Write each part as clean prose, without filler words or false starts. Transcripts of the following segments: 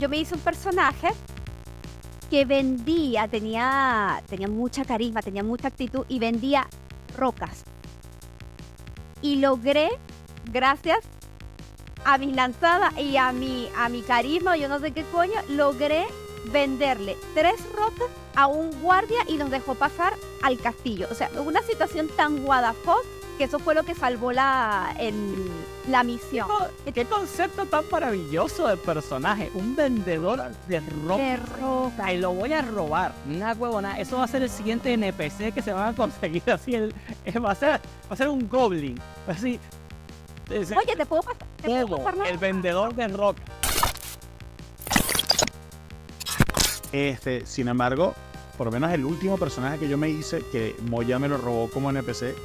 yo me hice un personaje que vendía, tenía mucha carisma, tenía mucha actitud y vendía rocas. Y logré, gracias a mis lanzadas y a mi carisma, yo no sé qué coño, logré venderle 3 rocas a un guardia y los dejó pasar al castillo. O sea, una situación tan guadafos que eso fue lo que salvó la misión. ¿Qué concepto tan maravilloso de personaje? Un vendedor de ropa. De roca. Y lo voy a robar. Una huevona. Eso va a ser el siguiente NPC que se van a conseguir. Así va a ser un goblin. Así. Oye, ¿te puedo pasar El vendedor de roca. Sin embargo, por lo menos el último personaje que yo me hice, que Moya me lo robó como NPC,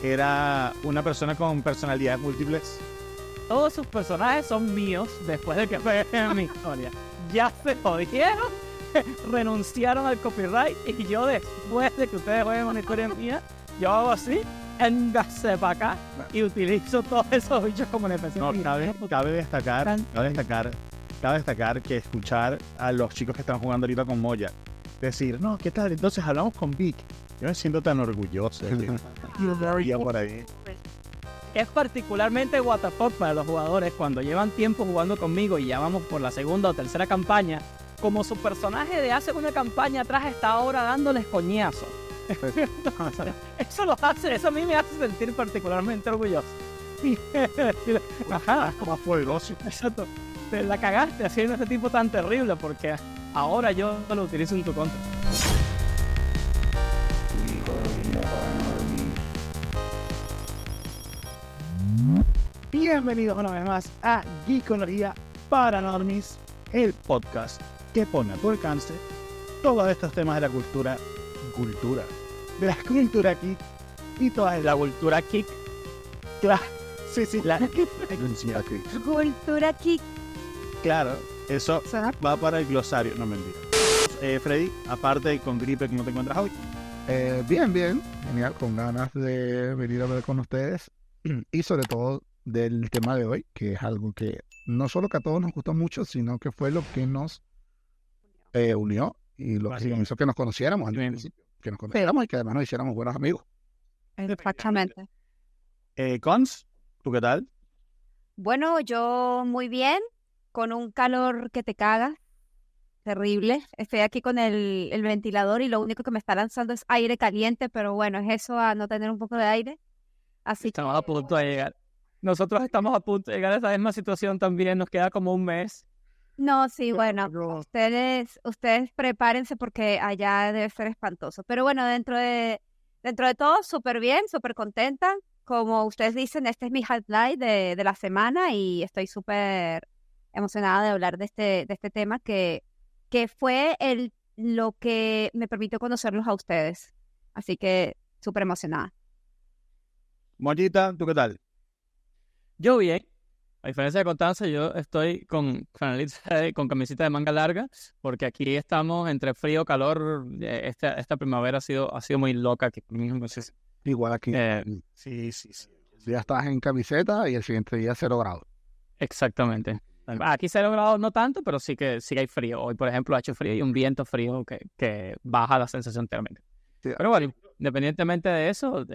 era una persona con personalidades múltiples. Todos sus personajes son míos después de que vean mi historia. Ya se jodieron, renunciaron al copyright y yo después de que ustedes vean una historia mía, yo hago así, engase para acá y utilizo todos esos bichos como NPC. No, cabe destacar que escuchar a los chicos que están jugando ahorita con Moya decir, no, ¿qué tal? Entonces hablamos con Vic. Yo me siento tan orgulloso. Por ahí. Es particularmente what the fuck para los jugadores cuando llevan tiempo jugando conmigo y ya vamos por la segunda o tercera campaña, como su personaje de hace una campaña atrás está ahora dándoles coñazo. Eso a mí me hace sentir particularmente orgulloso. Ajá, como poderoso. Exacto. Te la cagaste haciendo ese tipo tan terrible porque ahora yo lo utilizo en tu contra. Bienvenidos una vez más a Geekonología para Normies, el podcast que pone a tu alcance todos estos temas de la cultura, de la cultura geek y toda La cultura kick. Claro, sí, La Cultura geek. claro, eso va para el glosario, no mentira. Freddy, aparte con gripe, ¿cómo te encuentras hoy? Bien, genial, con ganas de venir a hablar con ustedes y sobre todo del tema de hoy, que es algo que no solo que a todos nos gustó mucho, sino que fue lo que nos unió y lo que hizo que nos conociéramos al principio, que nos conociéramos y que además nos hiciéramos buenos amigos. Exactamente. Cons, ¿tú qué tal? Bueno, yo muy bien, con un calor que te caga, terrible. Estoy aquí con el ventilador y lo único que me está lanzando es aire caliente, pero bueno, es eso a no tener un poco de aire. Así Estamos a punto de llegar. Nosotros estamos a punto de llegar a esa misma situación también. Nos queda como un mes. No, sí, bueno, ustedes prepárense porque allá debe ser espantoso. Pero bueno, dentro de todo, súper bien, súper contenta. Como ustedes dicen, este es mi highlight de la semana y estoy súper emocionada de hablar de este tema que fue lo que me permitió conocerlos a ustedes. Así que súper emocionada. Mollita, ¿tú qué tal? Yo bien. A diferencia de Constanza, yo estoy con camiseta de manga larga porque aquí estamos entre frío, calor. Esta primavera ha sido muy loca. Igual aquí, Sí. ya estás en camiseta y el siguiente día 0 grados. Exactamente. Aquí 0 grados no tanto, pero sí que hay frío. Hoy, por ejemplo, ha hecho frío y un viento frío que baja la sensación térmica. Sí. Pero bueno, independientemente de eso,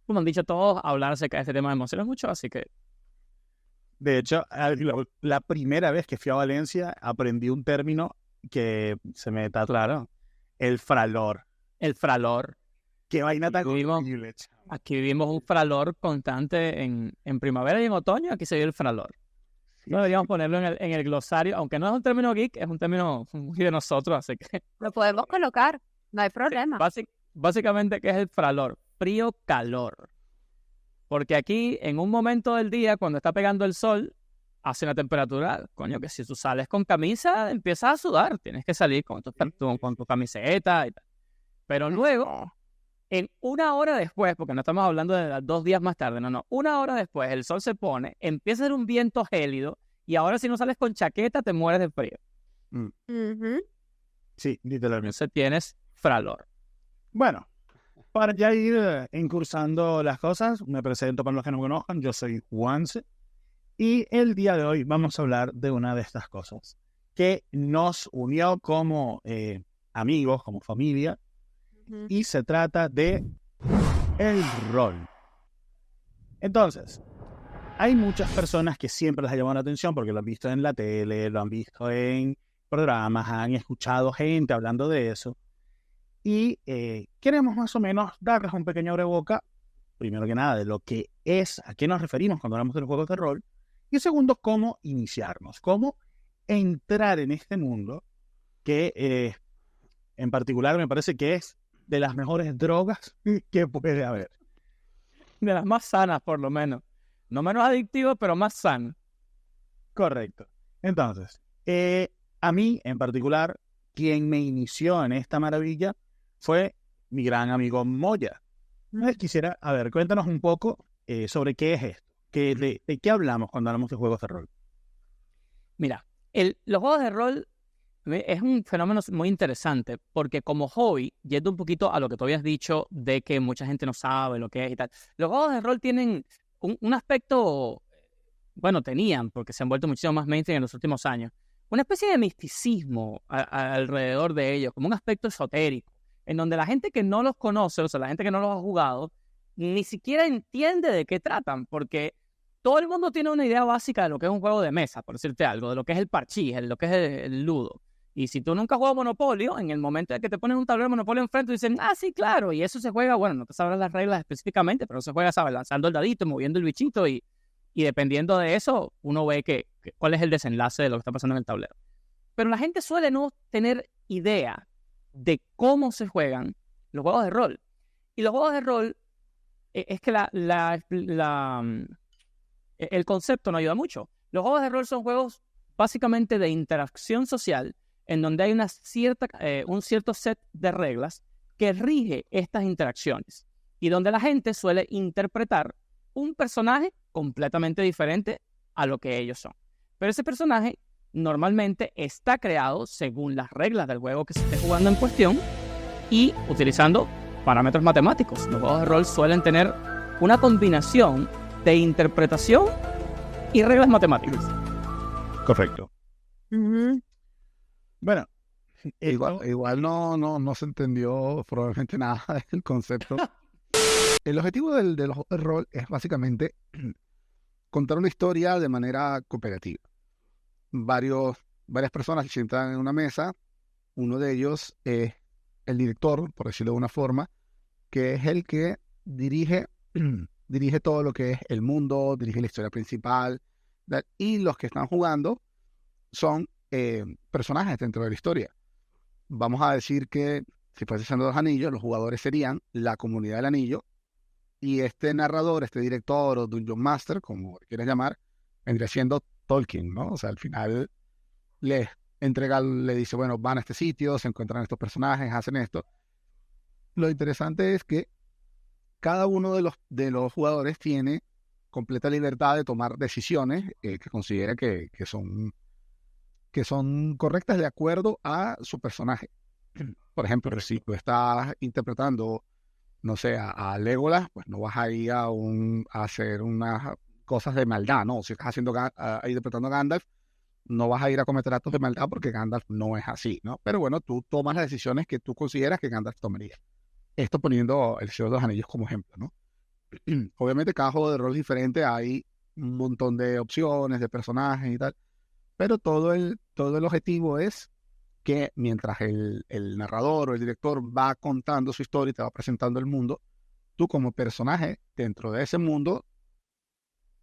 como han dicho todos, hablar acerca de este tema de emociones mucho, así que... De hecho, la primera vez que fui a Valencia aprendí un término que se me está claro. El fralor. El fralor. Qué vaina tan Vivimos- horrible, chamo. Aquí vivimos un fralor constante en primavera y en otoño. Aquí se vive el fralor. No deberíamos ponerlo en el glosario, aunque no es un término geek, es un término muy de nosotros, así que Lo podemos colocar, no hay problema. básicamente, ¿qué es el fralor? Frío-calor. Porque aquí, en un momento del día, cuando está pegando el sol, hace una temperatura, coño, que si tú sales con camisa, empiezas a sudar. Tienes que salir con tu camiseta y tal. Pero luego, en una hora después, porque no estamos hablando de 2 días más tarde, no, una hora después, el sol se pone, empieza a ser un viento gélido, y ahora si no sales con chaqueta, te mueres de frío. Ujú. Sí, literalmente. Entonces tienes fralor. Bueno, para ya ir incursando las cosas, me presento para los que no me conozcan. Yo soy Juanse Y el día de hoy vamos a hablar de una de estas cosas que nos unió como amigos, como familia, y se trata de el rol. Entonces, hay muchas personas que siempre les ha llamado la atención porque lo han visto en la tele, lo han visto en programas, han escuchado gente hablando de eso. Y queremos más o menos darles un pequeño abreboca, primero que nada, de lo que es, a qué nos referimos cuando hablamos de los juegos de rol. Y segundo, cómo iniciarnos, cómo entrar en este mundo que en particular me parece que es de las mejores drogas que puede haber. De las más sanas, por lo menos. No menos adictivo, pero más sano. Correcto. Entonces, a mí en particular, quien me inició en esta maravilla fue mi gran amigo Moya. Entonces quisiera, a ver, cuéntanos un poco sobre qué es esto. ¿De qué hablamos cuando hablamos de juegos de rol? Mira, los juegos de rol es un fenómeno muy interesante porque como hobby, yendo un poquito a lo que tú habías dicho de que mucha gente no sabe lo que es y tal, los juegos de rol tienen un aspecto, bueno, tenían, porque se han vuelto muchísimo más mainstream en los últimos años, una especie de misticismo alrededor de ellos, como un aspecto esotérico, en donde la gente que no los conoce, o sea, la gente que no los ha jugado, ni siquiera entiende de qué tratan, porque todo el mundo tiene una idea básica de lo que es un juego de mesa, por decirte algo, de lo que es el parchís, de lo que es el ludo. Y si tú nunca has jugado Monopolio, en el momento en que te ponen un tablero de Monopolio enfrente, dicen, sí, claro, y eso se juega, bueno, no te sabrás las reglas específicamente, pero se juega, ¿sabes? Lanzando el dadito, moviendo el bichito, y dependiendo de eso, uno ve cuál es el desenlace de lo que está pasando en el tablero. Pero la gente suele no tener idea de cómo se juegan los juegos de rol. Y los juegos de rol, es que el concepto no ayuda mucho. Los juegos de rol son juegos básicamente de interacción social en donde hay un cierto set de reglas que rige estas interacciones y donde la gente suele interpretar un personaje completamente diferente a lo que ellos son. Pero ese personaje normalmente está creado según las reglas del juego que se esté jugando en cuestión y utilizando parámetros matemáticos. Los juegos de rol suelen tener una combinación de interpretación y reglas matemáticas. Correcto. Bueno, Igual no se entendió probablemente nada del concepto. El objetivo de los juegos de rol es básicamente contar una historia de manera cooperativa. Varias personas se sientan en una mesa. Uno de ellos es el director, por decirlo de una forma, que es el que dirige todo lo que es el mundo, dirige la historia principal, y los que están jugando son personajes dentro de la historia. Vamos a decir que si fuese Señor de los Anillos, los jugadores serían la comunidad del anillo, y este narrador, este director o Dungeon Master, como quieras llamar, vendría siendo Tolkien, ¿no? O sea, al final le dice, bueno, van a este sitio, se encuentran estos personajes, hacen esto. Lo interesante es que cada uno de los jugadores tiene completa libertad de tomar decisiones que considera que son correctas de acuerdo a su personaje. Por ejemplo, si tú estás interpretando, no sé, a Legolas, pues no vas a ir a hacer unas cosas de maldad, ¿no? Si estás interpretando a Gandalf, no vas a ir a cometer actos de maldad porque Gandalf no es así, ¿no? Pero bueno, tú tomas las decisiones que tú consideras que Gandalf tomaría. Esto poniendo El Señor de los Anillos como ejemplo, ¿no? Obviamente cada juego de rol es diferente, hay un montón de opciones, de personajes y tal, pero todo el objetivo es que mientras el narrador o el director va contando su historia y te va presentando el mundo, tú como personaje dentro de ese mundo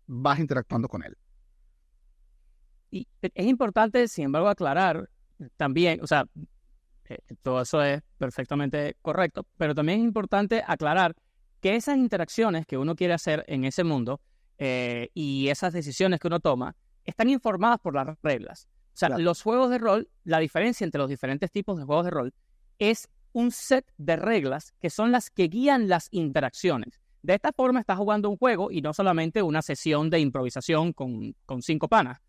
vas interactuando con él. Y es importante, sin embargo, aclarar también, o sea, todo eso es perfectamente correcto, pero también es importante aclarar que esas interacciones que uno quiere hacer en ese mundo y esas decisiones que uno toma están informadas por las reglas. O sea, claro, los juegos de rol, la diferencia entre los diferentes tipos de juegos de rol es un set de reglas que son las que guían las interacciones. De esta forma estás jugando un juego y no solamente una sesión de improvisación con 5 panas.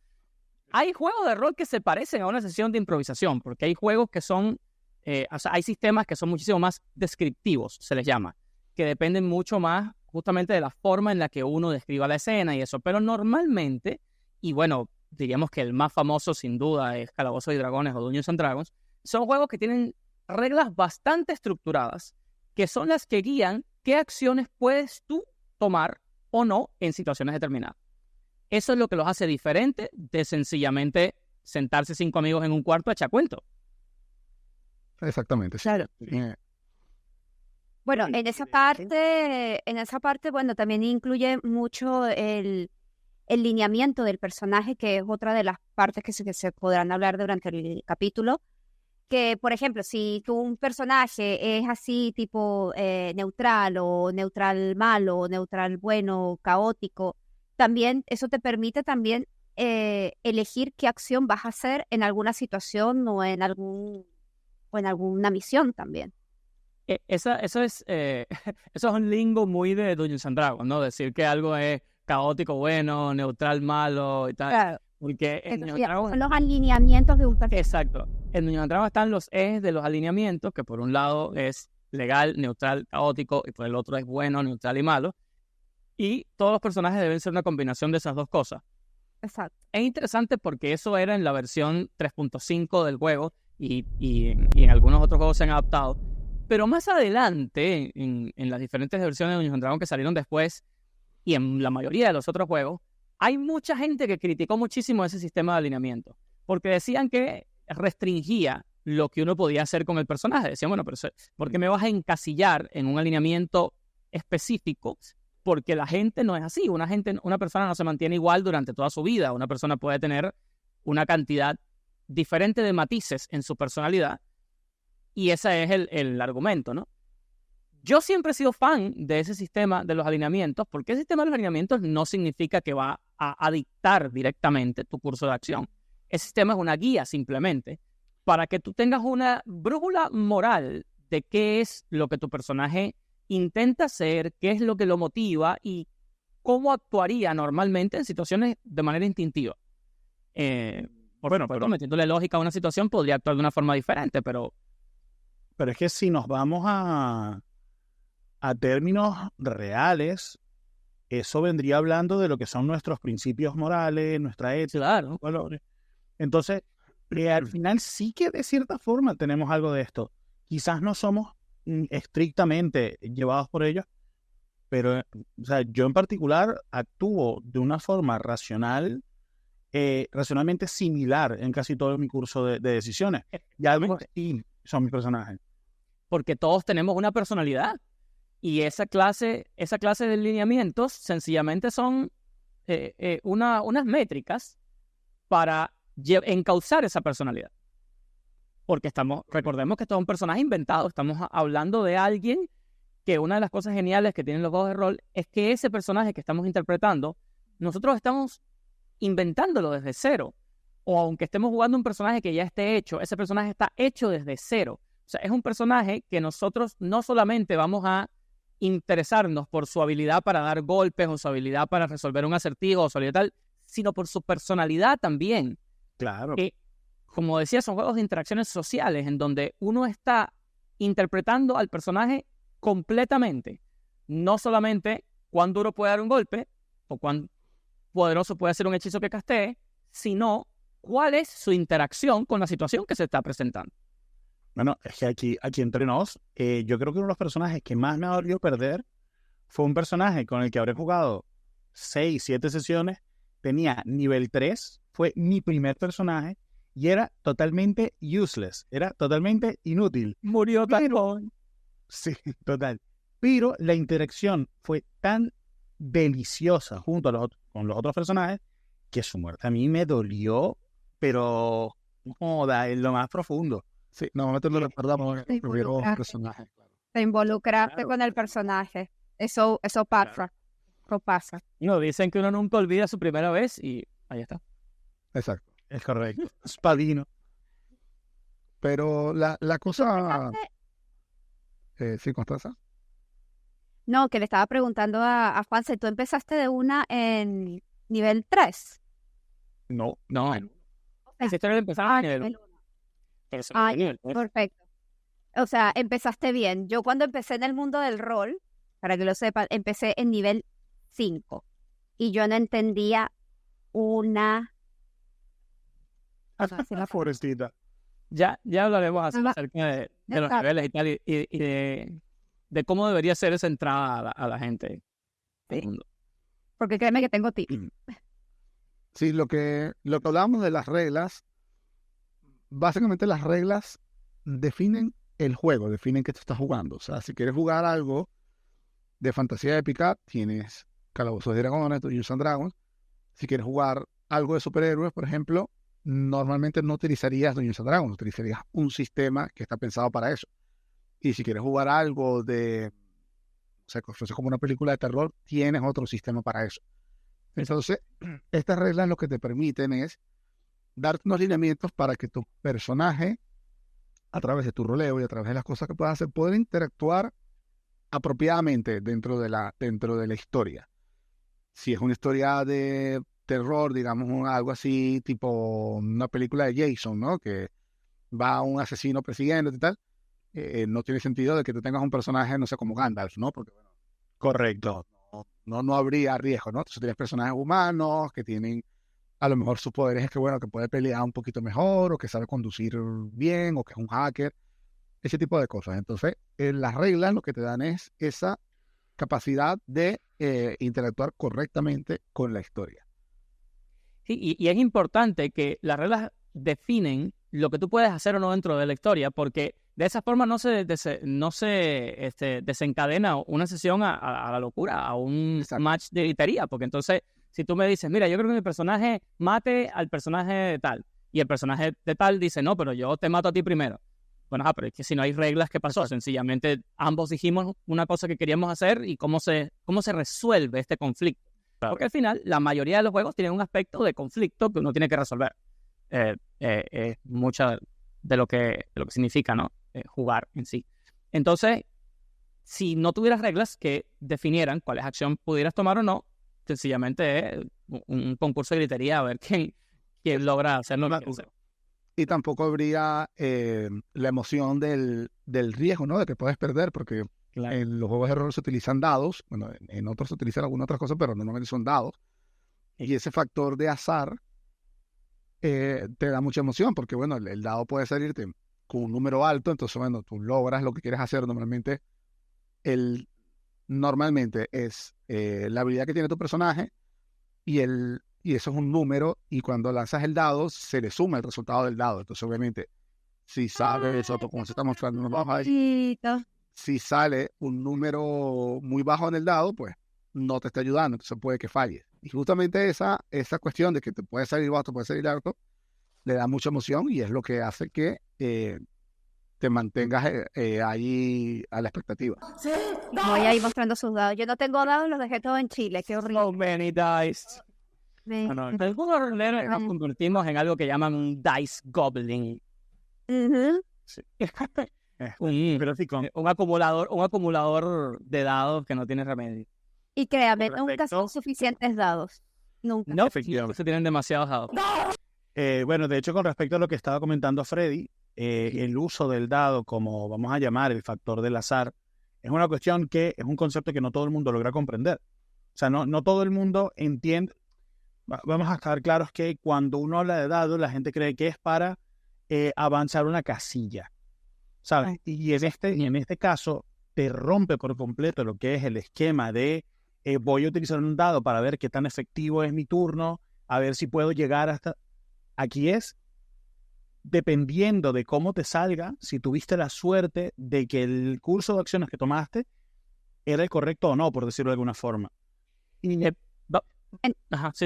Hay juegos de rol que se parecen a una sesión de improvisación, porque hay juegos que son, o sea, hay sistemas que son muchísimo más descriptivos, se les llama, que dependen mucho más justamente de la forma en la que uno describa la escena y eso. Pero normalmente y bueno, diríamos que el más famoso sin duda es Calabozos y Dragones o Dungeons and Dragons, son juegos que tienen reglas bastante estructuradas, que son las que guían qué acciones puedes tú tomar o no en situaciones determinadas. Eso es lo que los hace diferentes de sencillamente sentarse 5 amigos en un cuarto a echar cuento. Exactamente. Sí. Claro. Bueno, en esa parte, bueno, también incluye mucho el lineamiento del personaje, que es otra de las partes que se podrán hablar durante el capítulo. Que, por ejemplo, si un personaje es así tipo neutral o neutral malo, o neutral bueno, caótico, también eso te permite también elegir qué acción vas a hacer en alguna situación o en alguna misión también. Eso es un lingo muy de Dungeons and Dragons, ¿no? Decir que algo es caótico bueno, neutral malo y tal. Claro. Porque en Dungeons and Dragons... Son los alineamientos de un personaje. Exacto. En Dungeons and Dragons están los ejes de los alineamientos, que por un lado es legal, neutral, caótico, y por el otro es bueno, neutral y malo. Y todos los personajes deben ser una combinación de esas dos cosas. Exacto. Es interesante porque eso era en la versión 3.5 del juego y en algunos otros juegos se han adaptado. Pero más adelante, en las diferentes versiones de Dungeons and Dragons que salieron después y en la mayoría de los otros juegos, hay mucha gente que criticó muchísimo ese sistema de alineamiento porque decían que restringía lo que uno podía hacer con el personaje. Decían, bueno, pero ¿por qué me vas a encasillar en un alineamiento específico? Porque la gente no es así. Una persona no se mantiene igual durante toda su vida. Una persona puede tener una cantidad diferente de matices en su personalidad y ese es el argumento, ¿no? Yo siempre he sido fan de ese sistema de los alineamientos porque el sistema de los alineamientos no significa que va a dictar directamente tu curso de acción. Ese sistema es una guía simplemente para que tú tengas una brújula moral de qué es lo que tu personaje intenta hacer, qué es lo que lo motiva y cómo actuaría normalmente en situaciones de manera instintiva. Bueno, pero metiéndole lógica a una situación podría actuar de una forma diferente, pero es que si nos vamos a términos reales, eso vendría hablando de lo que son nuestros principios morales, nuestra ética, claro, valores. Entonces, al final sí que de cierta forma tenemos algo de esto. Quizás no somos estrictamente llevados por ellos, pero o sea, yo en particular actúo de una forma racionalmente similar en casi todo mi curso de decisiones. Y algo así son mis personajes. Porque todos tenemos una personalidad y esa clase de lineamientos sencillamente son unas métricas para encauzar esa personalidad. Porque recordemos que esto es un personaje inventado, estamos hablando de alguien que una de las cosas geniales que tienen los juegos de rol es que ese personaje que estamos interpretando, nosotros estamos inventándolo desde cero. O aunque estemos jugando un personaje que ya esté hecho, ese personaje está hecho desde cero. O sea, es un personaje que nosotros no solamente vamos a interesarnos por su habilidad para dar golpes o su habilidad para resolver un acertijo o su habilidad tal, sino por su personalidad también. Claro. Como decía, son juegos de interacciones sociales en donde uno está interpretando al personaje completamente. No solamente cuán duro puede dar un golpe o cuán poderoso puede ser un hechizo que castee, sino cuál es su interacción con la situación que se está presentando. Bueno, es que aquí entre nos, yo creo que uno de los personajes que más me ha dolido perder fue un personaje con el que habré jugado 6, 7 sesiones, tenía nivel 3, fue mi primer personaje y era totalmente useless, era totalmente inútil. Murió tan joven. Sí, total. Pero la interacción fue tan deliciosa junto con los otros personajes que su muerte a mí me dolió, pero joda, en lo más profundo. Sí, normalmente lo recordamos en los personajes. Te involucraste con el personaje. Eso pasa. Eso pasa. No, dicen que uno nunca olvida su primera vez y ahí está. Exacto. Es correcto. Espadino. Pero la cosa... sí, Constanza. No, que le estaba preguntando a Juanse, ¿tú empezaste de una en nivel 3? No. Esa historia la empezaba en nivel 1. Perfecto. O sea, empezaste bien. Yo cuando empecé en el mundo del rol, para que lo sepan, empecé en nivel 5. Y yo no entendía una... La forestita. Ya hablaremos Va. acerca de los Exacto. niveles y tal, y de cómo debería ser esa entrada a la gente al Sí. mundo. Porque créeme que tengo tips. Sí, lo que hablamos de las reglas, básicamente las reglas definen el juego, definen que tú estás jugando. O sea, si quieres jugar algo de fantasía épica, tienes Calabozos y Dragones, Dungeons and Dragons. Si quieres jugar algo de superhéroes, por ejemplo, normalmente no utilizarías Dungeons and Dragons, utilizarías un sistema que está pensado para eso. Y si quieres jugar algo de, o sea, que fuese como una película de terror, tienes otro sistema para eso. Entonces, estas reglas lo que te permiten es darte unos lineamientos para que tu personaje, a través de tu roleo y a través de las cosas que puedas hacer, pueda interactuar apropiadamente dentro de la historia. Si es una historia de terror, digamos, algo así, tipo una película de Jason, ¿no? Que va un asesino persiguiéndote y tal, no tiene sentido de que tú tengas un personaje, no sé, como Gandalf, ¿no? Porque, bueno, Correcto. no habría riesgo, ¿no? Entonces tienes personajes humanos que tienen, a lo mejor sus poderes es que, bueno, que puede pelear un poquito mejor, o que sabe conducir bien, o que es un hacker, ese tipo de cosas. Entonces, las reglas lo que te dan es esa capacidad de interactuar correctamente con la historia. Sí, y es importante que las reglas definen lo que tú puedes hacer o no dentro de la historia, porque de esa forma no se desencadena una sesión a la locura, a un Exacto. match de gritería, porque entonces, si tú me dices, mira, yo creo que mi personaje mate al personaje de tal, y el personaje de tal dice, no, pero yo te mato a ti primero. Bueno, pero es que si no hay reglas, ¿qué pasó? Sencillamente ambos dijimos una cosa que queríamos hacer y cómo se resuelve este conflicto. Porque al final, la mayoría de los juegos tienen un aspecto de conflicto que uno tiene que resolver. Mucha de lo que significa, ¿no? Jugar en sí. Entonces, si no tuvieras reglas que definieran cuál acción pudieras tomar o no, sencillamente es un concurso de gritería a ver quién logra hacer lo que quiere hacer. Y tampoco habría la emoción del riesgo, ¿no? De que puedes perder, porque Claro. en los juegos de rol se utilizan dados, bueno, en otros se utilizan algunas otras cosas, pero normalmente son dados. Y ese factor de azar te da mucha emoción, porque, bueno, el dado puede salirte con un número alto, entonces, bueno, tú logras lo que quieres hacer. Normalmente es la habilidad que tiene tu personaje y eso es un número, y cuando lanzas el dado se le suma el resultado del dado. Entonces, obviamente, si sale eso, como se está mostrando, nos vamos a ver, Chiquito. si sale un número muy bajo en el dado, pues no te está ayudando, entonces puede que falle. Y justamente esa cuestión de que te puede salir bajo, te puede salir alto, le da mucha emoción y es lo que hace que te mantengas ahí a la expectativa. Voy ahí mostrando sus dados. Yo no tengo dados, los dejé todo en Chile. Qué horrible. So many dice. no. Algunos roleros nos convertimos en algo que llaman un dice goblin. Ujú. Pero sí, Un acumulador de dados que no tiene remedio. Y créame, Con nunca respecto- son suficientes dados. Nunca. No, Efectivamente. se tienen demasiados dados. Bueno, de hecho, con respecto a lo que estaba comentando Freddy, el uso del dado, como vamos a llamar el factor del azar, es una cuestión que es un concepto que no todo el mundo logra comprender. O sea, no todo el mundo entiende. Vamos a estar claros que cuando uno habla de dados, la gente cree que es para avanzar una casilla, ¿sabes? Y en este caso, te rompe por completo lo que es el esquema de voy a utilizar un dado para ver qué tan efectivo es mi turno, a ver si puedo llegar hasta... Aquí es, dependiendo de cómo te salga, si tuviste la suerte de que el curso de acciones que tomaste era el correcto o no, por decirlo de alguna forma. Y, Ajá, sí.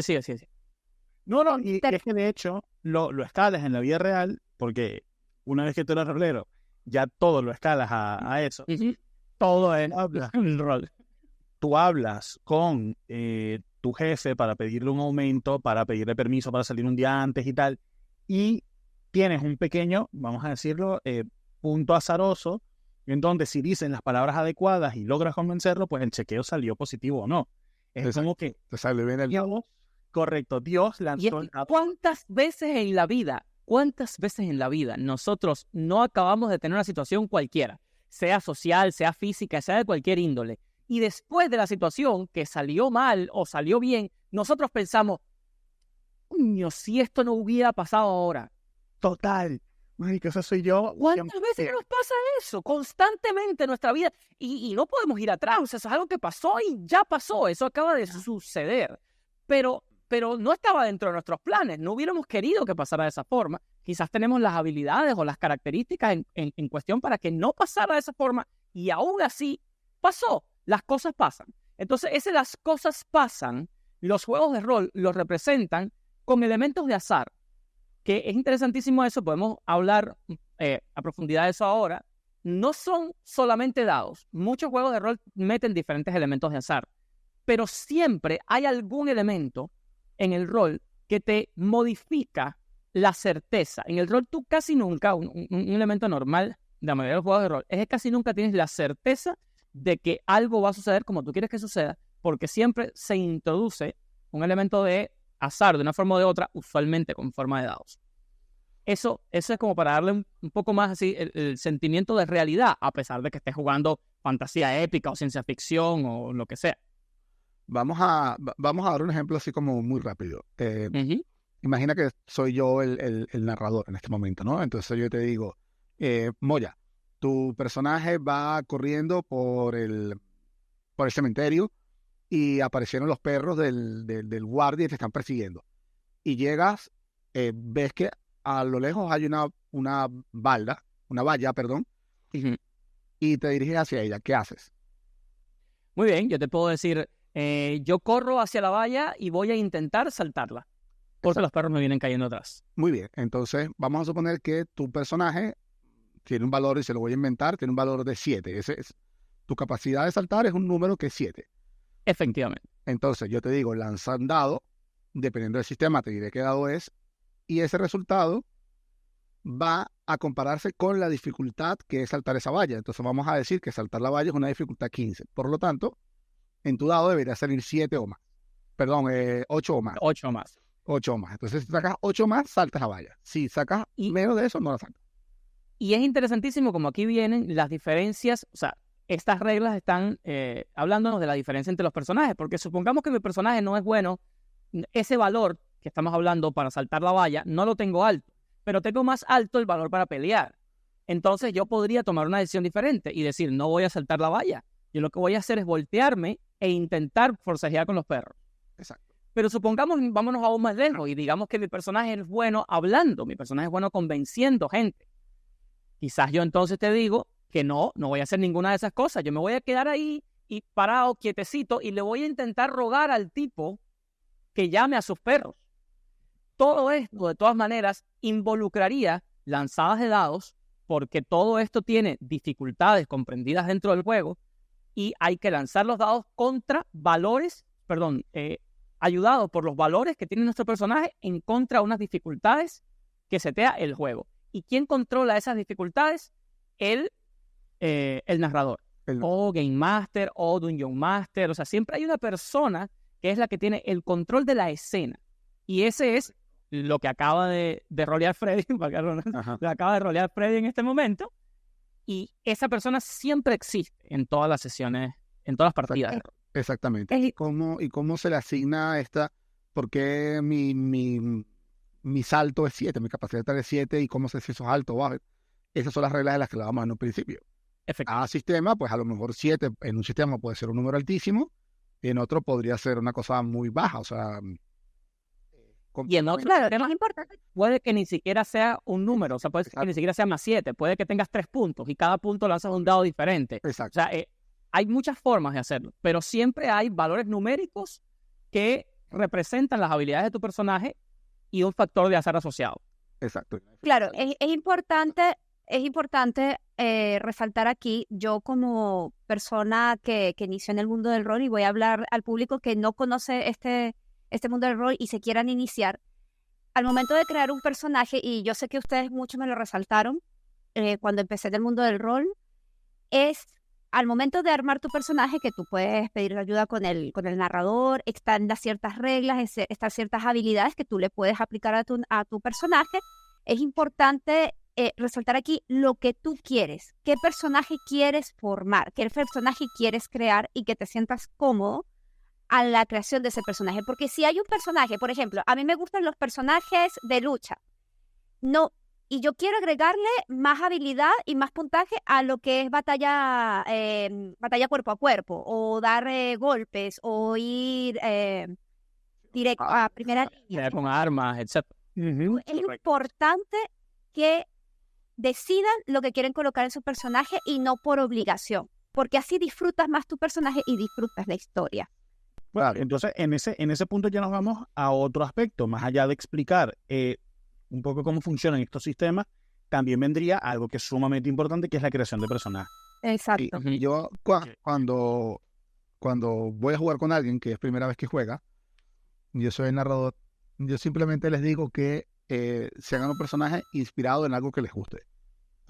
no, y es que de hecho lo escalas en la vida real, porque una vez que tú eres rolero, ya todo lo escalas a eso. Todo es El rol. tú hablas con tu jefe para pedirle un aumento, para pedirle permiso para salir un día antes y tal, y tienes un pequeño, vamos a decirlo, punto azaroso, en donde si dicen las palabras adecuadas y logras convencerlo, pues el chequeo salió positivo o no. Es como que Te sale bien el Dios, correcto, Dios Y lanzó es que, ¿cuántas veces en la vida nosotros no acabamos de tener una situación cualquiera, sea social, sea física, sea de cualquier índole, y después de la situación que salió mal o salió bien, nosotros pensamos, coño, si esto no hubiera pasado ahora. Total. Marico, eso soy yo. ¿Cuántas veces nos pasa eso? Constantemente en nuestra vida. Y no podemos ir atrás. O sea, eso es algo que pasó y ya pasó. Eso acaba de suceder. Pero no estaba dentro de nuestros planes. No hubiéramos querido que pasara de esa forma. Quizás tenemos las habilidades o las características en cuestión para que no pasara de esa forma. Y aún así, pasó. Las cosas pasan. Entonces, las cosas pasan, los juegos de rol los representan con elementos de azar. Que es interesantísimo eso, podemos hablar a profundidad de eso ahora. No son solamente dados. Muchos juegos de rol meten diferentes elementos de azar. Pero siempre hay algún elemento en el rol que te modifica la certeza. En el rol tú casi nunca, un elemento normal de la mayoría de los juegos de rol, es que casi nunca tienes la certeza de que algo va a suceder como tú quieres que suceda, porque siempre se introduce un elemento de azar de una forma o de otra, usualmente con forma de dados. Eso es como para darle un poco más así el sentimiento de realidad, a pesar de que estés jugando fantasía épica o ciencia ficción o lo que sea. Vamos a dar un ejemplo así como muy rápido. Imagina que soy yo el narrador en este momento, ¿no? Entonces yo te digo, Moya, tu personaje va corriendo por el cementerio y aparecieron los perros del guardia y te están persiguiendo. Y llegas, ves que a lo lejos hay una valla, y te diriges hacia ella. ¿Qué haces? Muy bien, yo te puedo decir, yo corro hacia la valla y voy a intentar saltarla, porque los perros me vienen cayendo atrás. Muy bien, entonces vamos a suponer que tu personaje tiene un valor, y se lo voy a inventar, tiene un valor de 7. Tu capacidad de saltar es un número que es 7. Efectivamente. Entonces yo te digo, lanza un dado, dependiendo del sistema te diré qué dado es, y ese resultado va a compararse con la dificultad que es saltar esa valla. Entonces vamos a decir que saltar la valla es una dificultad 15. Por lo tanto, en tu dado debería salir 7 o más. Perdón, 8 o más. 8 o más. 8 o más. Entonces si sacas 8 o más, saltas la valla. Si sacas menos de eso, no la saltas. Y es interesantísimo como aquí vienen las diferencias, o sea, estas reglas están hablándonos de la diferencia entre los personajes, porque supongamos que mi personaje no es bueno, ese valor que estamos hablando para saltar la valla, no lo tengo alto, pero tengo más alto el valor para pelear. Entonces yo podría tomar una decisión diferente y decir, no voy a saltar la valla. Yo lo que voy a hacer es voltearme e intentar forcejear con los perros. Exacto. Pero supongamos, vámonos aún más lejos y digamos que mi personaje es bueno hablando, mi personaje es bueno convenciendo gente. Quizás yo entonces te digo que no voy a hacer ninguna de esas cosas. Yo me voy a quedar ahí y parado, quietecito, y le voy a intentar rogar al tipo que llame a sus perros. Todo esto, de todas maneras, involucraría lanzadas de dados, porque todo esto tiene dificultades comprendidas dentro del juego, y hay que lanzar los dados contra valores, ayudados por los valores que tiene nuestro personaje en contra de unas dificultades que setea el juego. ¿Y quién controla esas dificultades? El narrador. O Game Master, o Dungeon Master. O sea, siempre hay una persona que es la que tiene el control de la escena. Y ese es lo que acaba de rolear Freddy. Lo acaba de rolear Freddy en este momento. Y esa persona siempre existe en todas las sesiones, en todas las partidas. Exactamente. ¿Y cómo se le asigna esta? ¿Por qué mi salto es 7, mi capacidad es 7, y cómo sé si eso es alto o bajo? Esas son las reglas de las que hablábamos en un principio. Cada sistema, pues a lo mejor 7 en un sistema puede ser un número altísimo, en otro podría ser una cosa muy baja, o sea... Y en otro, claro, no importa. Puede que ni siquiera sea un número, o sea, puede que ni siquiera sea más 7, puede que tengas 3 puntos y cada punto lanzas un dado diferente. Exacto. O sea, hay muchas formas de hacerlo, pero siempre hay valores numéricos que representan las habilidades de tu personaje y un factor de azar asociado. Exacto. Claro, es importante resaltar aquí, yo como persona que inició en el mundo del rol, y voy a hablar al público que no conoce este mundo del rol y se quieran iniciar, al momento de crear un personaje, y yo sé que ustedes mucho me lo resaltaron cuando empecé en el mundo del rol, es al momento de armar tu personaje que tú puedes pedir ayuda con el narrador, están las ciertas reglas, están ciertas habilidades que tú le puedes aplicar a tu personaje. Es importante resaltar aquí lo que tú quieres, qué personaje quieres formar, qué personaje quieres crear y que te sientas cómodo a la creación de ese personaje. Porque si hay un personaje, por ejemplo, a mí me gustan los personajes de lucha, no, y yo quiero agregarle más habilidad y más puntaje a lo que es batalla cuerpo a cuerpo, o dar golpes, o ir directo a primera línea. Con armas, etc. Es importante que decidan lo que quieren colocar en su personaje y no por obligación, porque así disfrutas más tu personaje y disfrutas la historia. Bueno, entonces, en ese punto ya nos vamos a otro aspecto, más allá de explicar un poco cómo funcionan estos sistemas, también vendría algo que es sumamente importante, que es la creación de personajes. Exacto. Y yo cuando voy a jugar con alguien que es primera vez que juega, yo soy el narrador, yo simplemente les digo que se hagan un personaje inspirado en algo que les guste.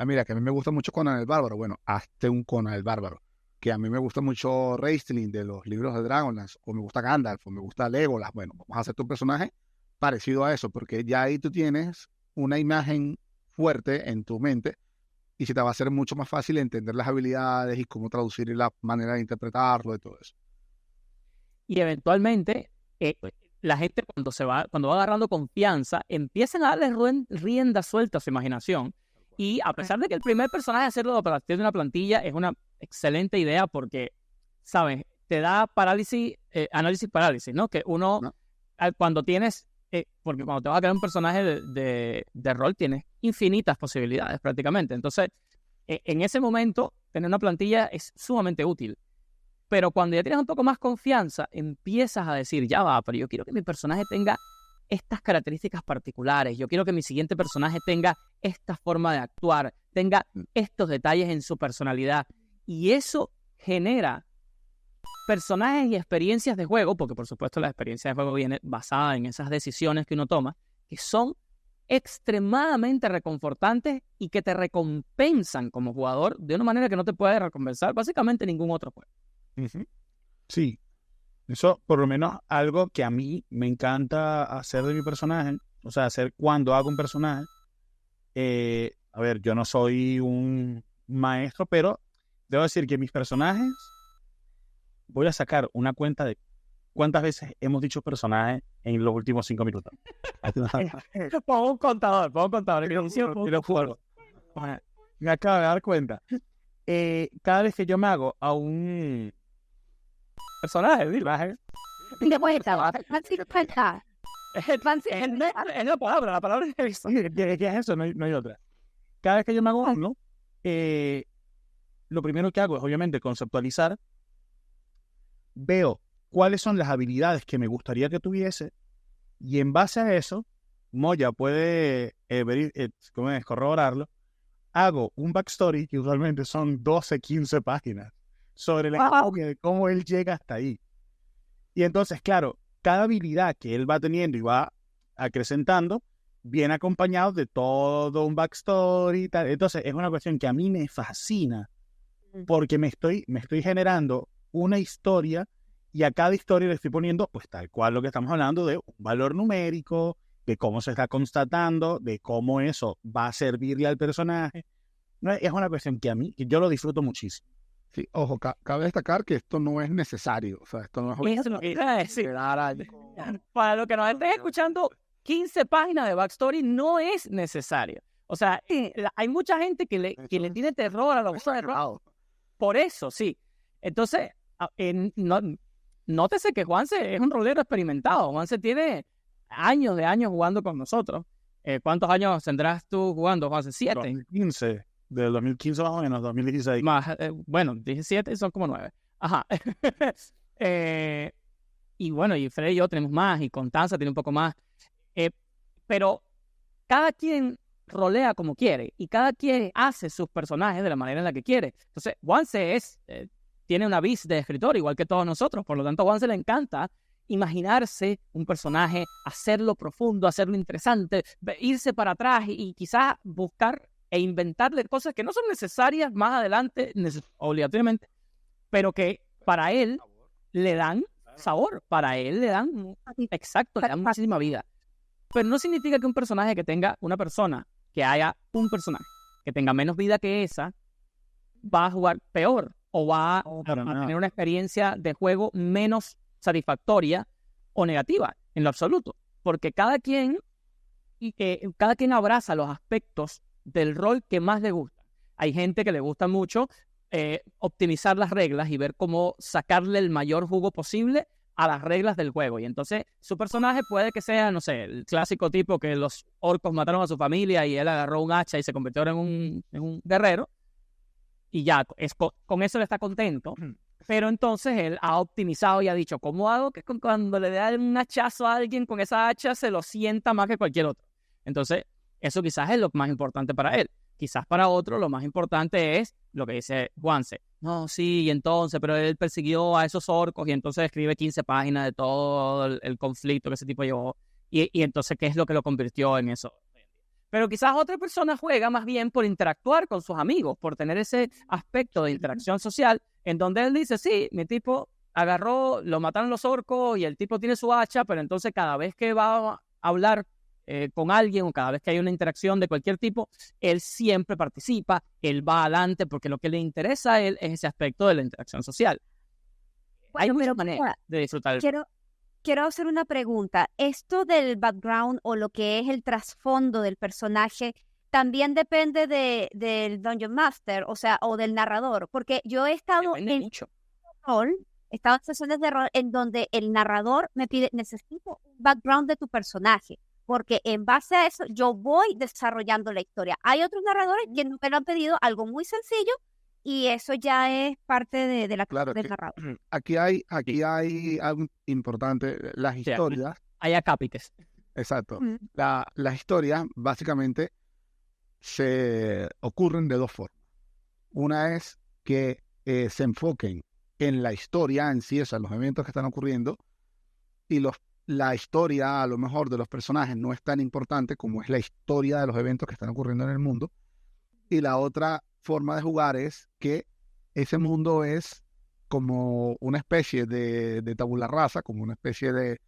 Mira, que a mí me gusta mucho Conan el Bárbaro. Bueno, hazte un Conan el Bárbaro. Que a mí me gusta mucho Raistlin de los libros de Dragonlance, o me gusta Gandalf, o me gusta Legolas. Bueno, vamos a hacer tu personaje parecido a eso, porque ya ahí tú tienes una imagen fuerte en tu mente y se te va a hacer mucho más fácil entender las habilidades y cómo traducir y la manera de interpretarlo y todo eso. Y eventualmente, la gente cuando va agarrando confianza, empiezan a darle rienda suelta a su imaginación. Y a pesar de que el primer personaje hacerlo a partir de una plantilla es una excelente idea porque, ¿sabes? Te da análisis parálisis, ¿no? Que uno, cuando tienes, porque cuando te vas a crear un personaje de rol, tienes infinitas posibilidades prácticamente. Entonces, en ese momento, tener una plantilla es sumamente útil. Pero cuando ya tienes un poco más confianza, empiezas a decir, ya va, pero yo quiero que mi personaje tenga estas características particulares. Yo quiero que mi siguiente personaje tenga esta forma de actuar, tenga estos detalles en su personalidad. Y eso genera personajes y experiencias de juego, porque por supuesto la experiencia de juego viene basada en esas decisiones que uno toma, que son extremadamente reconfortantes y que te recompensan como jugador de una manera que no te puede recompensar básicamente ningún otro juego. Sí, eso por lo menos algo que a mí me encanta hacer de mi personaje, o sea, hacer cuando hago un personaje. A ver, yo no soy un maestro, pero debo decir que mis personajes, voy a sacar una cuenta de cuántas veces hemos dicho personaje en los últimos 5 minutos. Pongo un contador. Me acabo de dar cuenta. Cada vez que yo me hago a un personaje, De vuelta, es la palabra es eso. ¿Qué es eso? No hay otra. Cada vez que yo me hago uno, lo primero que hago es obviamente conceptualizar, veo cuáles son las habilidades que me gustaría que tuviese y en base a eso, Moya puede corroborarlo, hago un backstory que usualmente son 12, 15 páginas sobre la historia de cómo él llega hasta ahí. Y entonces, claro, cada habilidad que él va teniendo y va acrecentando viene acompañado de todo un backstory y tal. Entonces, es una cuestión que a mí me fascina porque me estoy generando una historia y a cada historia le estoy poniendo, pues tal cual lo que estamos hablando de un valor numérico, de cómo se está constatando, de cómo eso va a servirle al personaje. Es una cuestión que a mí, que yo lo disfruto muchísimo. Sí, ojo, cabe destacar que esto no es necesario. O sea, esto no es... Eso lo que iba a decir. Para los que nos estén escuchando, 15 páginas de backstory no es necesario. O sea, hay mucha gente que le tiene terror a los juegos de rol. Por eso, sí. Entonces, nótese que Juanse es un rolero experimentado. Juanse tiene años jugando con nosotros. ¿Cuántos años tendrás tú jugando, Juanse? 7. 2015. Del 2015 más o menos, 2016. Más, bueno, 17 son como 9. Ajá. Y bueno, y Fred y yo tenemos más, y Constanza tiene un poco más. Pero cada quien rolea como quiere, y cada quien hace sus personajes de la manera en la que quiere. Entonces, Juanse tiene una vis de escritor, igual que todos nosotros. Por lo tanto, a Juanse le encanta imaginarse un personaje, hacerlo profundo, hacerlo interesante, irse para atrás y quizás buscar e inventarle cosas que no son necesarias más adelante, obligatoriamente, pero que para él le dan sabor, para él le dan, exacto, le dan muchísima vida. Pero no significa que un personaje que tenga una persona, que haya un personaje que tenga menos vida que esa, va a jugar peor o va a tener una experiencia de juego menos satisfactoria o negativa, en lo absoluto. Porque cada quien abraza los aspectos del rol que más le gusta. Hay gente que le gusta mucho optimizar las reglas y ver cómo sacarle el mayor jugo posible a las reglas del juego. Y entonces su personaje puede que sea, no sé, el clásico tipo que los orcos mataron a su familia y él agarró un hacha y se convirtió en un guerrero. Y ya, con eso él está contento. Pero entonces él ha optimizado y ha dicho, ¿cómo hago que cuando le dé un hachazo a alguien con esa hacha se lo sienta más que cualquier otro? Entonces, eso quizás es lo más importante para él. Quizás para otro lo más importante es lo que dice Juanse. No, sí, y entonces, pero él persiguió a esos orcos y entonces escribe 15 páginas de todo el conflicto que ese tipo llevó. Y entonces, ¿qué es lo que lo convirtió en eso? Pero quizás otra persona juega más bien por interactuar con sus amigos, por tener ese aspecto de interacción social, en donde él dice, sí, mi tipo agarró, lo mataron los orcos y el tipo tiene su hacha, pero entonces cada vez que va a hablar con alguien o cada vez que hay una interacción de cualquier tipo, él siempre participa, él va adelante porque lo que le interesa a él es ese aspecto de la interacción social. Hay muchas maneras de disfrutar. Quiero hacer una pregunta. ¿Esto del background o lo que es el trasfondo del personaje también depende del Dungeon Master, o del narrador? Porque yo he estado en rol, he estado en sesiones de rol en donde el narrador me pide, necesito un background de tu personaje, porque en base a eso yo voy desarrollando la historia. Hay otros narradores que me lo han pedido algo muy sencillo y eso ya es parte de la Claro, del narrador. aquí hay algo importante. Las historias, Hay acápites. exacto. Las historias básicamente se ocurren de dos formas. Una es que se enfoquen en la historia en sí, o sea, los eventos que están ocurriendo, y la historia a lo mejor de los personajes no es tan importante como es la historia de los eventos que están ocurriendo en el mundo. Y la otra forma de jugar es que ese mundo es como una especie de tabula rasa, como una especie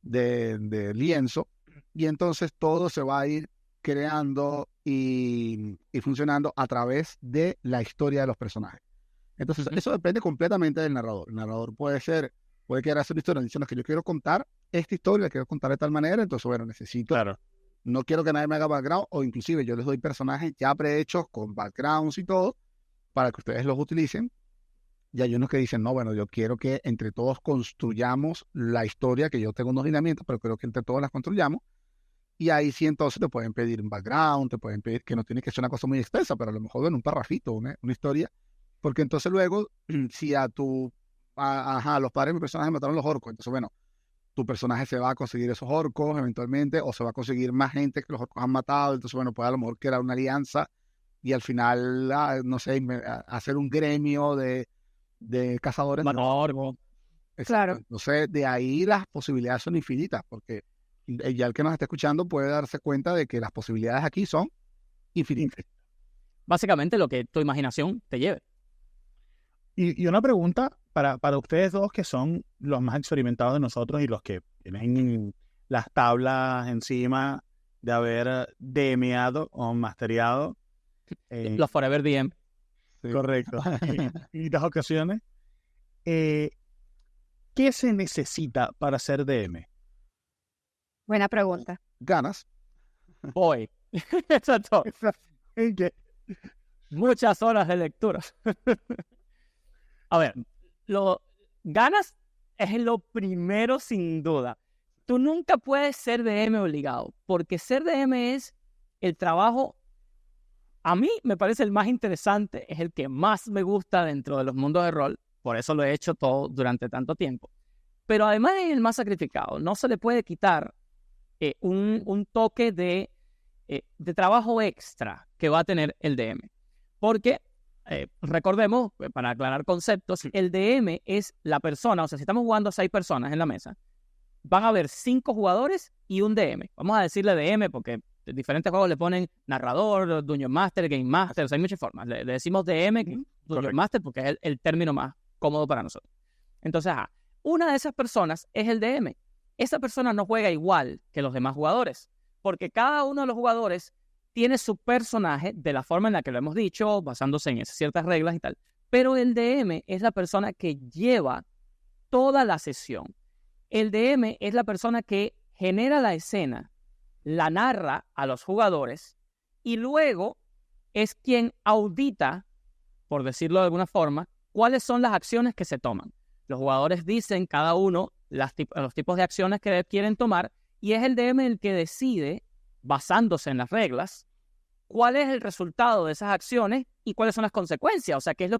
de lienzo, y entonces todo se va a ir creando y funcionando a través de la historia de los personajes. Entonces, eso depende completamente del narrador. El narrador puede querer hacer una historia diciendo que yo quiero contar esta historia, la quiero contar de tal manera, entonces, bueno, necesito, no quiero que nadie me haga background, o inclusive yo les doy personajes ya prehechos con backgrounds y todo, para que ustedes los utilicen. Y hay unos que dicen, no, bueno, yo quiero que entre todos construyamos la historia, que yo tengo unos lineamientos, pero creo que entre todos las construyamos. Y ahí sí entonces te pueden pedir un background, te pueden pedir que no tiene que ser una cosa muy extensa, pero a lo mejor en un parrafito, una historia. Porque entonces luego, si a los padres de mi personaje mataron los orcos, entonces bueno, tu personaje se va a conseguir esos orcos eventualmente, o se va a conseguir más gente que los orcos han matado, entonces bueno, puede a lo mejor crear una alianza y al final, no sé, hacer un gremio de cazadores. Claro. Entonces, de ahí las posibilidades son infinitas, porque ya el que nos está escuchando puede darse cuenta de que las posibilidades aquí son infinitas. Básicamente lo que tu imaginación te lleve. Y una pregunta para ustedes dos, que son los más experimentados de nosotros y los que tienen las tablas encima de haber DMeado o mastereado. Los Forever DM. Sí. Correcto. En infinitas ocasiones. ¿Qué se necesita para ser DM? Buena pregunta. Ganas. Voy. Exacto. ¿Qué? Muchas horas de lectura. A ver, ganas es lo primero sin duda. Tú nunca puedes ser DM obligado, porque ser DM es el trabajo, a mí me parece el más interesante, es el que más me gusta dentro de los mundos de rol, por eso lo he hecho todo durante tanto tiempo. Pero además es el más sacrificado, no se le puede quitar un toque de trabajo extra que va a tener el DM. Porque, recordemos, para aclarar conceptos, el DM es la persona, o sea, si estamos jugando 6 personas en la mesa, van a haber 5 jugadores y un DM. Vamos a decirle DM porque en diferentes juegos le ponen narrador, Dungeon Master, Game Master, o sea, hay muchas formas. Le decimos DM, Dungeon Master, porque es el término más cómodo para nosotros. Entonces, una de esas personas es el DM. Esa persona no juega igual que los demás jugadores, porque cada uno de los jugadores tiene su personaje de la forma en la que lo hemos dicho, basándose en esas ciertas reglas y tal. Pero el DM es la persona que lleva toda la sesión. El DM es la persona que genera la escena, la narra a los jugadores y luego es quien audita, por decirlo de alguna forma, cuáles son las acciones que se toman. Los jugadores dicen cada uno los tipos de acciones que quieren tomar y es el DM el que decide, basándose en las reglas, cuál es el resultado de esas acciones y cuáles son las consecuencias. O sea, qué es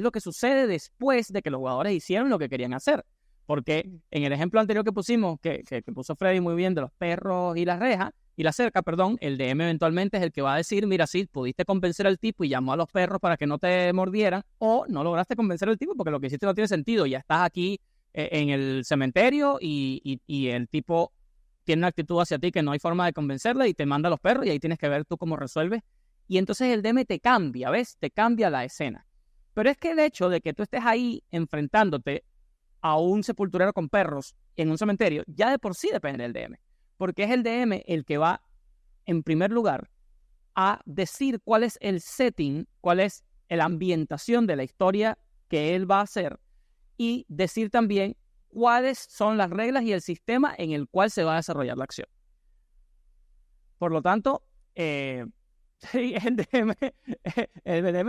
lo que sucede después de que los jugadores hicieron lo que querían hacer. Porque en el ejemplo anterior que pusimos, que puso Freddy muy bien de los perros y la reja, y la cerca, perdón, el DM eventualmente es el que va a decir, mira, sí, pudiste convencer al tipo y llamó a los perros para que no te mordieran, o no lograste convencer al tipo porque lo que hiciste no tiene sentido, ya estás aquí en el cementerio y el tipo tiene una actitud hacia ti que no hay forma de convencerle y te manda a los perros y ahí tienes que ver tú cómo resuelves. Y entonces el DM te cambia, ¿ves? Te cambia la escena. Pero es que el hecho de que tú estés ahí enfrentándote a un sepulturero con perros en un cementerio, ya de por sí depende del DM. Porque es el DM el que va, en primer lugar, a decir cuál es el setting, cuál es la ambientación de la historia que él va a hacer y decir también cuáles son las reglas y el sistema en el cual se va a desarrollar la acción. Por lo tanto, el DM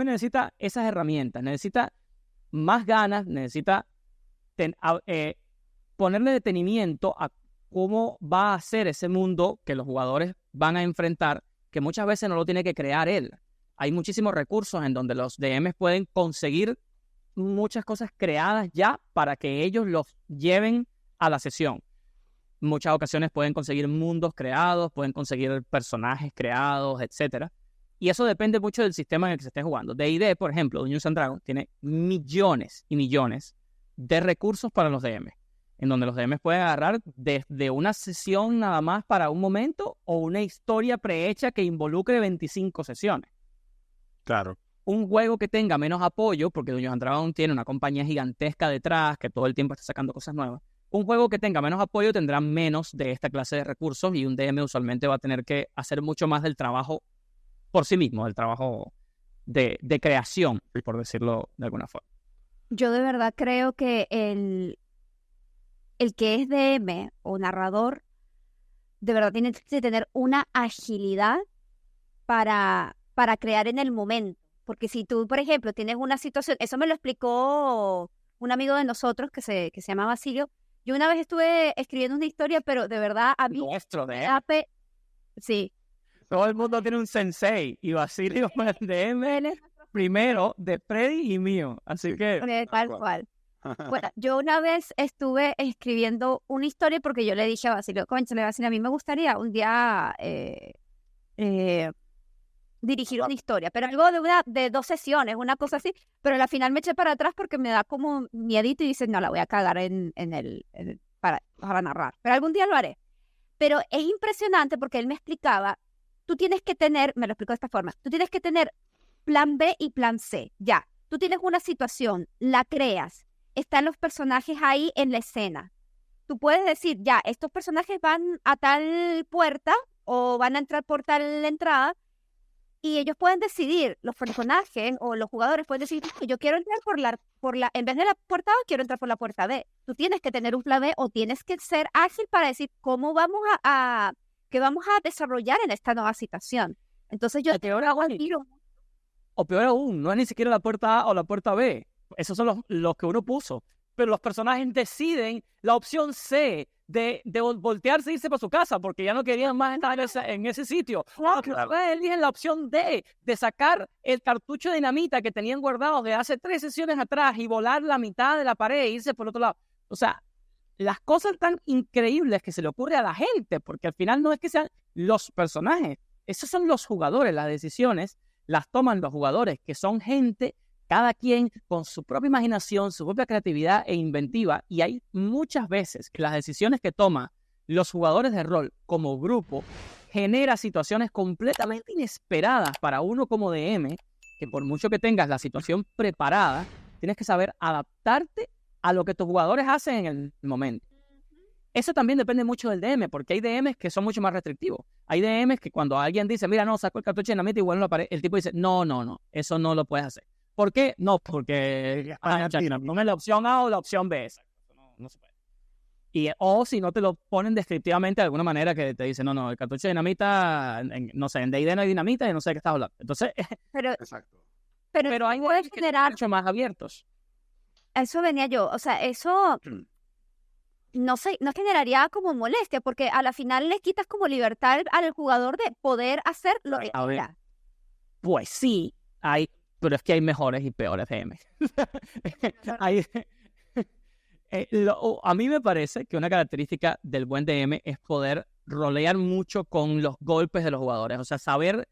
necesita esas herramientas, necesita más ganas, necesita ponerle detenimiento a cómo va a ser ese mundo que los jugadores van a enfrentar, que muchas veces no lo tiene que crear él. Hay muchísimos recursos en donde los DMs pueden conseguir muchas cosas creadas ya para que ellos los lleven a la sesión. En muchas ocasiones pueden conseguir mundos creados, pueden conseguir personajes creados, etc. Y eso depende mucho del sistema en el que se esté jugando. D&D, por ejemplo, Dungeons & Dragons, tiene millones y millones de recursos para los DMs, en donde los DMs pueden agarrar desde una sesión nada más para un momento o una historia prehecha que involucre 25 sesiones. Claro. Un juego que tenga menos apoyo, porque Dungeons & Dragons tiene una compañía gigantesca detrás que todo el tiempo está sacando cosas nuevas. Un juego que tenga menos apoyo tendrá menos de esta clase de recursos y un DM usualmente va a tener que hacer mucho más del trabajo por sí mismo, del trabajo de creación, por decirlo de alguna forma. Yo de verdad creo que el que es DM o narrador, de verdad tiene que tener una agilidad para crear en el momento. Porque si tú, por ejemplo, tienes una situación, eso me lo explicó un amigo de nosotros que se llama Basilio. Yo una vez estuve escribiendo una historia, pero de verdad a mí... Nuestro DM. Sí. Todo el mundo tiene un sensei y Basilio es el DM primero de Freddy y mío. Así que... Tal cual. Bueno, yo una vez estuve escribiendo una historia porque yo le dije a Basilio, cónchale, Basilio, a mí me gustaría un día dirigir una historia, pero algo de 2 sesiones, una cosa así, pero al final me eché para atrás porque me da como miedito y dice, no, la voy a cagar para narrar, pero algún día lo haré. Pero es impresionante porque él me explicaba, tú tienes que tener, me lo explicó de esta forma, tú tienes que tener plan B y plan C, ya, tú tienes una situación, la creas, están los personajes ahí en la escena. Tú puedes decir, ya, estos personajes van a tal puerta o van a entrar por tal entrada y ellos pueden decidir, los personajes o los jugadores pueden decir, yo quiero entrar en vez de la puerta A, quiero entrar por la puerta B. Tú tienes que tener un plan B o tienes que ser ágil para decir cómo vamos qué vamos a desarrollar en esta nueva situación. Entonces yo o peor aún, no es ni siquiera la puerta A o la puerta B. Esos son los que uno puso. Pero los personajes deciden la opción C de voltearse e irse para su casa porque ya no querían más estar en ese sitio. Claro. Eligen la opción D de sacar el cartucho de dinamita que tenían guardado de hace 3 sesiones atrás y volar la mitad de la pared e irse por otro lado. O sea, las cosas tan increíbles que se le ocurre a la gente, porque al final no es que sean los personajes, esos son los jugadores, las decisiones las toman los jugadores, que son gente, cada quien con su propia imaginación, su propia creatividad e inventiva, y hay muchas veces que las decisiones que toman los jugadores de rol como grupo genera situaciones completamente inesperadas para uno como DM, que por mucho que tengas la situación preparada, tienes que saber adaptarte a lo que tus jugadores hacen en el momento. Eso también depende mucho del DM, porque hay DMs que son mucho más restrictivos. Hay DMs que cuando alguien dice, mira, no, saco el cartucho de dinamita y vuelvo a la pared, el tipo dice, no, eso no lo puedes hacer. ¿Por qué? No, porque no me la opción A o la opción B. no se puede. O si no te lo ponen descriptivamente de alguna manera que te dicen, no, el cartucho de dinamita, no sé, en D&D no hay dinamita y no sé de qué estás hablando. Entonces, Pero, Exacto. pero hay puedes juegos que generar, son mucho más abiertos. a eso venía yo, o sea, eso no generaría como molestia, porque a la final le quitas como libertad al jugador de poder hacer lo que A ver. quiera. Pues sí, pero es que hay mejores y peores DM. Hay, a mí me parece que una característica del buen DM es poder rolear mucho con los golpes de los jugadores. O sea, saber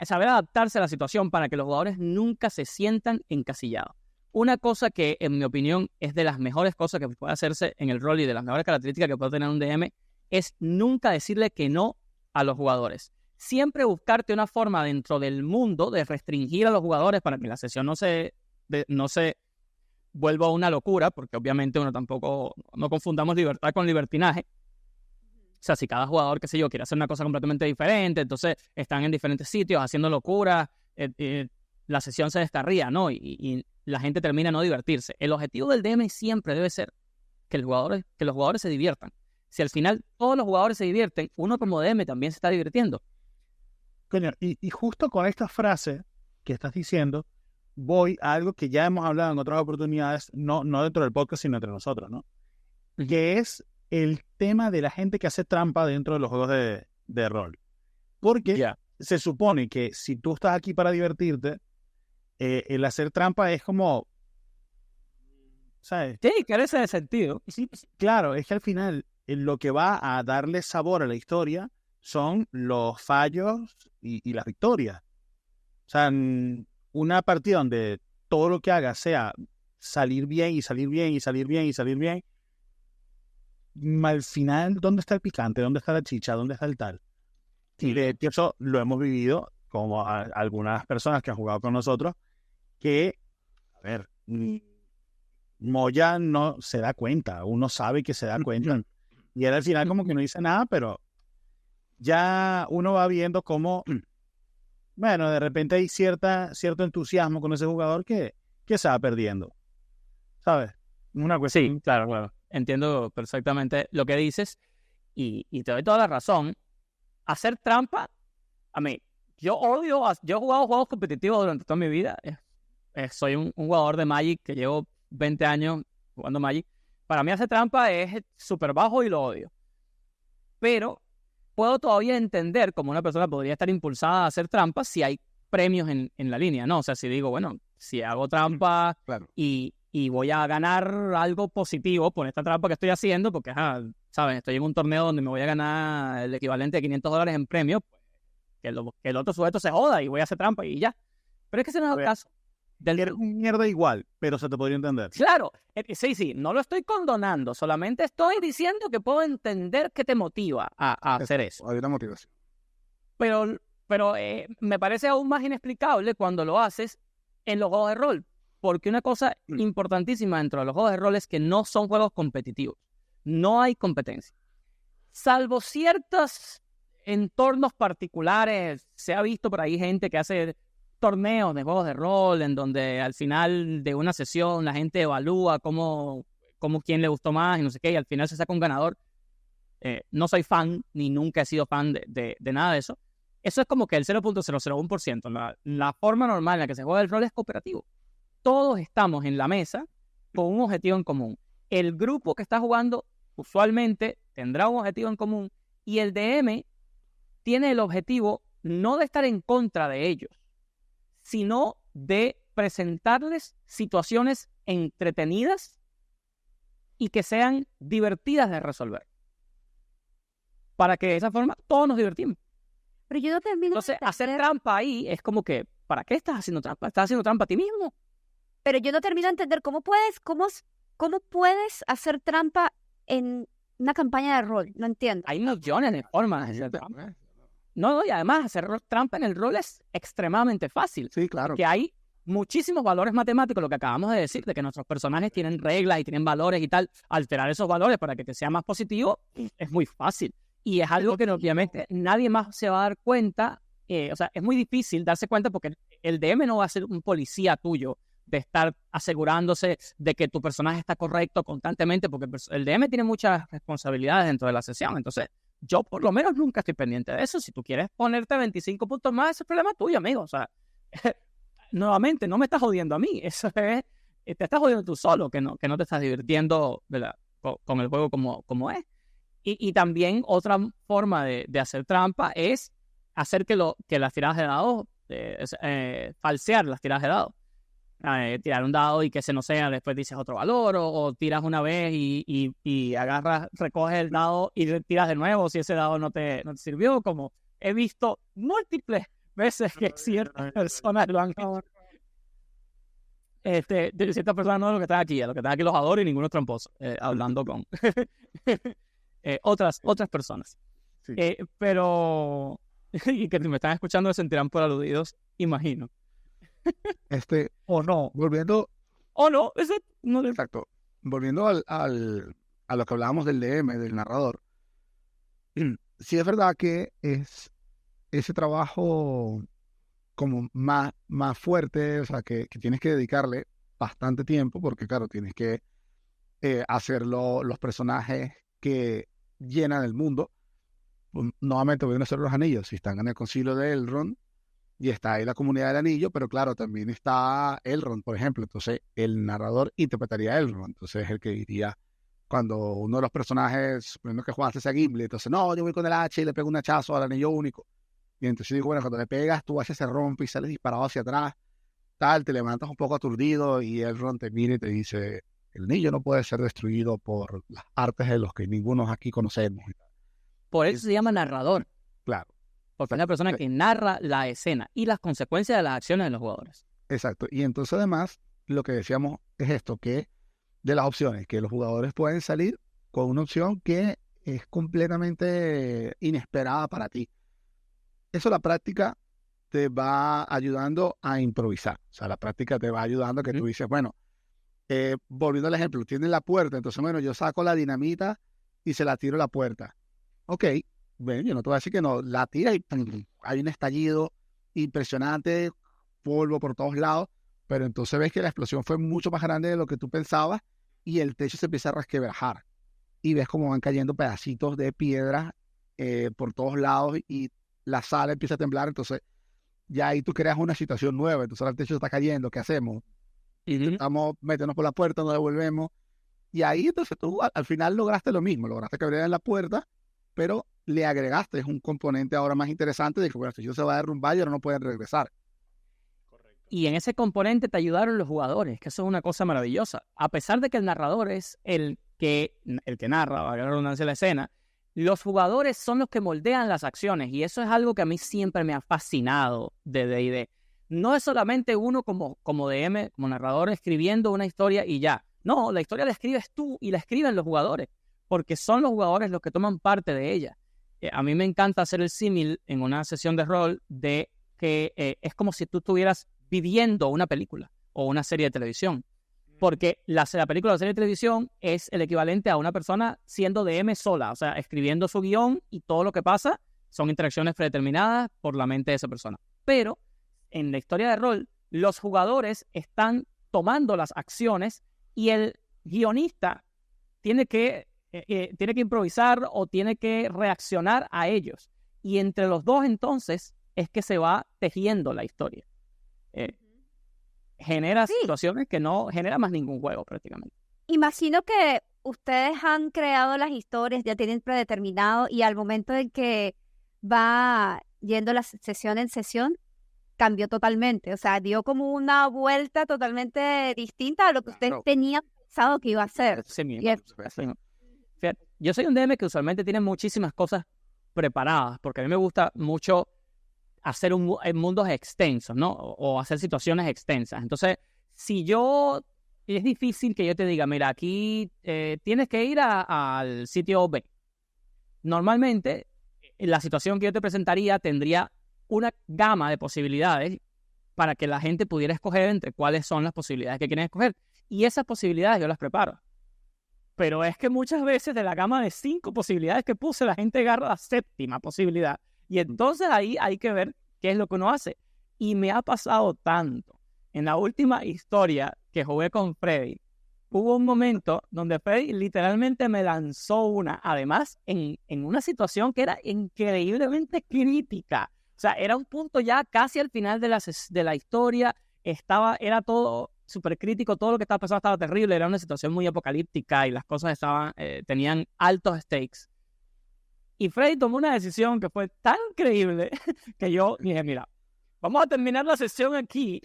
adaptarse a la situación para que los jugadores nunca se sientan encasillados. Una cosa que, en mi opinión, es de las mejores cosas que puede hacerse en el rol y de las mejores características que puede tener un DM es nunca decirle que no a los jugadores. Siempre buscarte una forma dentro del mundo de restringir a los jugadores para que la sesión no se vuelva una locura, porque obviamente no confundamos libertad con libertinaje. O sea, si cada jugador, qué sé yo, quiere hacer una cosa completamente diferente, entonces están en diferentes sitios haciendo locuras, la sesión se descarría, ¿no? Y la gente termina no divertirse. El objetivo del DM siempre debe ser que los jugadores se diviertan. Si al final todos los jugadores se divierten, uno como DM también se está divirtiendo. Coño, y justo con esta frase que estás diciendo, voy a algo que ya hemos hablado en otras oportunidades, no dentro del podcast, sino entre nosotros, ¿no? Que es el tema de la gente que hace trampa dentro de los juegos de rol. Porque se supone que si tú estás aquí para divertirte, el hacer trampa es como, ¿sabes? Sí, carece de sentido. Sí, claro, es que al final lo que va a darle sabor a la historia son los fallos y las victorias. O sea, una partida donde todo lo que haga sea salir bien y salir bien y salir bien y salir bien, al final, ¿dónde está el picante? ¿Dónde está la chicha? ¿Dónde está el tal? Y de hecho eso lo hemos vivido como algunas personas que han jugado con nosotros, que, a ver, Moya no se da cuenta, uno sabe que se da cuenta. Y él al final como que no dice nada, pero ya uno va viendo cómo, bueno, de repente hay cierto entusiasmo con ese jugador que se va perdiendo. ¿Sabes? Una cuestión. Sí, claro. Entiendo perfectamente lo que dices y te doy toda la razón. Hacer trampa, a mí, yo he jugado juegos competitivos durante toda mi vida. Soy un jugador de Magic que llevo 20 años jugando Magic. Para mí hacer trampa es súper bajo y lo odio. Pero puedo todavía entender cómo una persona podría estar impulsada a hacer trampa si hay premios en la línea, ¿no? O sea, si digo, bueno, si hago trampa Claro. y voy a ganar algo positivo por esta trampa que estoy haciendo, porque, ¿saben? Estoy en un torneo donde me voy a ganar el equivalente de $500 en premio, pues, que el otro sujeto se joda y voy a hacer trampa y ya. Pero es que ese no es el caso. Eres un mierda igual, pero se te podría entender. Claro, sí, no lo estoy condonando, solamente estoy diciendo que puedo entender qué te motiva a hacer eso. Hay una motivación. Pero me parece aún más inexplicable cuando lo haces en los juegos de rol, porque una cosa importantísima dentro de los juegos de rol es que no son juegos competitivos, no hay competencia. Salvo ciertos entornos particulares, se ha visto por ahí gente que hace torneos de juegos de rol en donde al final de una sesión la gente evalúa cómo quién le gustó más y no sé qué, y al final se saca un ganador. No soy fan, ni nunca he sido fan de nada de eso. Eso es como que el 0.001%. La forma normal en la que se juega el rol es cooperativo. Todos estamos en la mesa con un objetivo en común. El grupo que está jugando usualmente tendrá un objetivo en común y el DM tiene el objetivo no de estar en contra de ellos, sino de presentarles situaciones entretenidas y que sean divertidas de resolver. Para que de esa forma todos nos divertimos. Pero yo no termino Entonces, de hacer entender- trampa ahí es como que, ¿para qué estás haciendo trampa? ¿Estás haciendo trampa a ti mismo? Pero yo no termino de entender cómo puedes hacer trampa en una campaña de rol. No entiendo. Hay millones de formas de hacer trampa. No, y además hacer trampa en el rol es extremadamente fácil. Sí, claro. Que hay muchísimos valores matemáticos, lo que acabamos de decir, de que nuestros personajes tienen reglas y tienen valores y tal. Alterar esos valores para que te sea más positivo es muy fácil. Y es algo que obviamente nadie más se va a dar cuenta. O sea, es muy difícil darse cuenta porque el DM no va a ser un policía tuyo de estar asegurándose de que tu personaje está correcto constantemente, porque el DM tiene muchas responsabilidades dentro de la sesión. Entonces, yo por lo menos nunca estoy pendiente de eso. Si tú quieres ponerte 25 puntos más, ese es problema tuyo, amigo. O sea, nuevamente, no me estás jodiendo a mí. Eso es, te estás jodiendo tú solo, que no te estás divirtiendo, ¿verdad?, con el juego como es. Y también otra forma de hacer trampa es hacer que las tiradas de dados, falsear las tiradas de dados. Tirar un dado y que ese no sea, después dices otro valor, o tiras una vez y agarras, recoges el dado y tiras de nuevo si ese dado no te sirvió, como he visto múltiples veces que ciertas personas lo han hecho. Ciertas personas, no, lo que están aquí los adoro y ninguno es tramposo, hablando con otras personas. Sí. Pero, y que si me están escuchando se sentirán por aludidos, imagino. O no. Volviendo, O no, no le... exacto, volviendo a lo que hablábamos del DM, del narrador, sí es verdad que es ese trabajo como más fuerte, o sea, que tienes que dedicarle bastante tiempo, porque claro, tienes que hacerlo los personajes que llenan el mundo. Nuevamente voy a hacer los anillos, si están en el concilio de Elrond, y está ahí la comunidad del anillo, pero claro, también está Elrond, por ejemplo. Entonces, el narrador interpretaría a Elrond. Entonces, es el que diría, cuando uno de los personajes, suponiendo que jugaste a Gimli, entonces, no, yo voy con el hacha y le pego un hachazo al anillo único. Y entonces digo, bueno, cuando le pegas, tu hacha se rompe y sales disparado hacia atrás, tal, te levantas un poco aturdido y Elrond te mira y te dice, el anillo no puede ser destruido por las artes de los que ninguno aquí conocemos. Por eso se llama narrador. Claro. Porque es la persona que narra la escena y las consecuencias de las acciones de los jugadores. Exacto. Y entonces además, lo que decíamos es esto, que de las opciones, que los jugadores pueden salir con una opción que es completamente inesperada para ti. Eso la práctica te va ayudando a improvisar. O sea, la práctica te va ayudando a que tú dices, bueno, volviendo al ejemplo, tienes la puerta, entonces, bueno, yo saco la dinamita y se la tiro a la puerta. Ok, bueno, yo no te voy a decir que no, la tira y ¡pum! Hay un estallido impresionante, polvo por todos lados, pero entonces ves que la explosión fue mucho más grande de lo que tú pensabas y el techo se empieza a resquebrajar y ves cómo van cayendo pedacitos de piedra por todos lados y la sala empieza a temblar. Entonces ya ahí tú creas una situación nueva, entonces ahora el techo está cayendo, ¿qué hacemos? Intentamos meternos por la puerta, nos devolvemos y ahí entonces tú al final lograste lo mismo, lograste que abrieran la puerta, pero le agregaste un componente ahora más interesante de que, bueno, si se va a derrumbar y ahora no pueden regresar. Y en ese componente te ayudaron los jugadores, que eso es una cosa maravillosa. A pesar de que el narrador es el que narra, valga la redundancia, la escena, los jugadores son los que moldean las acciones, y eso es algo que a mí siempre me ha fascinado de D&D. No es solamente uno como DM, como narrador, escribiendo una historia y ya. No, la historia la escribes tú y la escriben los jugadores, porque son los jugadores los que toman parte de ella. A mí me encanta hacer el símil en una sesión de rol de que es como si tú estuvieras viviendo una película o una serie de televisión. Porque la película o la serie de televisión es el equivalente a una persona siendo DM sola, o sea, escribiendo su guión y todo lo que pasa son interacciones predeterminadas por la mente de esa persona. Pero en la historia de rol, los jugadores están tomando las acciones y el guionista tiene que improvisar o tiene que reaccionar a ellos. Y entre los dos entonces es que se va tejiendo la historia. Genera situaciones que no genera más ningún juego prácticamente. Imagino que ustedes han creado las historias, ya tienen predeterminado y al momento en que va yendo la sesión en sesión, cambió totalmente. O sea, dio como una vuelta totalmente distinta a lo que ustedes tenían pensado que iba a hacer. Fíjate, yo soy un DM que usualmente tiene muchísimas cosas preparadas, porque a mí me gusta mucho hacer mundos extensos, ¿no? O hacer situaciones extensas. Entonces, es difícil que yo te diga, mira, aquí tienes que ir al sitio B. Normalmente, la situación que yo te presentaría tendría una gama de posibilidades para que la gente pudiera escoger entre cuáles son las posibilidades que quieren escoger. Y esas posibilidades yo las preparo. Pero es que muchas veces de la gama de 5 posibilidades que puse, la gente agarra la 7ª posibilidad. Y entonces ahí hay que ver qué es lo que uno hace. Y me ha pasado tanto en la última historia que jugué con Freddy, hubo un momento donde Freddy literalmente me lanzó una, además en una situación que era increíblemente crítica. O sea, era un punto ya casi al final de la historia, era todo súper crítico, todo lo que estaba pasando estaba terrible, era una situación muy apocalíptica y las cosas tenían altos stakes. Y Freddy tomó una decisión que fue tan increíble que yo dije, mira, vamos a terminar la sesión aquí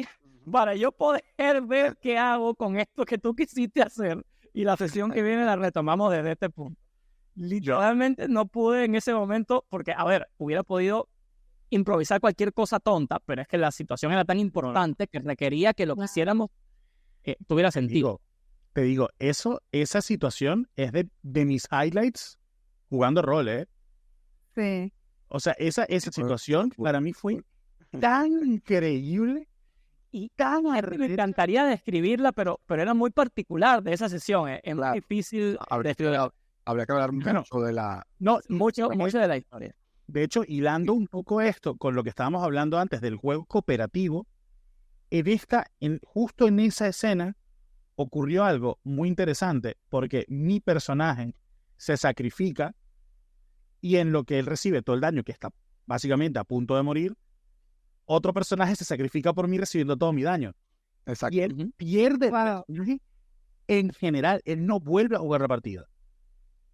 para yo poder ver qué hago con esto que tú quisiste hacer. Y la sesión que viene la retomamos desde este punto. Literalmente no pude en ese momento, porque, a ver, hubiera podido improvisar cualquier cosa tonta, pero es que la situación era tan importante que requería que lo que hiciéramos tuviera sentido. Te digo, esa situación es de mis highlights jugando rol, ¿eh? Sí. O sea, esa situación para mí fue tan increíble y tan Me encantaría describirla, pero era muy particular de esa sesión. Es muy difícil describir. Habría que hablar mucho de la... No, mucho de la historia. De hecho, hilando un poco esto con lo que estábamos hablando antes del juego cooperativo, justo en esa escena ocurrió algo muy interesante, porque mi personaje se sacrifica y en lo que él recibe todo el daño, que está básicamente a punto de morir, otro personaje se sacrifica por mí recibiendo todo mi daño. Exacto. Y él pierde el personaje. En general, él no vuelve a jugar la partida.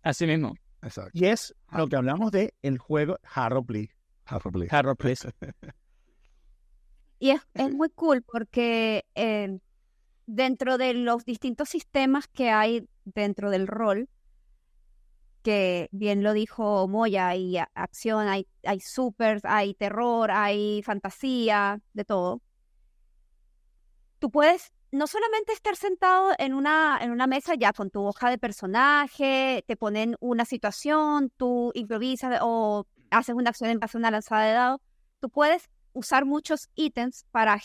Así mismo. Exacto. Y es lo que hablamos de el juego Hard Play. Hard Play. Y es muy cool porque dentro de los distintos sistemas que hay dentro del rol, que bien lo dijo Moya, hay acción, hay supers, hay terror, hay fantasía, de todo. Tú puedes no solamente estar sentado en una mesa ya con tu hoja de personaje, te ponen una situación, tú improvisas o haces una acción en base a una lanzada de dados. Tú puedes usar muchos ítems para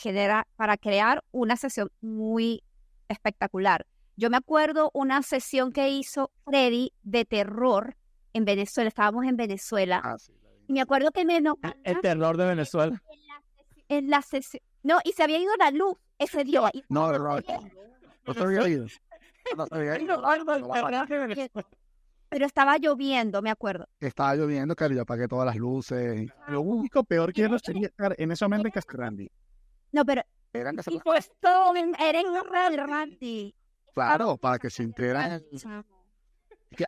crear una sesión muy espectacular. Yo me acuerdo una sesión que hizo Freddy de terror en Venezuela. Estábamos en Venezuela. Sí, y me acuerdo que El terror de Venezuela. en la sesión. No, y se había ido la luz ese día. No se había ido. Pero estaba lloviendo, me acuerdo. Estaba lloviendo, claro, yo apagué todas las luces. Lo único peor que no sería estar en ese momento en Castle Randy. No, pero Eran que y pues todo era en Randy. Claro, para que se enteraran.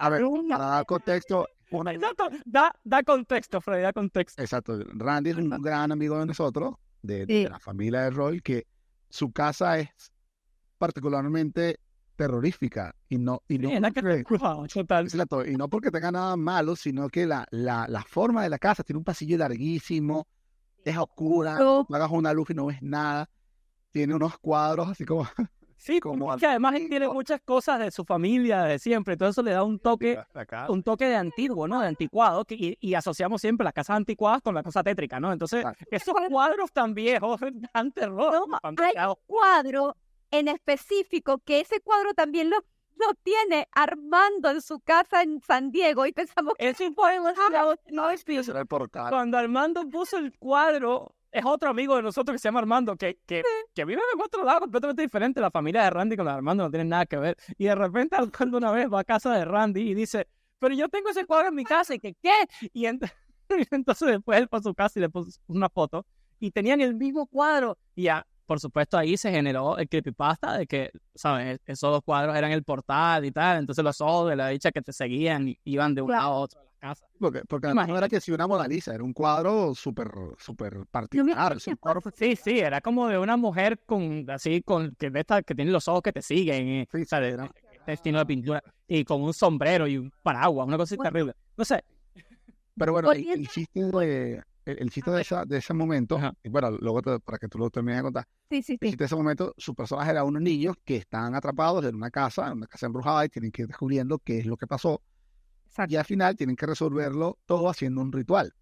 A ver, para dar contexto, Exacto. Da contexto, Freddy, da contexto. exacto, Randy es un gran amigo de nosotros, de la familia de Roy, que su casa es particularmente terrorífica y no Total. exacto, y no porque tenga nada malo, sino que la forma de la casa tiene un pasillo larguísimo, es oscura, apagas una luz y no ves nada, tiene unos cuadros así como Sí, que además él tiene muchas cosas de su familia, de siempre, entonces eso le da un toque de antiguo, ¿no? De anticuado, y asociamos siempre las casas anticuadas con la cosa tétrica, ¿no? Entonces, esos cuadros tan viejos dan terror. No, hay un cuadro en específico que ese cuadro también lo tiene Armando en su casa en San Diego y pensamos que Ese fue será el portal. cuando Armando puso el cuadro, es otro amigo de nosotros que se llama Armando, que vive en otro lado completamente diferente. La familia de Randy con la de Armando no tienen nada que ver. Y de repente Armando una vez va a casa de Randy y dice, pero yo tengo ese cuadro en mi casa. Y que, ¿qué? Y entonces después él fue a su casa y le puso una foto. Y tenían el mismo cuadro. Y ya, por supuesto, ahí se generó el creepypasta de que, ¿sabes? Esos dos cuadros eran el portal y tal. Entonces los ojos de la dicha que te seguían iban de un lado a otro de las casas. Porque además no era que si una Mona Lisa, era un cuadro súper particular. Sí, era como de una mujer que tiene los ojos que te siguen, Sí, ¿sabes? Este estilo de pintura, y con un sombrero y un paraguas, una cosa terrible. No sé. Pero bueno, el chiste de ese momento, y bueno, luego para que tú lo termines de contar, sí. el chiste de ese momento, su personaje era unos niños que están atrapados en una casa embrujada y tienen que ir descubriendo qué es lo que pasó. Exacto. Y al final tienen que resolverlo todo haciendo un ritual.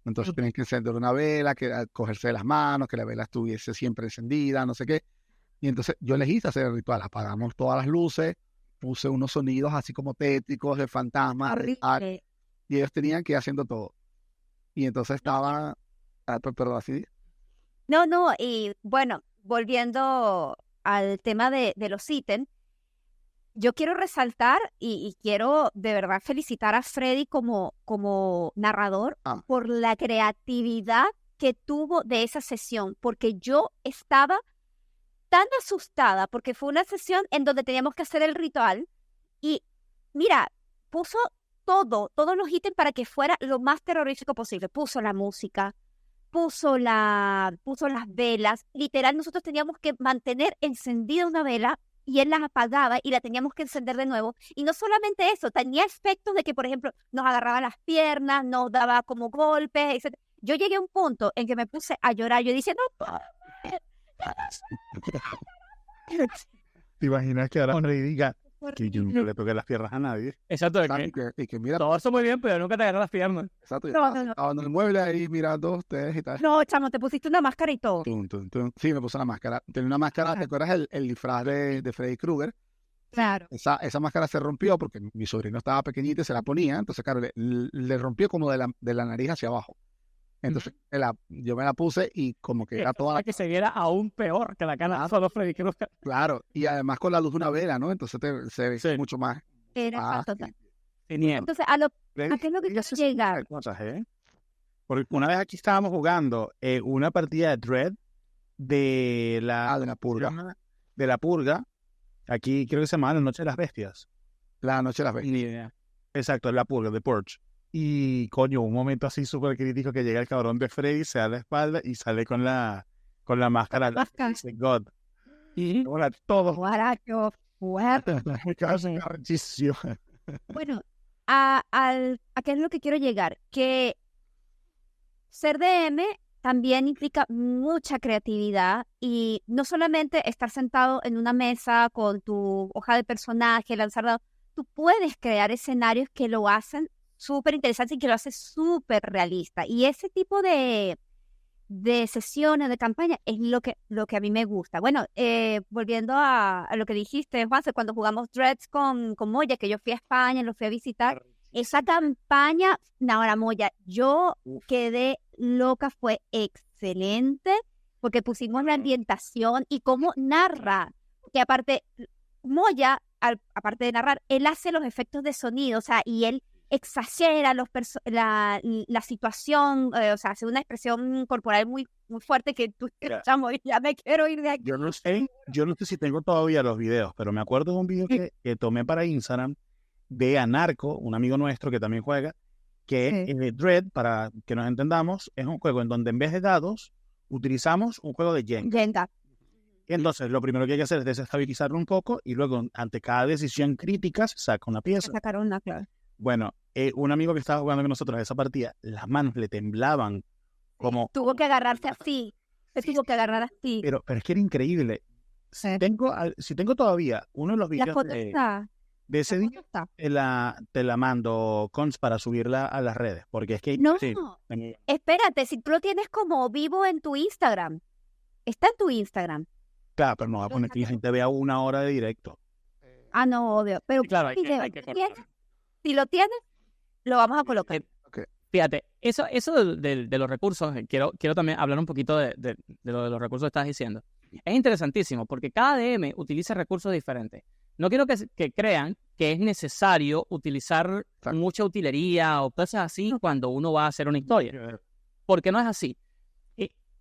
Entonces tienen que encender una vela, cogerse de las manos, que la vela estuviese siempre encendida, no sé qué. Y entonces yo les hice hacer el ritual. Apagamos todas las luces, puse unos sonidos así como tétricos de fantasmas. Y ellos tenían que ir haciendo todo. Y entonces estaba... perdón, así. No, y bueno, volviendo al tema de los ítems, yo quiero resaltar y quiero de verdad felicitar a Freddy como narrador por la creatividad que tuvo de esa sesión, porque yo estaba tan asustada, porque fue una sesión en donde teníamos que hacer el ritual y mira, puso todos los ítems para que fuera lo más terrorífico posible. Puso la música, puso las velas. Literal, nosotros teníamos que mantener encendida una vela y él las apagaba y la teníamos que encender de nuevo. Y no solamente eso, tenía efectos de que, por ejemplo, nos agarraba las piernas, nos daba como golpes, etc. Yo llegué a un punto en que me puse a llorar. Yo dije, no. ¿Te imaginas que ahora Henry diga que yo nunca le toqué las piernas a nadie? Exacto, Y que mira, todo eso muy bien, pero nunca te agarras las piernas. exacto, No. estaban en el mueble ahí mirando ustedes y tal. No, chamo, te pusiste una máscara y todo. Tum, tum, tum. Sí, me puse la máscara. Tenía una máscara, ¿te acuerdas el disfraz de Freddy Krueger? Claro. Esa máscara se rompió porque mi sobrino estaba pequeñito y se la ponía, entonces, claro, le rompió como de la nariz hacia abajo. Entonces, yo me la puse y como que era toda Para que se viera aún peor que la cara de solo Freddy Krueger. claro, y además con la luz de una vela, ¿no? Entonces se ve Sí. mucho más. Era total. Tiniebla. Entonces, ¿a qué es lo que quiero llegar? Cosas, ¿eh? Porque una vez aquí estábamos jugando una partida de Dread de de la purga. De la purga. Aquí creo que se llama La Noche de las Bestias. La noche de las Ni bestias. idea. Exacto, la purga, The Purge. Y coño, un momento así súper crítico que llega el cabrón de Freddy, se da la espalda y sale con la máscara. Máscara. Dice, God. Y Ahora todos. Guaracho, fuerte. Casi arrechísimo. Bueno, a qué es lo que quiero llegar, que ser DM también implica mucha creatividad y no solamente estar sentado en una mesa con tu hoja de personaje, lanzar dados, tú puedes crear escenarios que lo hacen súper interesantes y que lo hacen súper realista. Y ese tipo de sesiones, de campaña, es lo que a mí me gusta. Bueno, volviendo a lo que dijiste, Juanse, cuando jugamos Dreads con Moya, que yo fui a España, lo fui a visitar, esa campaña, ahora Moya, yo quedé loca, fue excelente, porque pusimos la ambientación y cómo narra, que aparte, Moya, aparte de narrar, él hace los efectos de sonido, o sea, y él exagera la situación, o sea, hace una expresión corporal muy, muy fuerte que tú, chamo, ya me quiero ir de aquí. Yo no sé si tengo todavía los videos, pero me acuerdo de un video que tomé para Instagram de Anarco, un amigo nuestro que también juega, que es Dread, para que nos entendamos, es un juego en donde en vez de dados utilizamos un juego de Jenga. Jenga. Entonces, lo primero que hay que hacer es desestabilizarlo un poco y luego, ante cada decisión crítica, se saca una pieza. Sacaron una clave. Bueno, un amigo que estaba jugando con nosotros esa partida, las manos le temblaban como... Tuvo que agarrarse así. Se tuvo que agarrar así. Pero es que era increíble. Si tengo todavía uno de los La videos foto está. de ese La día, foto está. te la mando, Cons, para subirla a las redes. Porque es que... No, sí, espérate, si tú lo tienes como vivo en tu Instagram. Está en tu Instagram. claro, pero no va a poner que la gente vea 1 hora de directo. Ah, no, obvio. Pero claro, hay que ¿tienes? cortar. Si lo tienes, lo vamos a colocar. Fíjate, eso de los recursos, quiero también hablar un poquito de lo de los recursos que estás diciendo. Es interesantísimo porque cada DM utiliza recursos diferentes. No quiero que crean que es necesario utilizar mucha utilería o cosas así cuando uno va a hacer una historia. Porque no es así.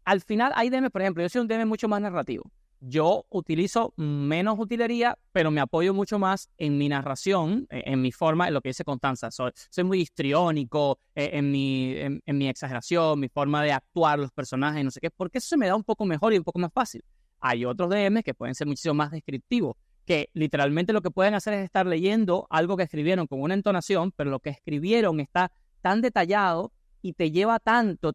Al final hay DM, por ejemplo, yo soy un DM mucho más narrativo. Yo utilizo menos utilería, pero me apoyo mucho más en mi narración, en mi forma, en lo que dice Constanza. Soy muy histriónico en mi exageración, mi forma de actuar los personajes, no sé qué, porque eso se me da un poco mejor y un poco más fácil. Hay otros DMs que pueden ser muchísimo más descriptivos, que literalmente lo que pueden hacer es estar leyendo algo que escribieron con una entonación, pero lo que escribieron está tan detallado y te lleva tanto,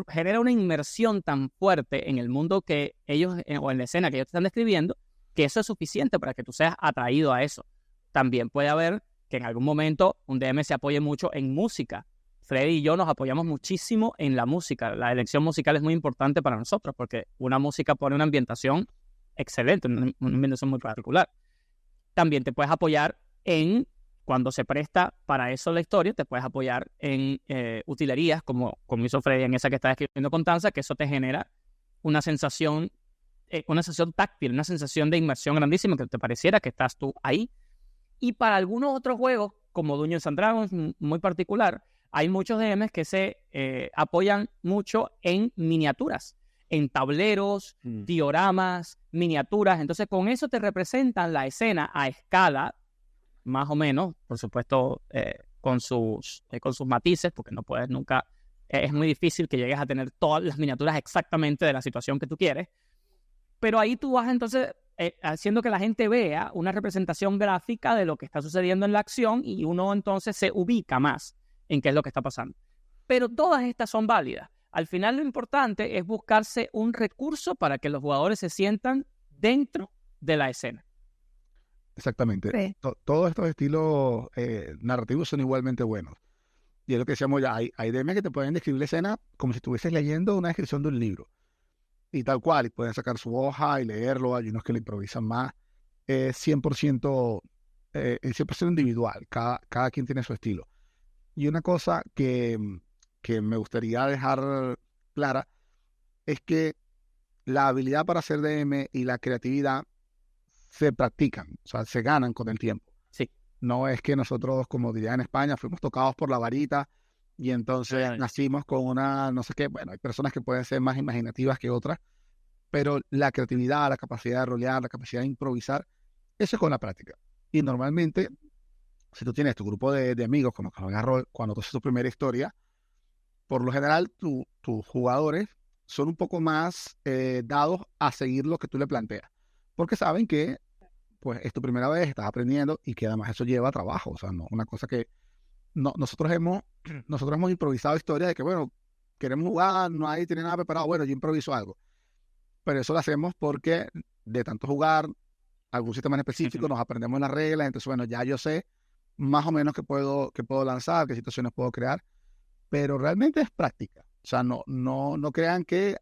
genera una inmersión tan fuerte en el mundo que ellos, o en la escena que ellos te están describiendo, que eso es suficiente para que tú seas atraído a eso. También puede haber que en algún momento un DM se apoye mucho en música. Freddy y yo nos apoyamos muchísimo en la música. La elección musical es muy importante para nosotros porque una música pone una ambientación excelente, una ambientación muy particular. También te puedes apoyar en... Cuando se presta para eso la historia, te puedes apoyar en utilerías, como hizo Freddy en esa que está escribiendo Constanza, que eso te genera una sensación táctil, una sensación de inmersión grandísima, que te pareciera que estás tú ahí. Y para algunos otros juegos, como Dungeons and Dragons, muy particular, hay muchos DMs que se apoyan mucho en miniaturas, en tableros, dioramas, miniaturas. Entonces, con eso te representan la escena a escala, más o menos, por supuesto, con sus matices, porque no puedes nunca, es muy difícil que llegues a tener todas las miniaturas exactamente de la situación que tú quieres. Pero ahí tú vas entonces haciendo que la gente vea una representación gráfica de lo que está sucediendo en la acción y uno entonces se ubica más en qué es lo que está pasando. Pero todas estas son válidas. Al final lo importante es buscarse un recurso para que los jugadores se sientan dentro de la escena. Exactamente. Sí. Todos estos estilos narrativos son igualmente buenos. Y es lo que decíamos ya, hay DMs que te pueden describir la escena como si estuvieses leyendo una descripción de un libro. Y tal cual, y pueden sacar su hoja y leerlo. Hay unos que lo improvisan más. Es 100% individual. Cada quien tiene su estilo. Y una cosa que me gustaría dejar clara es que la habilidad para hacer DM y la creatividad se practican, o sea, se ganan con el tiempo. Sí. No es que nosotros, como diría en España, fuimos tocados por la varita y entonces nacimos con una, no sé qué, bueno, hay personas que pueden ser más imaginativas que otras, pero la creatividad, la capacidad de rolear, la capacidad de improvisar, eso es con la práctica. Y normalmente, si tú tienes tu grupo de amigos con los que juegas rol, cuando tú haces tu primera historia, por lo general tus jugadores son un poco más dados a seguir lo que tú le planteas, porque saben que pues es tu primera vez, estás aprendiendo y que además eso lleva trabajo, o sea, no una cosa que nosotros hemos improvisado historias de que, bueno, queremos jugar, nadie tiene nada preparado, bueno, yo improviso algo, pero eso lo hacemos porque de tanto jugar algún sistema en específico, nos aprendemos las reglas, entonces, bueno, ya yo sé más o menos qué puedo lanzar, qué situaciones puedo crear, pero realmente es práctica. O sea, no crean que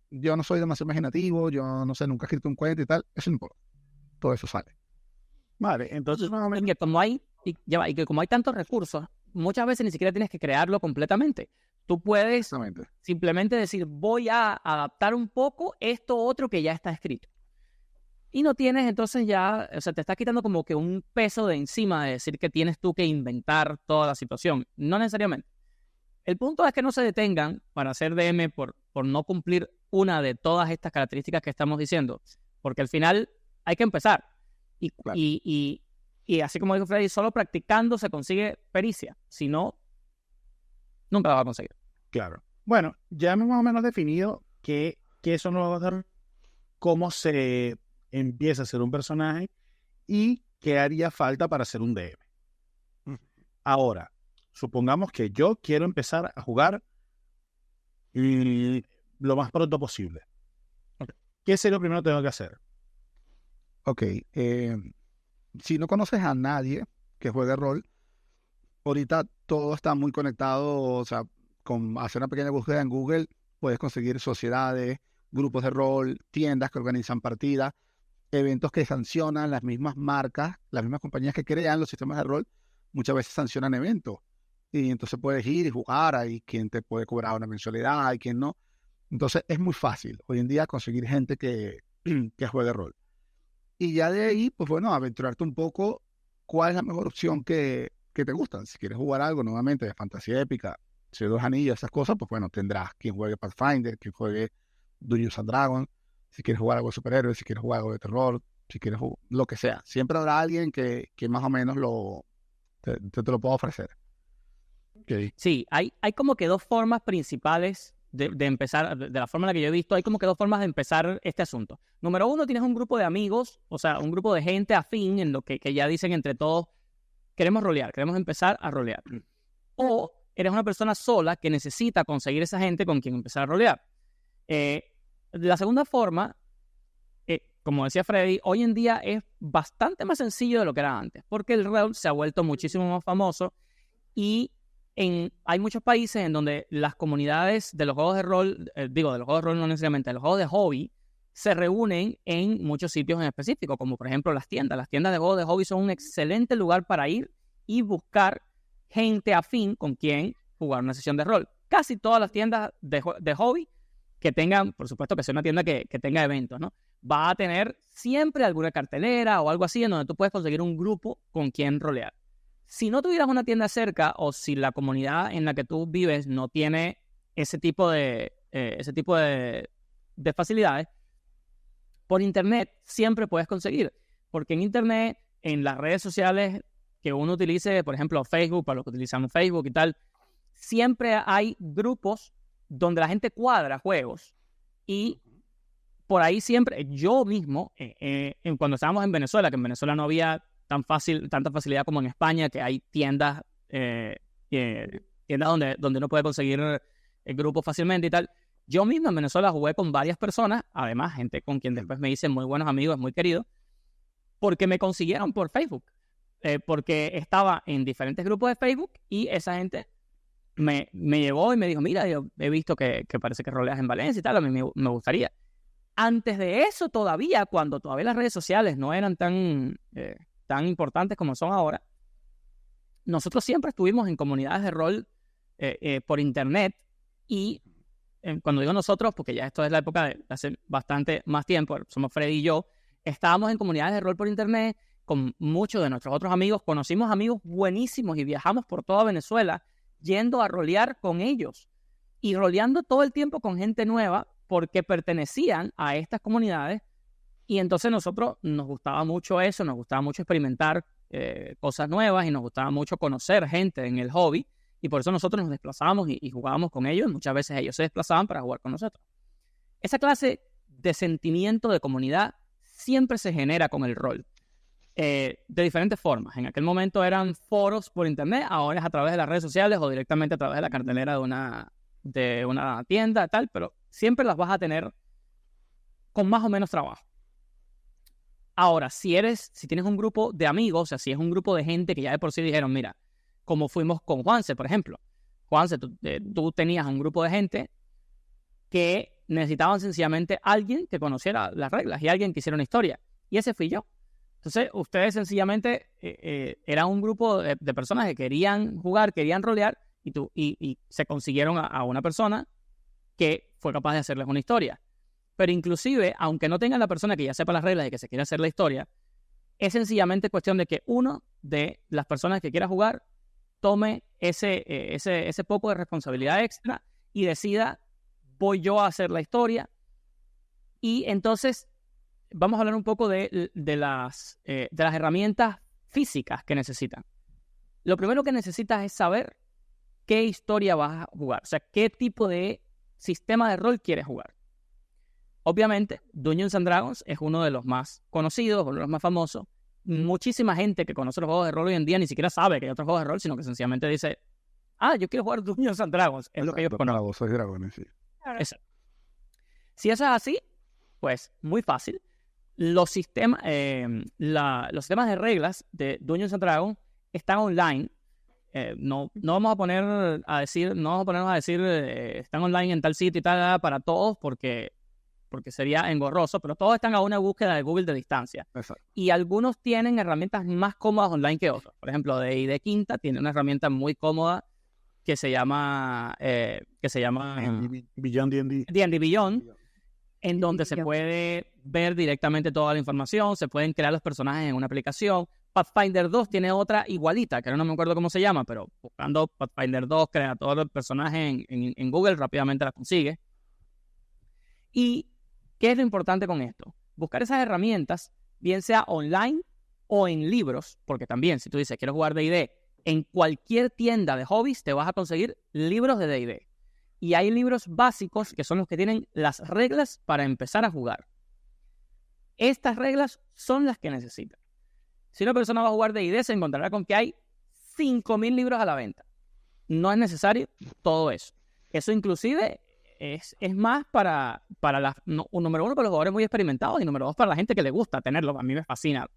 yo no soy demasiado imaginativo, yo no sé, nunca he escrito un cuento y tal, eso no importa, todo eso sale. Vale, entonces más o menos. Y que como hay tantos recursos, muchas veces ni siquiera tienes que crearlo completamente. Tú puedes Exactamente. simplemente decir, voy a adaptar un poco esto otro que ya está escrito. Y no tienes entonces ya, o sea, te estás quitando como que un peso de encima de decir que tienes tú que inventar toda la situación. No necesariamente. El punto es que no se detengan para hacer DM por no cumplir una de todas estas características que estamos diciendo. Porque al final hay que empezar. Claro. Y así como dijo Freddy, solo practicando se consigue pericia. Si no, nunca la va a conseguir. Claro. Bueno, ya hemos más o menos definido qué son los juegos, cómo se empieza a ser un personaje y qué haría falta para ser un DM. Ahora, supongamos que yo quiero empezar a jugar lo más pronto posible. ¿Qué es lo primero que tengo que hacer? Ok, si no conoces a nadie que juegue rol, ahorita todo está muy conectado, o sea, con hacer una pequeña búsqueda en Google, puedes conseguir sociedades, grupos de rol, tiendas que organizan partidas, eventos que sancionan las mismas marcas, las mismas compañías que crean los sistemas de rol, muchas veces sancionan eventos. Y entonces puedes ir y jugar, hay quien te puede cobrar una mensualidad, hay quien no. Entonces es muy fácil hoy en día conseguir gente que juegue rol. Y ya de ahí, pues bueno, aventurarte un poco cuál es la mejor opción que te gustan. Si quieres jugar algo nuevamente de fantasía épica, Señor de los Anillos, esas cosas, pues bueno, tendrás quien juegue Pathfinder, quien juegue Dungeons and Dragons. Si quieres jugar algo de superhéroes, si quieres jugar algo de terror, si quieres lo que sea. Siempre habrá alguien que más o menos te lo pueda ofrecer. Okay. Sí, hay como que dos formas principales de empezar, de la forma en la que yo he visto, hay como que dos formas de empezar este asunto. Número uno, tienes un grupo de amigos, o sea, un grupo de gente afín en lo que ya dicen entre todos, queremos rolear, queremos empezar a rolear. O eres una persona sola que necesita conseguir esa gente con quien empezar a rolear. La segunda forma, como decía Freddy, hoy en día es bastante más sencillo de lo que era antes, porque el rol se ha vuelto muchísimo más famoso y hay muchos países en donde las comunidades de los juegos de rol, de los juegos de rol no necesariamente, de los juegos de hobby, se reúnen en muchos sitios en específico, como por ejemplo las tiendas. Las tiendas de juegos de hobby son un excelente lugar para ir y buscar gente afín con quien jugar una sesión de rol. Casi todas las tiendas de hobby que tengan, por supuesto que sea una tienda que tenga eventos, ¿no? Va a tener siempre alguna cartelera o algo así en donde tú puedes conseguir un grupo con quien rolear. Si no tuvieras una tienda cerca o si la comunidad en la que tú vives no tiene ese tipo de facilidades, por internet siempre puedes conseguir. Porque en internet, en las redes sociales que uno utilice, por ejemplo Facebook, para los que utilizamos Facebook y tal, siempre hay grupos donde la gente cuadra juegos. Y por ahí siempre, yo mismo, cuando estábamos en Venezuela, que en Venezuela no había tanta facilidad como en España, que hay tiendas donde uno puede conseguir el grupo fácilmente y tal. Yo mismo en Venezuela jugué con varias personas, además gente con quien después me hice muy buenos amigos, muy queridos, porque me consiguieron por Facebook, porque estaba en diferentes grupos de Facebook y esa gente me llegó y me dijo, mira, yo he visto que parece que roleas en Valencia y tal, a mí me gustaría. Antes de eso todavía, cuando todavía las redes sociales no eran tan importantes como son ahora, nosotros siempre estuvimos en comunidades de rol por internet y cuando digo nosotros, porque ya esto es la época de hace bastante más tiempo, somos Freddy y yo, estábamos en comunidades de rol por internet con muchos de nuestros otros amigos, conocimos amigos buenísimos y viajamos por toda Venezuela yendo a rolear con ellos y roleando todo el tiempo con gente nueva porque pertenecían a estas comunidades y entonces nosotros nos gustaba mucho eso, nos gustaba mucho experimentar cosas nuevas y nos gustaba mucho conocer gente en el hobby y por eso nosotros nos desplazábamos y jugábamos con ellos. Muchas veces ellos se desplazaban para jugar con nosotros. Esa clase de sentimiento de comunidad siempre se genera con el rol de diferentes formas. En aquel momento eran foros por internet, ahora es a través de las redes sociales o directamente a través de la cartelera de una tienda tal, pero siempre las vas a tener con más o menos trabajo. Ahora, si tienes un grupo de amigos, o sea, si es un grupo de gente que ya de por sí dijeron, mira, como fuimos con Juanse, por ejemplo. Juanse, tú tenías un grupo de gente que necesitaban sencillamente alguien que conociera las reglas y alguien que hiciera una historia. Y ese fui yo. Entonces, ustedes sencillamente eran un grupo de personas que querían jugar, querían rolear y se consiguieron a una persona que fue capaz de hacerles una historia. Pero inclusive, aunque no tengan la persona que ya sepa las reglas y que se quiera hacer la historia, es sencillamente cuestión de que uno de las personas que quiera jugar tome ese poco de responsabilidad extra y decida, voy yo a hacer la historia. Y entonces vamos a hablar un poco de las herramientas físicas que necesitan. Lo primero que necesitas es saber qué historia vas a jugar, o sea, qué tipo de sistema de rol quieres jugar. Obviamente, Dungeons and Dragons es uno de los más conocidos, uno de los más famosos. Muchísima gente que conoce los juegos de rol hoy en día ni siquiera sabe que hay otros juegos de rol, sino que sencillamente dice, yo quiero jugar Dungeons and Dragons. Es lo que yo conozco. Soy dragones, sí. Exacto. Si eso es así, pues muy fácil. Los sistemas de reglas de Dungeons and Dragons están online. No vamos a ponernos a decir están online en tal sitio y tal para todos porque sería engorroso, pero todos están a una búsqueda de Google de distancia. Exacto. Y algunos tienen herramientas más cómodas online que otros. Por ejemplo, D&D Quinta tiene una herramienta muy cómoda que se llama Beyond D&D. D&D Beyond, en donde se puede ver directamente toda la información, se pueden crear los personajes en una aplicación. Pathfinder 2 tiene otra igualita, que ahora no me acuerdo cómo se llama, pero buscando Pathfinder 2, creador del personaje en Google, rápidamente la consigue. ¿Y qué es lo importante con esto? Buscar esas herramientas, bien sea online o en libros, porque también si tú dices quiero jugar D&D, en cualquier tienda de hobbies te vas a conseguir libros de D&D. Y hay libros básicos que son los que tienen las reglas para empezar a jugar. Estas reglas son las que necesitan. Si una persona va a jugar D&D, se encontrará con que hay 5.000 libros a la venta. No es necesario todo eso. Eso inclusive es más para número uno, para los jugadores muy experimentados y número dos, para la gente que le gusta tenerlo. A mí me fascina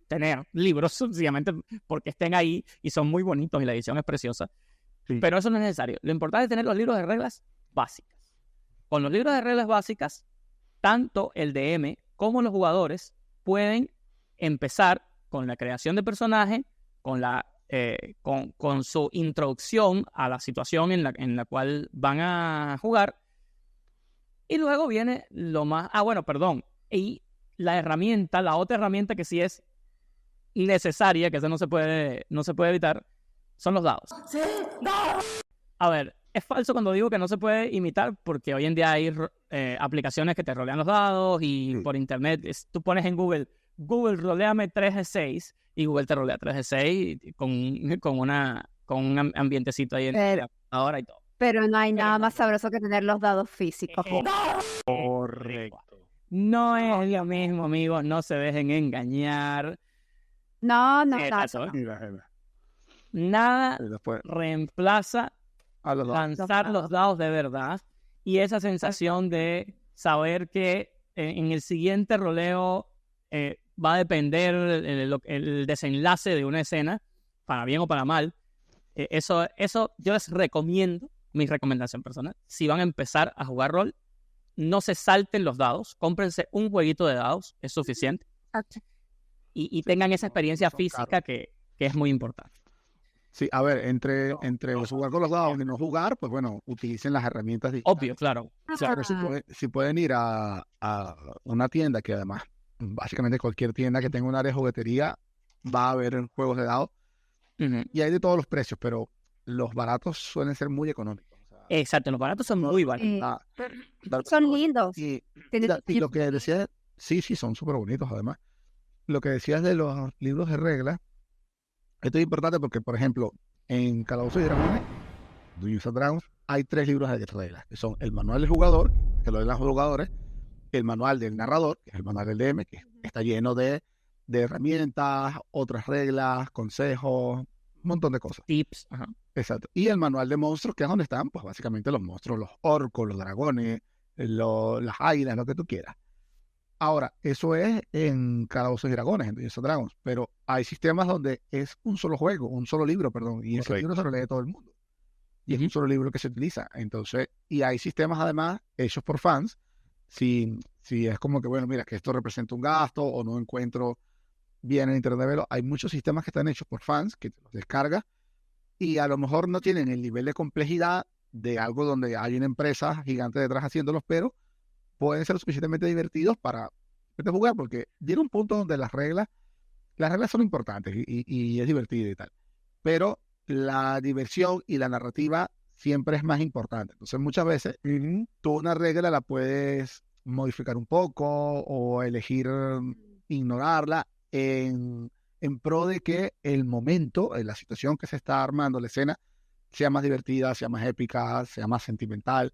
tener libros sencillamente porque estén ahí y son muy bonitos y la edición es preciosa. Sí. Pero eso no es necesario. Lo importante es tener los libros de reglas básicas. Con los libros de reglas básicas, tanto el DM como los jugadores pueden empezar con la creación de personaje, con su introducción a la situación en la cual van a jugar. Y luego viene lo más... bueno, perdón. Y la otra herramienta que sí es necesaria, que esa no se puede evitar, son los dados. ¡Sí! A ver, es falso cuando digo que no se puede imitar, porque hoy en día hay aplicaciones que te rolean los dados y por internet tú pones en Google, roleame 3 de 6 y Google te rolea 3 de 6 con un ambientecito ahí en la computadora y todo. Pero no hay nada más sabroso que tener los dados físicos. Correcto. No es lo mismo, amigos, no se dejen engañar. No. Mira. Nada Y después reemplaza a los dos. lanzar los dados de verdad y esa sensación de saber que en el siguiente roleo va a depender el desenlace de una escena, para bien o para mal. Eso yo les recomiendo, mi recomendación personal, si van a empezar a jugar rol, no se salten los dados, cómprense un jueguito de dados, es suficiente, y tengan esa experiencia son física caros. que es muy importante. Sí, a ver, entre jugar con los dados y no jugar, pues bueno, utilicen las herramientas digitales. Obvio, claro. Claro, si pueden ir a una tienda, que además, básicamente cualquier tienda que tenga un área de juguetería, va a haber juegos de dados, Ujú. y hay de todos los precios, pero los baratos suelen ser muy económicos. O sea, Exacto, los baratos son muy baratos. Son lindos. Y Tienen- lo que decías, sí, son súper bonitos además. Lo que decías de los libros de reglas, esto es importante porque, por ejemplo, en Calabozos y Dragones, Dungeons and Dragons, hay 3 libros de reglas, que son el manual del jugador, que lo leen los jugadores, el manual del narrador, que es el manual del DM, que está lleno de herramientas, otras reglas, consejos, un montón de cosas. Tips. Ajá. Exacto. Y el manual de monstruos, que es donde están, pues básicamente los monstruos, los orcos, los dragones, las águilas, lo que tú quieras. Ahora, eso es en Calabozos y Dragones, en Dungeons and Dragons, pero hay sistemas donde es un solo juego, un solo libro, perdón, y ese Correcto. libro se lo lee todo el mundo. Y es un solo libro que se utiliza. Entonces, y hay sistemas además hechos por fans, si es como que, bueno, mira, que esto representa un gasto o no encuentro bien en internet de verlo, hay muchos sistemas que están hechos por fans que te los descargas y a lo mejor no tienen el nivel de complejidad de algo donde hay una empresa gigante detrás haciéndolos, pero pueden ser lo suficientemente divertidos para jugar, porque llega un punto donde las reglas son importantes y es divertido y tal, pero la diversión y la narrativa siempre es más importante. Entonces muchas veces tú una regla la puedes modificar un poco o elegir ignorarla en pro de que el momento, la situación que se está armando, la escena, sea más divertida, sea más épica, sea más sentimental.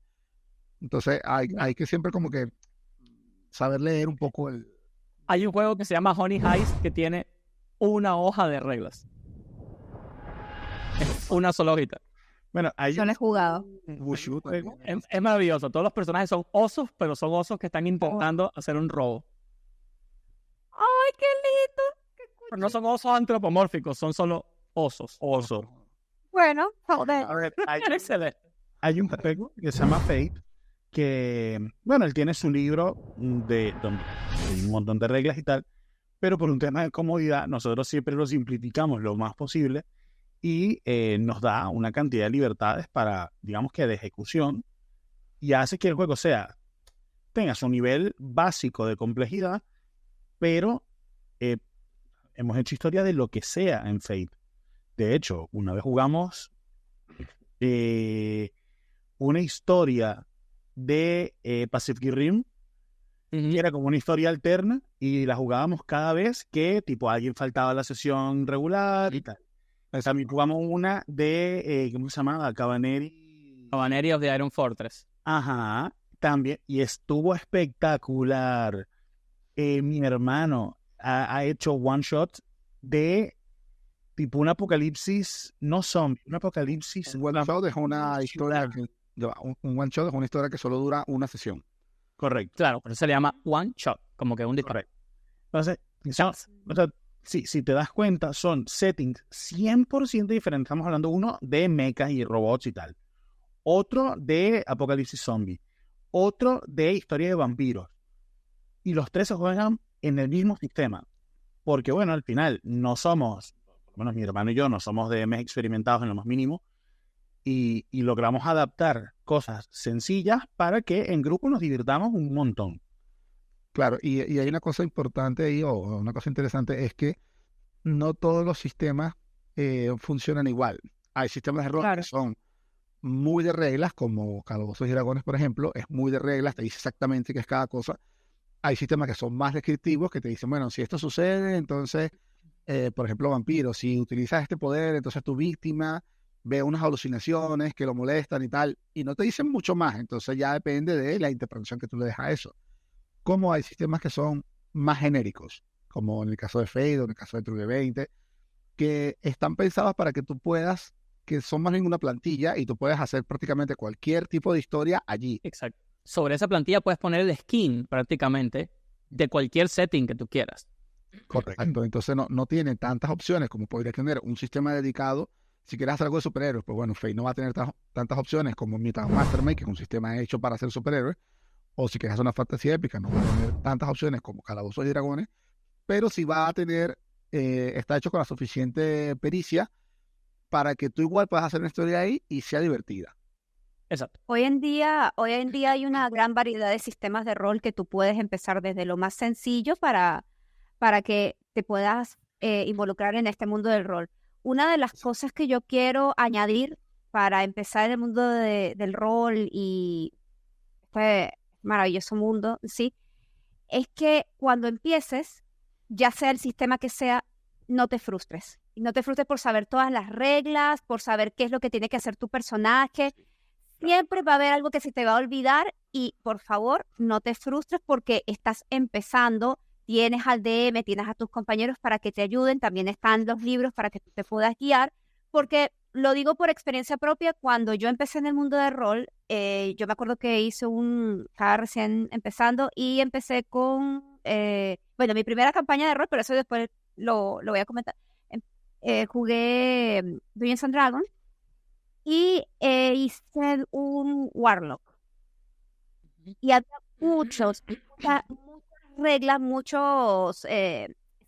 Entonces hay que siempre como que saber leer un poco el... Hay un juego que se llama Honey Heist que tiene una hoja de reglas. Es una sola hojita. Bueno, hay Yo no he jugado. un Wushu juego. también. Es maravilloso. Todos los personajes son osos, pero son osos que están intentando hacer un robo. ¡Ay, qué lindo! Pero no son osos antropomórficos, son solo osos. Oso. Bueno, joder. A ver, hay Excelente. un juego que se llama Fate, que, bueno, él tiene su libro de donde hay un montón de reglas y tal, pero por un tema de comodidad, nosotros siempre lo simplificamos lo más posible y nos da una cantidad de libertades para, digamos que de ejecución, y hace que el juego tenga su nivel básico de complejidad, pero hemos hecho historia de lo que sea en Fate. De hecho, una vez jugamos una historia de Pacific Rim, que era como una historia alterna, y la jugábamos cada vez que tipo alguien faltaba a la sesión regular y tal. También jugamos una de, ¿cómo se llamaba? Cavalry of the Iron Fortress. Ajá, también, y estuvo espectacular. Mi hermano ha hecho one shot de tipo un apocalipsis, no zombie, un apocalipsis. Un one shot es una historia un one shot es una historia que solo dura una sesión. Correcto. Claro, por eso se le llama one shot, como que un disparo. Entonces, o sea, si te das cuenta, son settings 100% diferentes. Estamos hablando uno de mechas y robots y tal. Otro de apocalipsis zombie. Otro de historia de vampiros. Y los 3 se juegan en el mismo sistema. Porque, bueno, al final no somos, por lo menos mi hermano y yo, no somos DMs experimentados en lo más mínimo. y logramos adaptar cosas sencillas para que en grupo nos divirtamos un montón. Claro, y hay una cosa importante ahí, o una cosa interesante, es que no todos los sistemas funcionan igual. Hay sistemas de rol Claro. que son muy de reglas, como Calabozos y Dragones, por ejemplo, es muy de reglas, te dice exactamente qué es cada cosa. Hay sistemas que son más descriptivos, que te dicen, bueno, si esto sucede, entonces, por ejemplo, vampiros, si utilizas este poder, entonces tu víctima ve unas alucinaciones que lo molestan y tal, y no te dicen mucho más, entonces ya depende de la interpretación que tú le des a eso. Como hay sistemas que son más genéricos, como en el caso de Fade o en el caso de True 20, que están pensados para que tú puedas, que son más bien una plantilla y tú puedes hacer prácticamente cualquier tipo de historia allí. Exacto. Sobre esa plantilla puedes poner el skin prácticamente de cualquier setting que tú quieras. Correcto. Entonces no tiene tantas opciones como podría tener un sistema dedicado. Si quieres hacer algo de superhéroes, pues bueno, Fate no va a tener tantas opciones como Mutant Mastermind, que es un sistema hecho para hacer superhéroes. O si quieres hacer una fantasía épica, no va a tener tantas opciones como Calabozos y Dragones, pero sí va a tener, está hecho con la suficiente pericia para que tú igual puedas hacer una historia ahí y sea divertida. Exacto. Hoy en día hay una gran variedad de sistemas de rol que tú puedes empezar desde lo más sencillo para que te puedas involucrar en este mundo del rol. Una de las cosas que yo quiero añadir para empezar en el mundo del rol y este maravilloso mundo, ¿sí? Es que cuando empieces, ya sea el sistema que sea, no te frustres. Y no te frustres por saber todas las reglas, por saber qué es lo que tiene que hacer tu personaje. Siempre va a haber algo que se te va a olvidar y, por favor, no te frustres porque estás empezando, tienes al DM, tienes a tus compañeros para que te ayuden, también están los libros para que tú te puedas guiar, porque lo digo por experiencia propia, cuando yo empecé en el mundo de rol, yo me acuerdo que estaba recién empezando y empecé con, mi primera campaña de rol, pero eso después lo voy a comentar. Jugué Dungeons and Dragons y hice un Warlock. Y había muchas reglas, muchos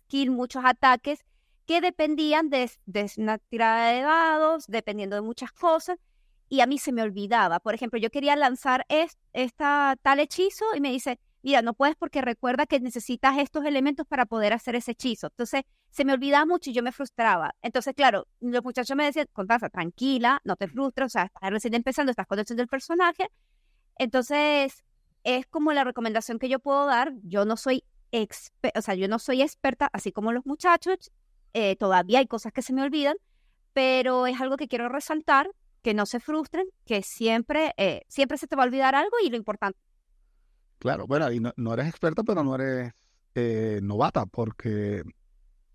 skills, muchos ataques que dependían de una tirada de dados, dependiendo de muchas cosas, y a mí se me olvidaba. Por ejemplo, yo quería lanzar tal hechizo y me dice, mira, no puedes porque recuerda que necesitas estos elementos para poder hacer ese hechizo. Entonces, se me olvidaba mucho y yo me frustraba. Entonces, claro, los muchachos me decían, Constanza, tranquila, no te frustres, o sea, estás recién empezando, estás conociendo el personaje. Entonces, es como la recomendación que yo puedo dar. Yo no soy experta, así como los muchachos. Todavía hay cosas que se me olvidan, pero es algo que quiero resaltar, que no se frustren, que siempre se te va a olvidar algo y lo importante. Claro, bueno, y no eres experta, pero no eres novata, porque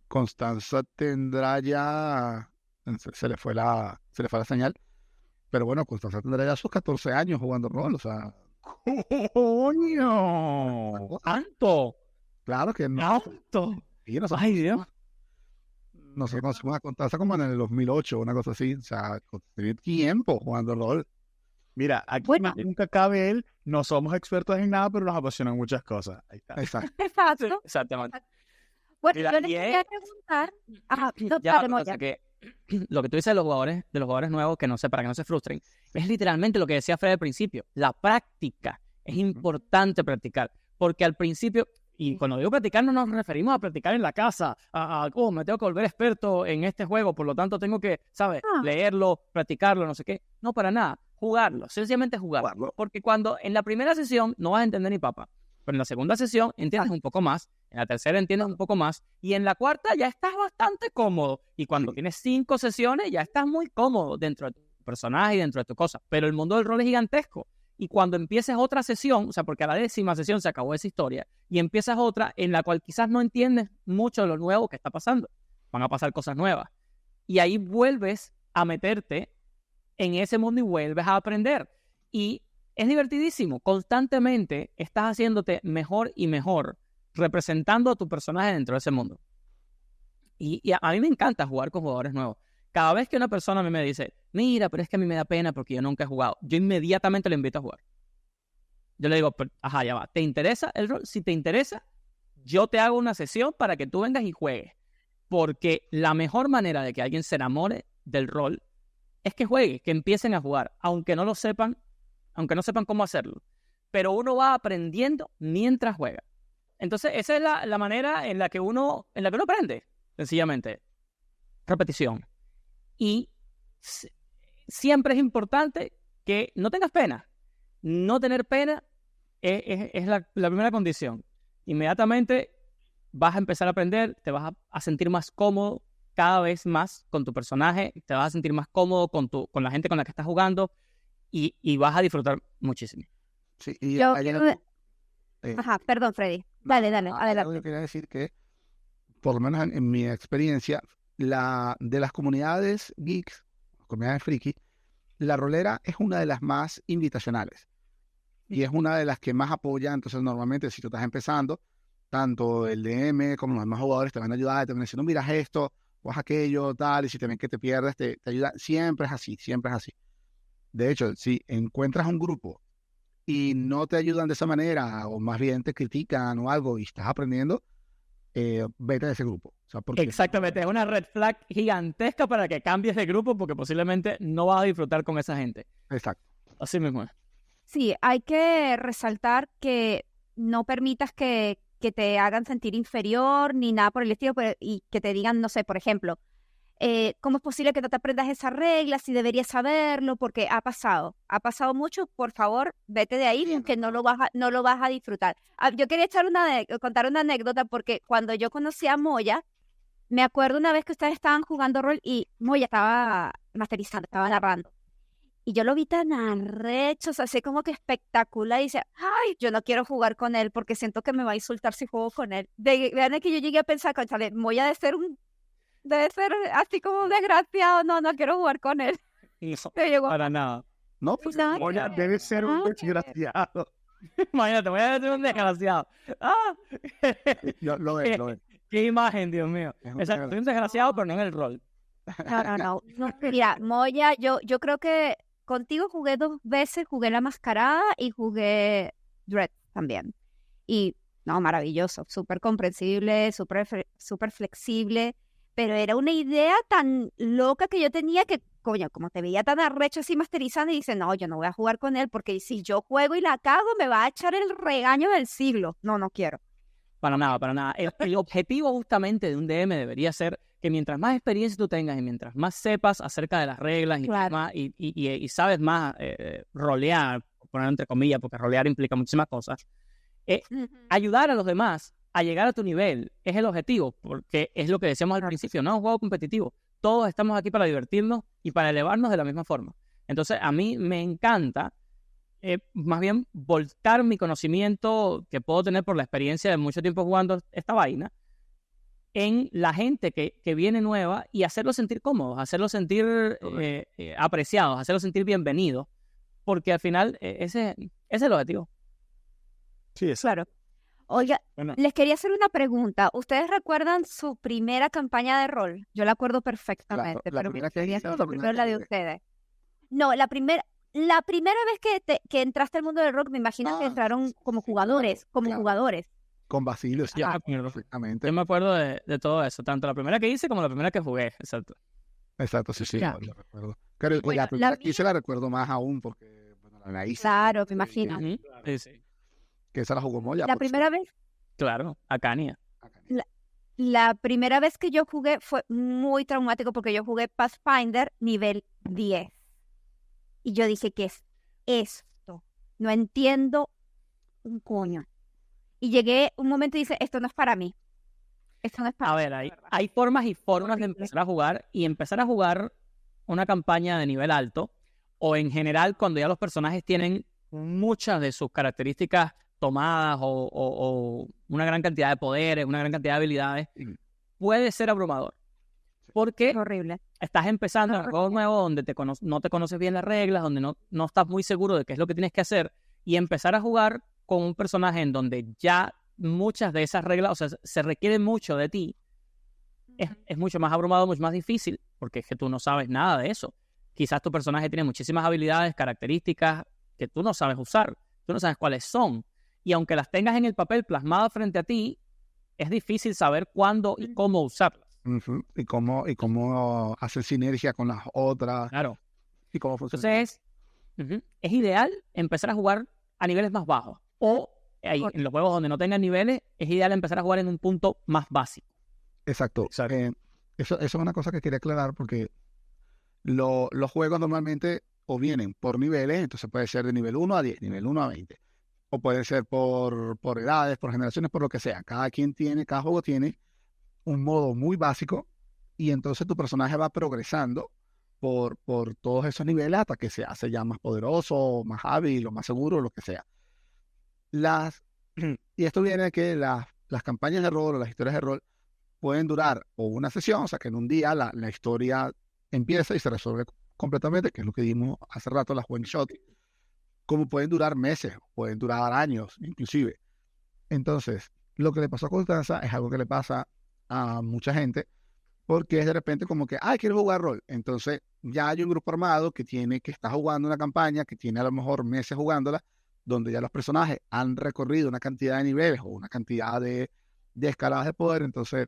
Constanza tendrá ya, se le fue la señal, pero bueno, Constanza tendrá ya sus 14 años jugando rol, o sea, ¡Coño! ¡Tanto! claro que no. ¡Tanto! Y nosotros, Ay, Dios. nosotros conocimos a Constanza como en el 2008, una cosa así, o sea, tiene tiempo jugando rol. Mira, aquí Bueno. más nunca cabe él, no somos expertos en nada, pero nos apasionan muchas cosas. Ahí está. Exacto. Exacto. Exactamente. Bueno, Mira, yo les y quería preguntar. Ajá, no, Ya, dale, o Moya. sea que lo que tú dices de los jugadores nuevos, que no sé, para que no se frustren, es literalmente lo que decía Fred al principio, la práctica. Es importante practicar, porque al principio, y cuando digo practicar no nos referimos a practicar en la casa, me tengo que volver experto en este juego, por lo tanto tengo que, ¿sabes? Ah. Leerlo, practicarlo, no sé qué. No, para nada, jugarlo, sencillamente jugarlo, porque cuando en la primera sesión no vas a entender ni papa, pero en la segunda sesión entiendes un poco más, en la tercera entiendes un poco más, y en la cuarta ya estás bastante cómodo, y cuando tienes 5 sesiones ya estás muy cómodo dentro de tu personaje y dentro de tu cosa, pero el mundo del rol es gigantesco, y cuando empieces otra sesión, o sea, porque a la 10ª sesión se acabó esa historia, y empiezas otra en la cual quizás no entiendes mucho de lo nuevo que está pasando, van a pasar cosas nuevas, y ahí vuelves a meterte en ese mundo y vuelves a aprender, y es divertidísimo. Constantemente estás haciéndote mejor y mejor, representando a tu personaje dentro de ese mundo. Y a mí me encanta jugar con jugadores nuevos. Cada vez que una persona a mí me dice, mira, pero es que a mí me da pena porque yo nunca he jugado, yo inmediatamente le invito a jugar. Yo le digo, ajá, ya va, ¿te interesa el rol? Si te interesa, yo te hago una sesión para que tú vengas y juegues. Porque la mejor manera de que alguien se enamore del rol es que jueguen, que empiecen a jugar, aunque no sepan cómo hacerlo. Pero uno va aprendiendo mientras juega. Entonces, esa es la manera en la que uno aprende, sencillamente. Repetición. Y siempre es importante que no tengas pena. No tener pena es la primera condición. Inmediatamente vas a empezar a aprender, te vas a sentir más cómodo cada vez más con tu personaje, te vas a sentir más cómodo con la gente con la que estás jugando y vas a disfrutar muchísimo. Sí, y Yo hay quiero- algo- Ajá, perdón, Freddy. Dale, hay algo adelante. que quería decir que, por lo menos en mi experiencia, de las comunidades geeks, comunidades friki, la rolera es una de las más invitacionales y es una de las que más apoya. Entonces, normalmente, si tú estás empezando, tanto el DM como los demás jugadores te van a ayudar, te van a decir, no miras esto, o haz aquello, tal, y si te ven que te pierdes, te ayudan. Siempre es así, siempre es así. De hecho, si encuentras un grupo y no te ayudan de esa manera, o más bien te critican o algo y estás aprendiendo, vete de ese grupo. O sea, porque Exactamente, es una red flag gigantesca para que cambies de grupo porque posiblemente no vas a disfrutar con esa gente. Exacto. Así mismo es. Sí, hay que resaltar que no permitas que te hagan sentir inferior ni nada por el estilo, y que te digan, no sé, por ejemplo, ¿cómo es posible que no te aprendas esa regla? Si deberías saberlo, porque ha pasado mucho. Por favor, vete de ahí porque no lo vas a disfrutar. Yo quería contar una anécdota porque cuando yo conocí a Moya, me acuerdo una vez que ustedes estaban jugando rol y Moya estaba masterizando, estaba narrando. Y yo lo vi tan arrecho, o sea, así como que espectacular. Y dice, ay, yo no quiero jugar con él porque siento que me va a insultar si juego con él. Vean que yo llegué a pensar, conchale, Moya debe ser así como un desgraciado. No quiero jugar con él. No, Me llegó, para nada. No, pues No, Moya debe ser un Ah, desgraciado. Imagínate, voy a decir un desgraciado. ¡Ah! lo es. ¡Qué imagen, Dios mío! Es un Exacto, soy un desgraciado, pero no en el rol. no. Mira, Moya, yo creo que contigo jugué 2 veces, jugué La Mascarada y jugué Dread también. Y no, maravilloso, súper comprensible, súper flexible, pero era una idea tan loca que yo tenía que, coño, como te veía tan arrecho así masterizando, y dice, no, yo no voy a jugar con él porque si yo juego y la cago, me va a echar el regaño del siglo. No quiero. Para nada, para nada. El objetivo justamente de un DM debería ser que mientras más experiencia tú tengas y mientras más sepas acerca de las reglas Claro. y sabes más rolear, poner entre comillas, porque rolear implica muchísimas cosas, ayudar a los demás a llegar a tu nivel es el objetivo, porque es lo que decíamos al Claro. principio, no es un juego competitivo. Todos estamos aquí para divertirnos y para elevarnos de la misma forma. Entonces, a mí me encanta más bien volcar mi conocimiento que puedo tener por la experiencia de mucho tiempo jugando esta vaina en la gente que viene nueva y hacerlos sentir cómodos, hacerlos sentir apreciados, hacerlos sentir bienvenidos, porque al final ese es el objetivo. Sí, es Claro. Oiga, Bueno. les quería hacer una pregunta. ¿Ustedes recuerdan su primera campaña de rol? Yo la acuerdo perfectamente, la pero me primera que gustaría hice o la escuchar primera primero la que de jugué. ustedes. No, la primera vez que entraste al mundo del rock, me imagino que Ah, entraron como sí, jugadores, claro. Con Basilio, sí, Yo, Ajá. me acuerdo, perfectamente. yo me acuerdo de todo eso, tanto la primera que hice como la primera que jugué. Exacto. Exacto, sí, Ya. lo recuerdo. Claro, Bueno, la primera la que hice la recuerdo más aún porque, bueno, la hice. Claro, me imagino. Ujú. Sí, sí. Que esa la jugó Moya. La por primera vez, Claro, Acania. suerte. la primera vez que yo jugué fue muy traumático porque yo jugué Pathfinder nivel 10. Y yo dije, ¿qué es esto? No entiendo un coño. Y llegué un momento y dice, esto no es para mí. Esto no es para A mí. ver, hay formas y formas de Horrible. empezar a jugar y empezar a jugar una campaña de nivel alto o en general cuando ya los personajes tienen muchas de sus características tomadas o una gran cantidad de poderes, una gran cantidad de habilidades, Sí. puede ser abrumador. Porque Es horrible. estás empezando en un juego nuevo donde no te conoces bien las reglas, donde no estás muy seguro de qué es lo que tienes que hacer y empezar a jugar con un personaje en donde ya muchas de esas reglas, o sea, se requiere mucho de ti, es mucho más abrumado, mucho más difícil, porque es que tú no sabes nada de eso. Quizás tu personaje tiene muchísimas habilidades, características que tú no sabes usar, tú no sabes cuáles son. Y aunque las tengas en el papel plasmadas frente a ti, es difícil saber cuándo y cómo usarlas. Ujú. Y cómo hacer sinergia con las otras. Claro. ¿Y cómo funciona? Entonces, es ideal empezar a jugar a niveles más bajos. O en los juegos donde no tengan niveles, es ideal empezar a jugar en un punto más básico. Exacto. Eso es una cosa que quería aclarar porque los juegos normalmente o vienen por niveles, entonces puede ser de nivel 1 a 10, nivel 1 a 20. O puede ser por edades, por generaciones, por lo que sea. Cada juego tiene un modo muy básico y entonces tu personaje va progresando por todos esos niveles hasta que se hace ya más poderoso, más hábil o más seguro, lo que sea. Y esto viene de que las campañas de rol o las historias de rol pueden durar o una sesión, o sea que en un día la historia empieza y se resuelve completamente, que es lo que dimos hace rato, las one shot, como pueden durar meses, pueden durar años inclusive. Entonces, lo que le pasó a Constanza es algo que le pasa a mucha gente, porque es de repente como que, quiero jugar rol. Entonces, ya hay un grupo armado que está jugando una campaña, que tiene a lo mejor meses jugándola, donde ya los personajes han recorrido una cantidad de niveles o una cantidad de escaladas de poder. Entonces,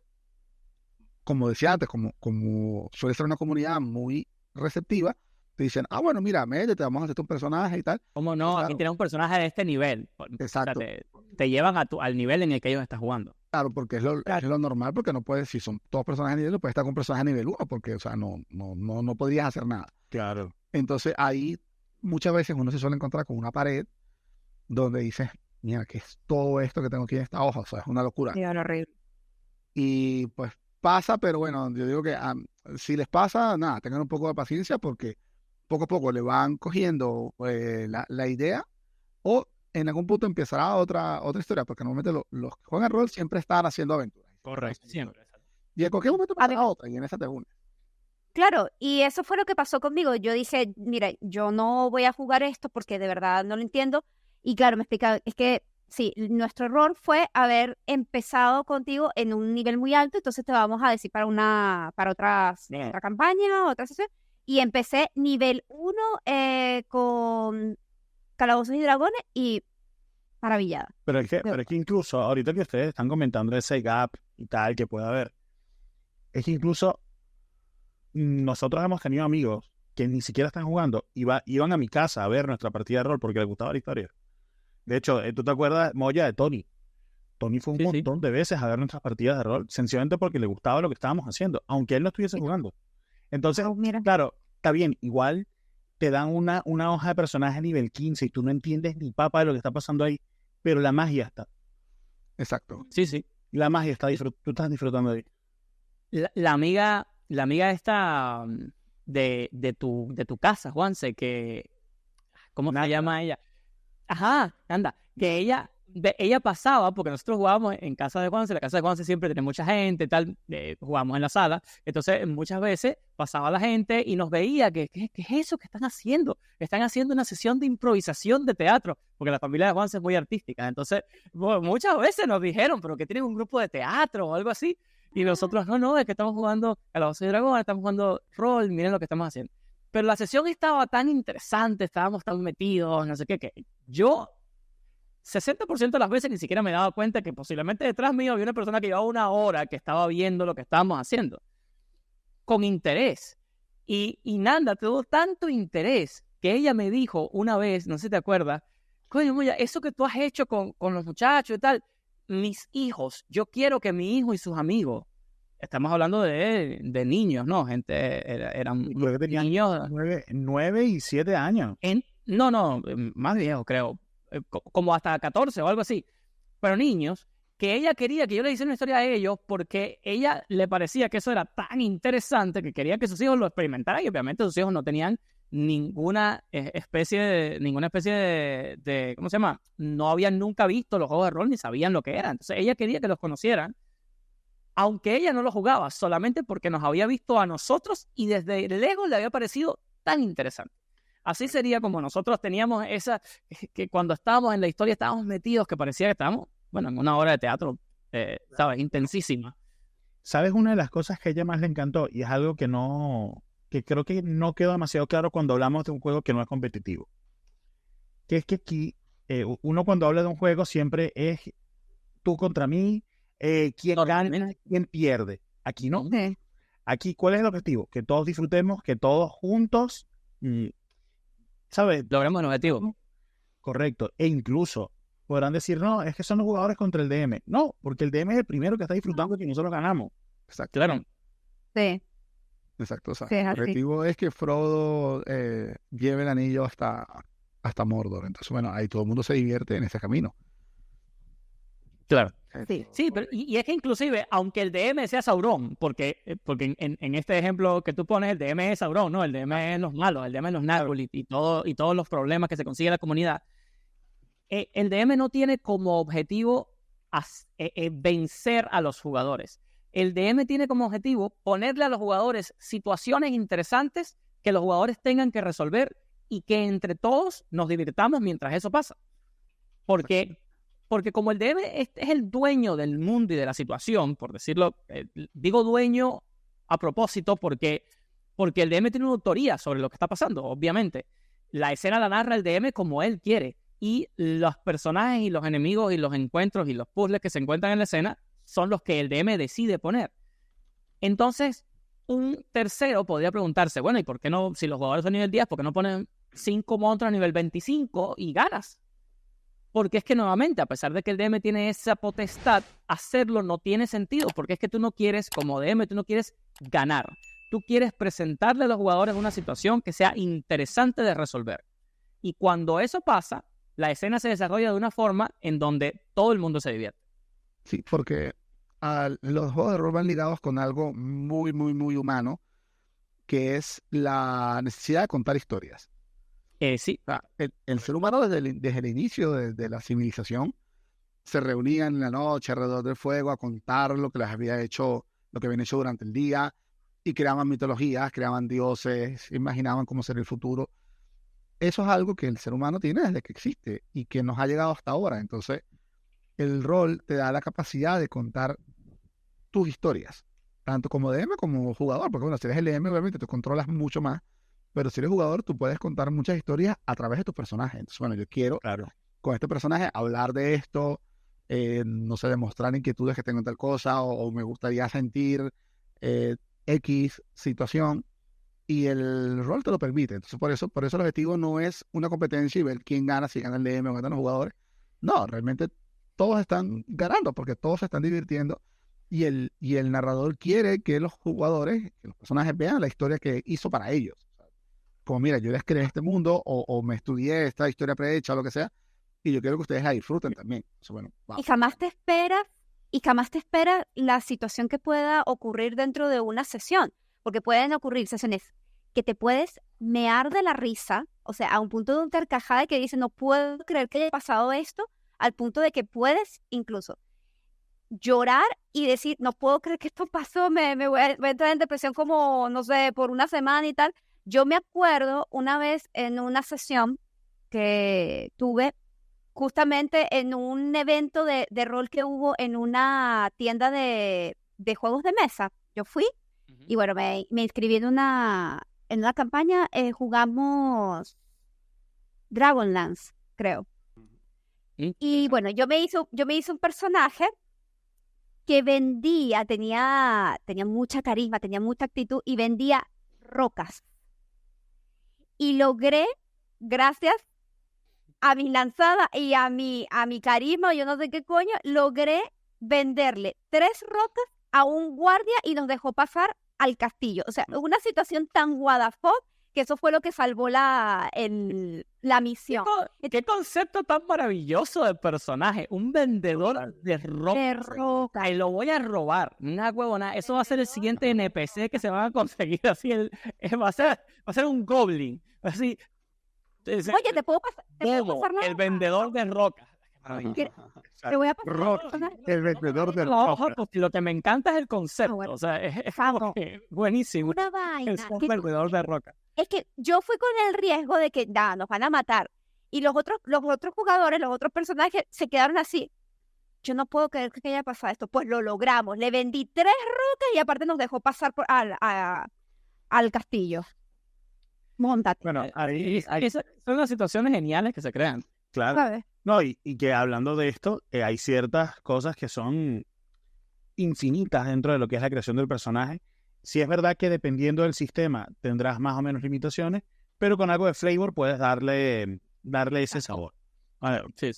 como decía antes, como suele ser una comunidad muy receptiva, te dicen, bueno, mira, métete, vamos a hacer un personaje y tal. ¿Cómo no? Claro. Aquí tienes un personaje de este nivel. Exacto. O sea, te llevan al nivel en el que ellos están jugando. Claro, porque es lo normal, porque no puedes, si son todos personajes de nivel, no puedes estar con un personaje de nivel 1, porque, o sea, no podrías hacer nada. Claro. Entonces, ahí muchas veces uno se suele encontrar con una pared donde dices, mira, ¿qué es todo esto que tengo aquí en esta hoja? O sea, es una locura. Sí, horrible. Y pues pasa, pero bueno, yo digo que si les pasa, nada, tengan un poco de paciencia porque poco a poco le van cogiendo la idea o en algún punto empezará otra historia, porque normalmente los que juegan rol siempre están haciendo aventuras. Correcto, siempre. Y en cualquier momento pasa otra y en esa te unes. Claro, y eso fue lo que pasó conmigo. Yo dije, mira, yo no voy a jugar esto porque de verdad no lo entiendo. Y claro, me explicaban, es que sí, nuestro error fue haber empezado contigo en un nivel muy alto, entonces te vamos a decir para otra campaña, otra sesión. Y empecé nivel 1 con Calabozos y Dragones y maravillada. Pero es que incluso ahorita que ustedes están comentando ese gap y tal que puede haber, es que incluso nosotros hemos tenido amigos que ni siquiera están jugando, iban a mi casa a ver nuestra partida de rol porque les gustaba la historia. De hecho, ¿tú te acuerdas, Moya, de Tony? Tony fue un montón de veces a ver nuestras partidas de rol, sencillamente porque le gustaba lo que estábamos haciendo, aunque él no estuviese jugando. Entonces, claro, está bien, igual te dan una hoja de personaje nivel 15 y tú no entiendes ni papa de lo que está pasando ahí, pero la magia está. Exacto. Sí. La magia está, tú estás disfrutando de ahí. La amiga esta de tu casa, Juanse, que... ¿Cómo se llama ella? Ajá, anda, que ella pasaba, porque nosotros jugábamos en casa de Juanse, la casa de Juanse siempre tiene mucha gente, tal, jugábamos en la sala, entonces muchas veces pasaba la gente y nos veía, ¿qué es eso que están haciendo? Están haciendo una sesión de improvisación de teatro, porque la familia de Juanse es muy artística, entonces muchas veces nos dijeron, pero que tienen un grupo de teatro o algo así, y nosotros, no, es que estamos jugando Calabozos y Dragones, estamos jugando rol, miren lo que estamos haciendo. Pero la sesión estaba tan interesante, estábamos tan metidos, no sé qué, que yo 60% de las veces ni siquiera me daba cuenta que posiblemente detrás mío había una persona que llevaba 1 hora que estaba viendo lo que estábamos haciendo. Con interés. Y Nanda tuvo tanto interés que ella me dijo una vez, no sé si te acuerdas, coño, Moya, eso que tú has hecho con los muchachos y tal, mis hijos, yo quiero que mi hijo y sus amigos, estamos hablando de niños, ¿no? Gente, eran niños. 9 y 7 años. No, más viejo, creo. Como hasta 14 o algo así. Pero niños, que ella quería que yo le hiciera una historia a ellos porque ella le parecía que eso era tan interesante que quería que sus hijos lo experimentaran y obviamente sus hijos no tenían ninguna especie de ¿cómo se llama? No habían nunca visto los juegos de rol ni sabían lo que eran. Entonces ella quería que los conocieran, aunque ella no lo jugaba, solamente porque nos había visto a nosotros y desde lejos le había parecido tan interesante. Así sería como nosotros teníamos que cuando estábamos en la historia estábamos metidos, que parecía que estábamos, bueno, en una obra de teatro, ¿sabes? Intensísima. ¿Sabes? Una de las cosas que a ella más le encantó, y es algo que creo que no quedó demasiado claro cuando hablamos de un juego que no es competitivo, que es que aquí uno cuando habla de un juego siempre es tú contra mí, quién gana, quién pierde. Aquí no. Sí. Aquí, ¿cuál es el objetivo? Que todos disfrutemos, que todos juntos ¿sabes? Logremos el objetivo. Correcto. E incluso podrán decir, no, es que son los jugadores contra el DM. No, porque el DM es el primero que está disfrutando que nosotros ganamos. Exacto. Claro. Sí. Exacto. O sea, Sí, es el así. objetivo es que Frodo lleve el anillo hasta Mordor. Entonces, bueno, ahí todo el mundo se divierte en ese camino. Claro. Sí. Sí, pero y es que inclusive, aunque el DM sea Sauron, porque en este ejemplo que tú pones, el DM es Sauron, ¿no? El DM es los malos, el DM es los Nazgûl y todos los problemas que se consigue la comunidad. El DM no tiene como objetivo vencer a los jugadores. El DM tiene como objetivo ponerle a los jugadores situaciones interesantes que los jugadores tengan que resolver y que entre todos nos divirtamos mientras eso pasa. Porque como el DM es el dueño del mundo y de la situación, por decirlo, digo dueño a propósito porque el DM tiene una autoría sobre lo que está pasando, obviamente. La escena la narra el DM como él quiere y los personajes y los enemigos y los encuentros y los puzzles que se encuentran en la escena son los que el DM decide poner. Entonces, un tercero podría preguntarse, bueno, ¿y por qué no, si los jugadores son nivel 10, por qué no ponen 5 monstruos a nivel 25 y ganas? Porque es que nuevamente, a pesar de que el DM tiene esa potestad, hacerlo no tiene sentido, porque es que tú no quieres, como DM, tú no quieres ganar. Tú quieres presentarle a los jugadores una situación que sea interesante de resolver. Y cuando eso pasa, la escena se desarrolla de una forma en donde todo el mundo se divierte. Sí, porque los juegos de rol van ligados con algo muy, muy, muy humano, que es la necesidad de contar historias. Sí. O sea, el ser humano desde el inicio de la civilización se reunían en la noche alrededor del fuego a contar lo que les había hecho, lo que habían hecho durante el día, y creaban mitologías, creaban dioses, imaginaban cómo sería el futuro. Eso es algo que el ser humano tiene desde que existe y que nos ha llegado hasta ahora. Entonces, el rol te da la capacidad de contar tus historias, tanto como DM como jugador, porque bueno, si eres el DM obviamente tú controlas mucho más, pero si eres jugador tú puedes contar muchas historias a través de tu personaje. Entonces, bueno, yo quiero con este personaje hablar de esto, no sé, demostrar inquietudes que tengo en tal cosa, o me gustaría sentir X situación, y el rol te lo permite. Entonces, por eso el objetivo no es una competencia y ver quién gana, si gana el DM o ganan los jugadores. No, realmente todos están ganando porque todos se están divirtiendo y el narrador quiere que los jugadores, que los personajes vean la historia que hizo para ellos. Como, mira, yo les creé este mundo o me estudié esta historia prehecha o lo que sea, y yo quiero que ustedes la disfruten también. Entonces, bueno, wow. Y jamás te esperas la situación que pueda ocurrir dentro de una sesión, porque pueden ocurrir sesiones que te puedes mear de la risa, o sea, a un punto de un carcajada que dice, no puedo creer que haya pasado esto, al punto de que puedes incluso llorar y decir, no puedo creer que esto pasó, me voy a entrar en depresión como, no sé, por una semana y tal. Yo me acuerdo una vez en una sesión que tuve justamente en un evento de rol que hubo en una tienda de juegos de mesa. Yo fui y bueno, me inscribí en una campaña, jugamos Dragonlance, creo. Y bueno, yo me hice un personaje que vendía, tenía mucha carisma, tenía mucha actitud y vendía rocas. Y logré, gracias a mi lanzada y a mi carisma, yo no sé qué coño, logré venderle 3 rocas a un guardia y nos dejó pasar al castillo. O sea, una situación tan what the fuck que eso fue lo que salvó la misión. ¿Qué concepto tan maravilloso de personaje? Un vendedor de ropa. De roca. Y lo voy a robar. Una huevona. Eso va a ser el siguiente NPC que se van a conseguir. Así va a ser un goblin. Así. Oye, ¿te puedo pasar la el vendedor de roca. Te voy a pasar Roca, el vendedor de roca. Lo que me encanta es el concepto. bueno. O sea, es como que buenísimo. Una vaina. Es un vendedor de roca. Es que yo fui con el riesgo de que nos van a matar. Y los otros jugadores, los otros personajes se quedaron así. Yo no puedo creer que haya pasado esto. Pues lo logramos. Le vendí 3 rocas y aparte nos dejó pasar al castillo. Móntate. Bueno, son las situaciones geniales que se crean. claro. ¿Sabes? No, y que hablando de esto, hay ciertas cosas que son infinitas dentro de lo que es la creación del personaje. Sí es verdad que dependiendo del sistema tendrás más o menos limitaciones, pero con algo de flavor puedes darle ese sabor. A ver, Sí.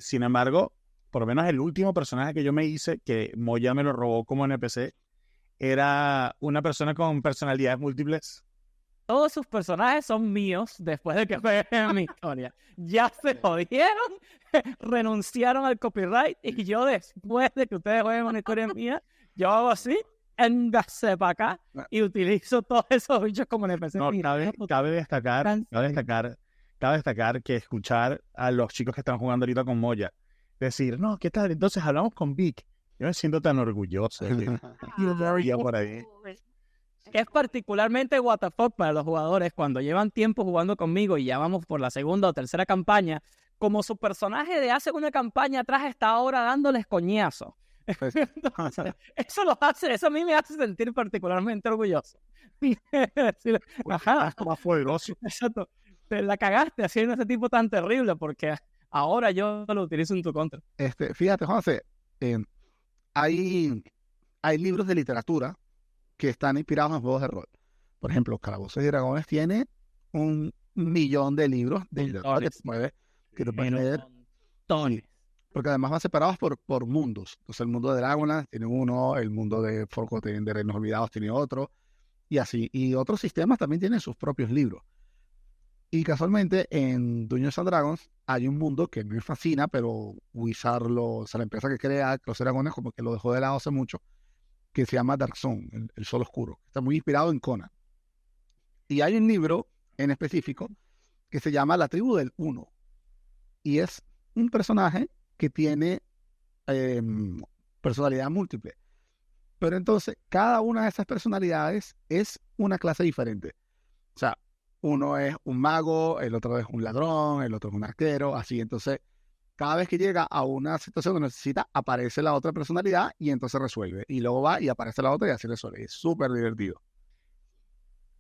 sin embargo, por lo menos el último personaje que yo me hice, que Moya me lo robó como NPC, era una persona con personalidades múltiples. Todos sus personajes son míos después de que jueguen mi historia. Ya se jodieron, renunciaron al copyright y yo después de que ustedes jueguen una historia mía, yo hago así, engase para acá y utilizo todos esos bichos como NPC. No, Mira, cabe destacar que escuchar a los chicos que están jugando ahorita con Moya decir, no, ¿qué tal? Entonces hablamos con Vic. Yo me siento tan orgulloso de que por ahí. Es particularmente what the fuck para los jugadores cuando llevan tiempo jugando conmigo y ya vamos por la segunda o tercera campaña, como su personaje de hace una campaña atrás está ahora dándoles coñazo. Entonces, eso a mí me hace sentir particularmente orgulloso. Decirle, ajá, Más poderoso. exacto, te la cagaste haciendo ese tipo tan terrible porque ahora yo lo utilizo en tu contra. Fíjate, José, hay libros de literatura que están inspirados en juegos de rol. Por ejemplo, Calabozos y Dragones tiene 1.000.000 de libros de literatura que te puedes leer, porque además van separados por mundos. Entonces, el mundo de Dragonlance tiene uno, el mundo de Forgotten, de Reinos Olvidados tiene otro, y así. Y otros sistemas también tienen sus propios libros. Y casualmente, en Dungeons and Dragons hay un mundo que me fascina, pero Wizard, la empresa que crea Los Dragones, como que lo dejó de lado hace mucho, que se llama Dark Zone, el Sol Oscuro. Está muy inspirado en Conan. Y hay un libro en específico que se llama La Tribu del Uno. Y es un personaje que tiene personalidad múltiple. Pero entonces, cada una de esas personalidades es una clase diferente. O sea, uno es un mago, el otro es un ladrón, el otro es un arquero, así. Entonces, cada vez que llega a una situación que necesita, aparece la otra personalidad y entonces resuelve. Y luego va y aparece la otra y así resuelve. Es súper divertido.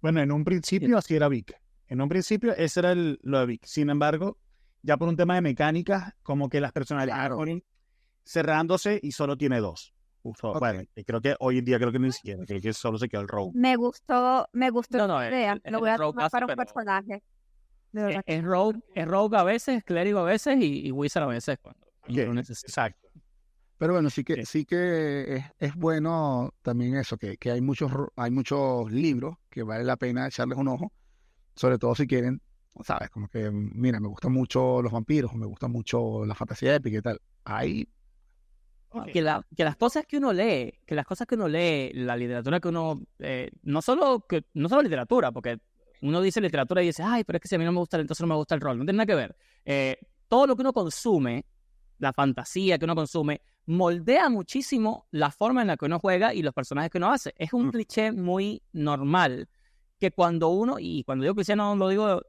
Bueno, en un principio así era Vic. En un principio ese era lo de Vic. Sin embargo, ya por un tema de mecánicas, como que las personalidades fueron cerrándose y solo tiene 2. Okay. Bueno, y creo que hoy en día ni siquiera, que solo se quedó el Rogue. Me gustó No, la idea. Lo voy a Rogue tomar para un pero personaje. De verdad. es rogue a veces, clérigo a veces y wizard a veces cuando lo necesita. Exacto. Pero bueno, sí que es bueno también eso, que hay muchos libros que vale la pena echarles un ojo, sobre todo si quieren, sabes, como que, mira, me gustan mucho los vampiros, me gusta mucho la fantasía épica y tal. Ahí, Que las cosas que uno lee, la literatura que uno, no solo literatura, porque uno dice literatura y dice, ay, pero es que si a mí no me gusta, entonces no me gusta el rol, no tiene nada que ver. Todo lo que uno consume, la fantasía que uno consume, moldea muchísimo la forma en la que uno juega y los personajes que uno hace. Es un cliché muy normal que cuando digo cliché no lo digo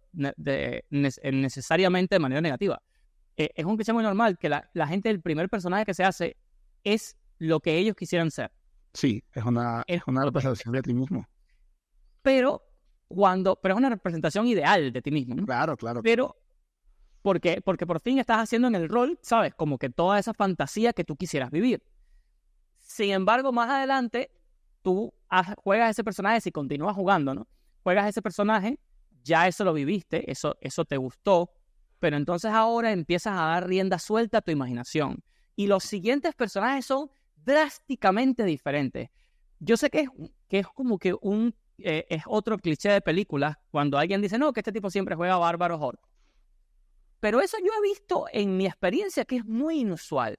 necesariamente de manera negativa. Es un cliché muy normal que la gente, el primer personaje que se hace es lo que ellos quisieran ser. sí, es una representación de ti mismo. Pero es una representación ideal de ti mismo, ¿no? Claro. Pero porque por fin estás haciendo en el rol, ¿sabes? Como que toda esa fantasía que tú quisieras vivir. Sin embargo, más adelante, tú juegas ese personaje, si continúas jugando, ¿no? Juegas ese personaje, ya eso lo viviste, eso te gustó, pero entonces ahora empiezas a dar rienda suelta a tu imaginación. Y los siguientes personajes son drásticamente diferentes. Yo sé que es como que es otro cliché de películas cuando alguien dice, no, que este tipo siempre juega bárbaros orcos. Pero eso yo he visto en mi experiencia que es muy inusual.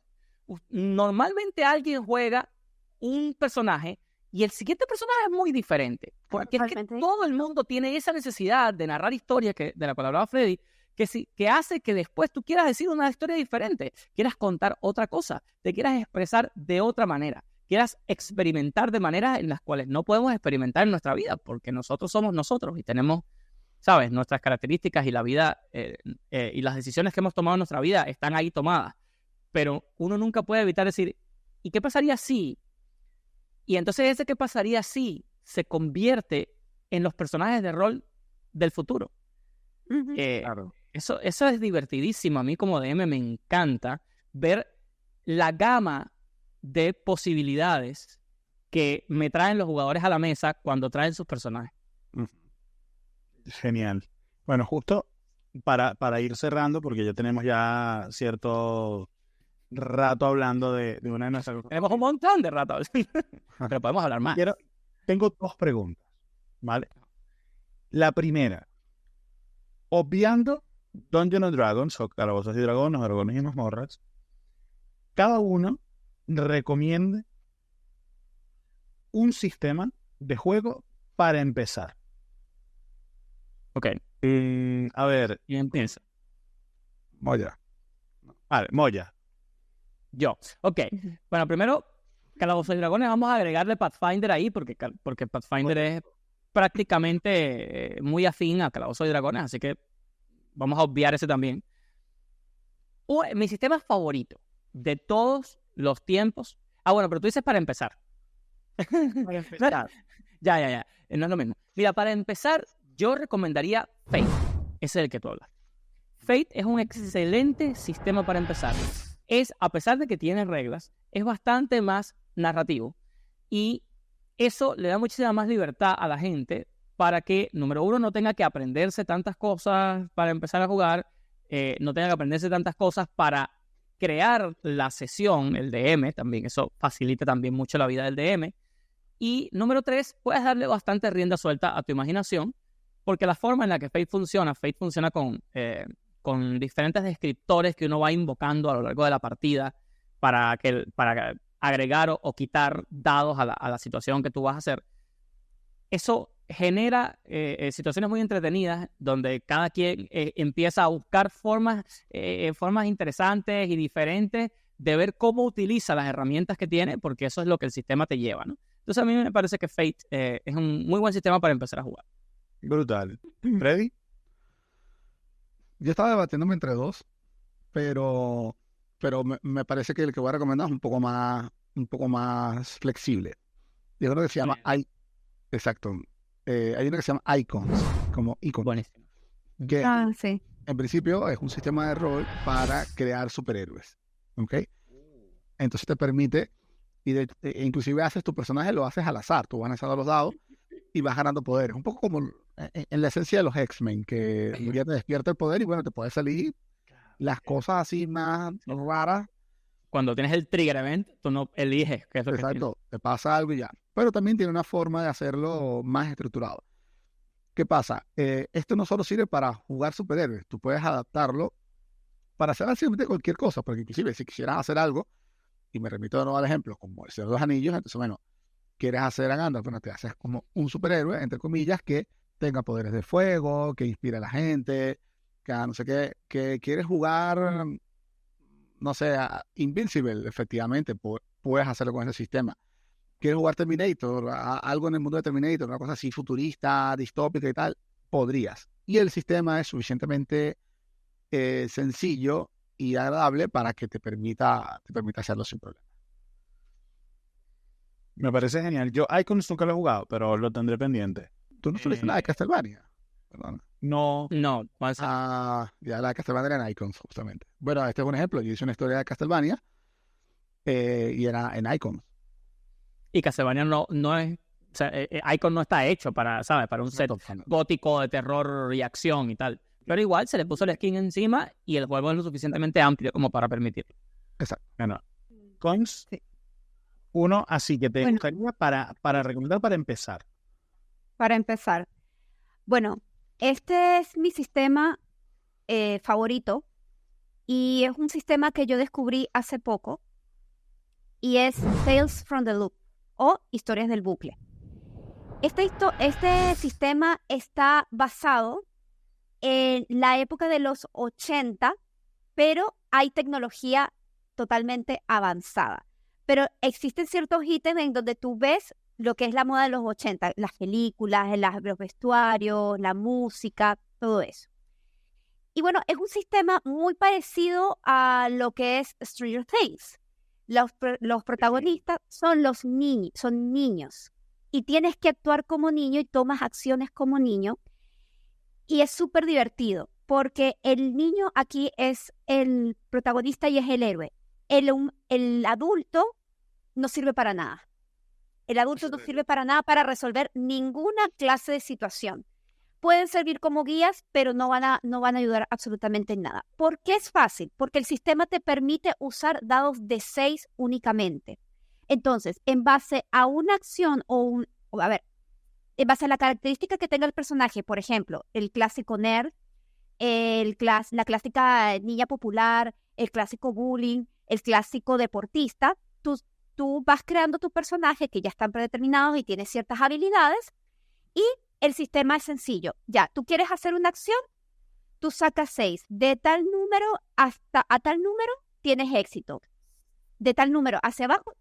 Normalmente alguien juega un personaje y el siguiente personaje es muy diferente. Porque es que todo el mundo tiene esa necesidad de narrar historias de la cual hablaba Freddy, que hace que después tú quieras decir una historia diferente, quieras contar otra cosa, te quieras expresar de otra manera, quieras experimentar de maneras en las cuales no podemos experimentar en nuestra vida, porque nosotros somos nosotros y tenemos, ¿sabes? Nuestras características y la vida y las decisiones que hemos tomado en nuestra vida están ahí tomadas. Pero uno nunca puede evitar decir, ¿y qué pasaría si? Y entonces ese qué pasaría si se convierte en los personajes de rol del futuro. Claro. Eso es divertidísimo. A mí como DM me encanta ver la gama de posibilidades que me traen los jugadores a la mesa cuando traen sus personajes. Genial. Bueno, justo para ir cerrando, porque ya tenemos ya cierto rato hablando de una de nuestras... Tenemos un montón de ratos, pero podemos hablar más. Tengo 2 preguntas, ¿vale? La primera, obviando Dungeons and Dragons, o Calabozos y Dragones, o Dragones y Mazmorras, cada uno recomiende un sistema de juego para empezar. Ok, A ver, ¿quién piensa? Moya. vale, Moya. Yo. Ok, bueno, primero, Calabozos y Dragones, vamos a agregarle Pathfinder ahí, porque Pathfinder es prácticamente muy afín a Calabozos y Dragones, así que vamos a obviar ese también. Mi sistema favorito de todos los tiempos. Ah, bueno, pero tú dices para empezar. Para empezar. Ya. No es lo mismo. Mira, para empezar, yo recomendaría Fate. Ese es el que tú hablas. Fate es un excelente sistema para empezar. A pesar de que tiene reglas, es bastante más narrativo. Y eso le da muchísima más libertad a la gente para que, número uno, no tenga que aprenderse tantas cosas para empezar a jugar, no tenga que aprenderse tantas cosas para crear la sesión, el DM también, eso facilita también mucho la vida del DM. Y número 3, puedes darle bastante rienda suelta a tu imaginación, porque la forma en la que Fate funciona con diferentes descriptores que uno va invocando a lo largo de la partida para agregar o quitar dados a la situación que tú vas a hacer. Eso genera situaciones muy entretenidas donde cada quien empieza a buscar formas interesantes y diferentes de ver cómo utiliza las herramientas que tiene, porque eso es lo que el sistema te lleva, ¿no? Entonces a mí me parece que Fate es un muy buen sistema para empezar a jugar. Brutal. ¿Freddy? Yo estaba debatiéndome entre 2, pero me parece que el que voy a recomendar es un poco más flexible. Y uno que se llama exacto. Hay uno que se llama Icons, como Icons, Buenísimo. que Sí. en principio es un sistema de rol para crear superhéroes, ¿ok? Entonces te permite, inclusive haces tu personaje, lo haces al azar, tú vas lanzando los dados y vas ganando poderes, un poco como en la esencia de los X-Men, que un día te despierta el poder y bueno, te puede salir las cosas así más raras. Cuando tienes el trigger event, tú no eliges qué es lo que tienes. Exacto, te pasa algo y ya. Pero también tiene una forma de hacerlo más estructurado. ¿Qué pasa? Esto no solo sirve para jugar superhéroes, tú puedes adaptarlo para hacer básicamente cualquier cosa, porque inclusive si quisieras hacer algo, y me remito de nuevo al ejemplo, como el Señor de los Anillos, entonces bueno, quieres hacer a Gandalf, bueno, te haces como un superhéroe, entre comillas, que tenga poderes de fuego, que inspire a la gente, que no sé qué, que quieres jugar, no sé, Invincible, efectivamente, puedes hacerlo con ese sistema. Quieres jugar Terminator, algo en el mundo de Terminator, una cosa así futurista, distópica y tal, podrías. Y el sistema es suficientemente sencillo y agradable para que te permita hacerlo sin problema. Me parece genial. Yo Icons nunca lo he jugado, pero lo tendré pendiente. ¿Tú no subiste nada de Castlevania? Perdón. No. ¿Cuál es? Ya la de Castlevania era en Icons, justamente. Bueno, este es un ejemplo. Yo hice una historia de Castlevania y era en Icons. Y Castlevania no es... O sea, Icon no está hecho para, ¿sabes? Para un set gótico de terror y acción y tal. Pero igual se le puso el skin encima y el juego es lo suficientemente amplio como para permitirlo. Exacto. Bueno, Coins, Sí. uno así que te Bueno. gustaría para recomendar para empezar. Para empezar. Bueno, este es mi sistema favorito y es un sistema que yo descubrí hace poco y es Tales from the Loop o Historias del Bucle. Este sistema está basado en la época de los 80, pero hay tecnología totalmente avanzada. Pero existen ciertos ítems en donde tú ves lo que es la moda de los 80, las películas, los vestuarios, la música, todo eso. Y bueno, es un sistema muy parecido a lo que es Stranger Things. Los protagonistas son niños. Y tienes que actuar como niño y tomas acciones como niño. Y es súper divertido, porque el niño aquí es el protagonista y es el héroe. El adulto no sirve para nada. El adulto no sirve para nada para resolver ninguna clase de situación. pueden servir como guías, pero no van a ayudar absolutamente en nada. ¿Por qué es fácil? Porque el sistema te permite usar dados de 6 únicamente. Entonces, en base a una acción en base a la característica que tenga el personaje, por ejemplo, el clásico nerd, la clásica niña popular, el clásico bullying, el clásico deportista, tú vas creando tu personaje que ya están predeterminados y tienes ciertas habilidades y el sistema es sencillo. Ya, tú quieres hacer una acción, tú sacas 6. De tal número a tal número tienes éxito. De tal número hacia abajo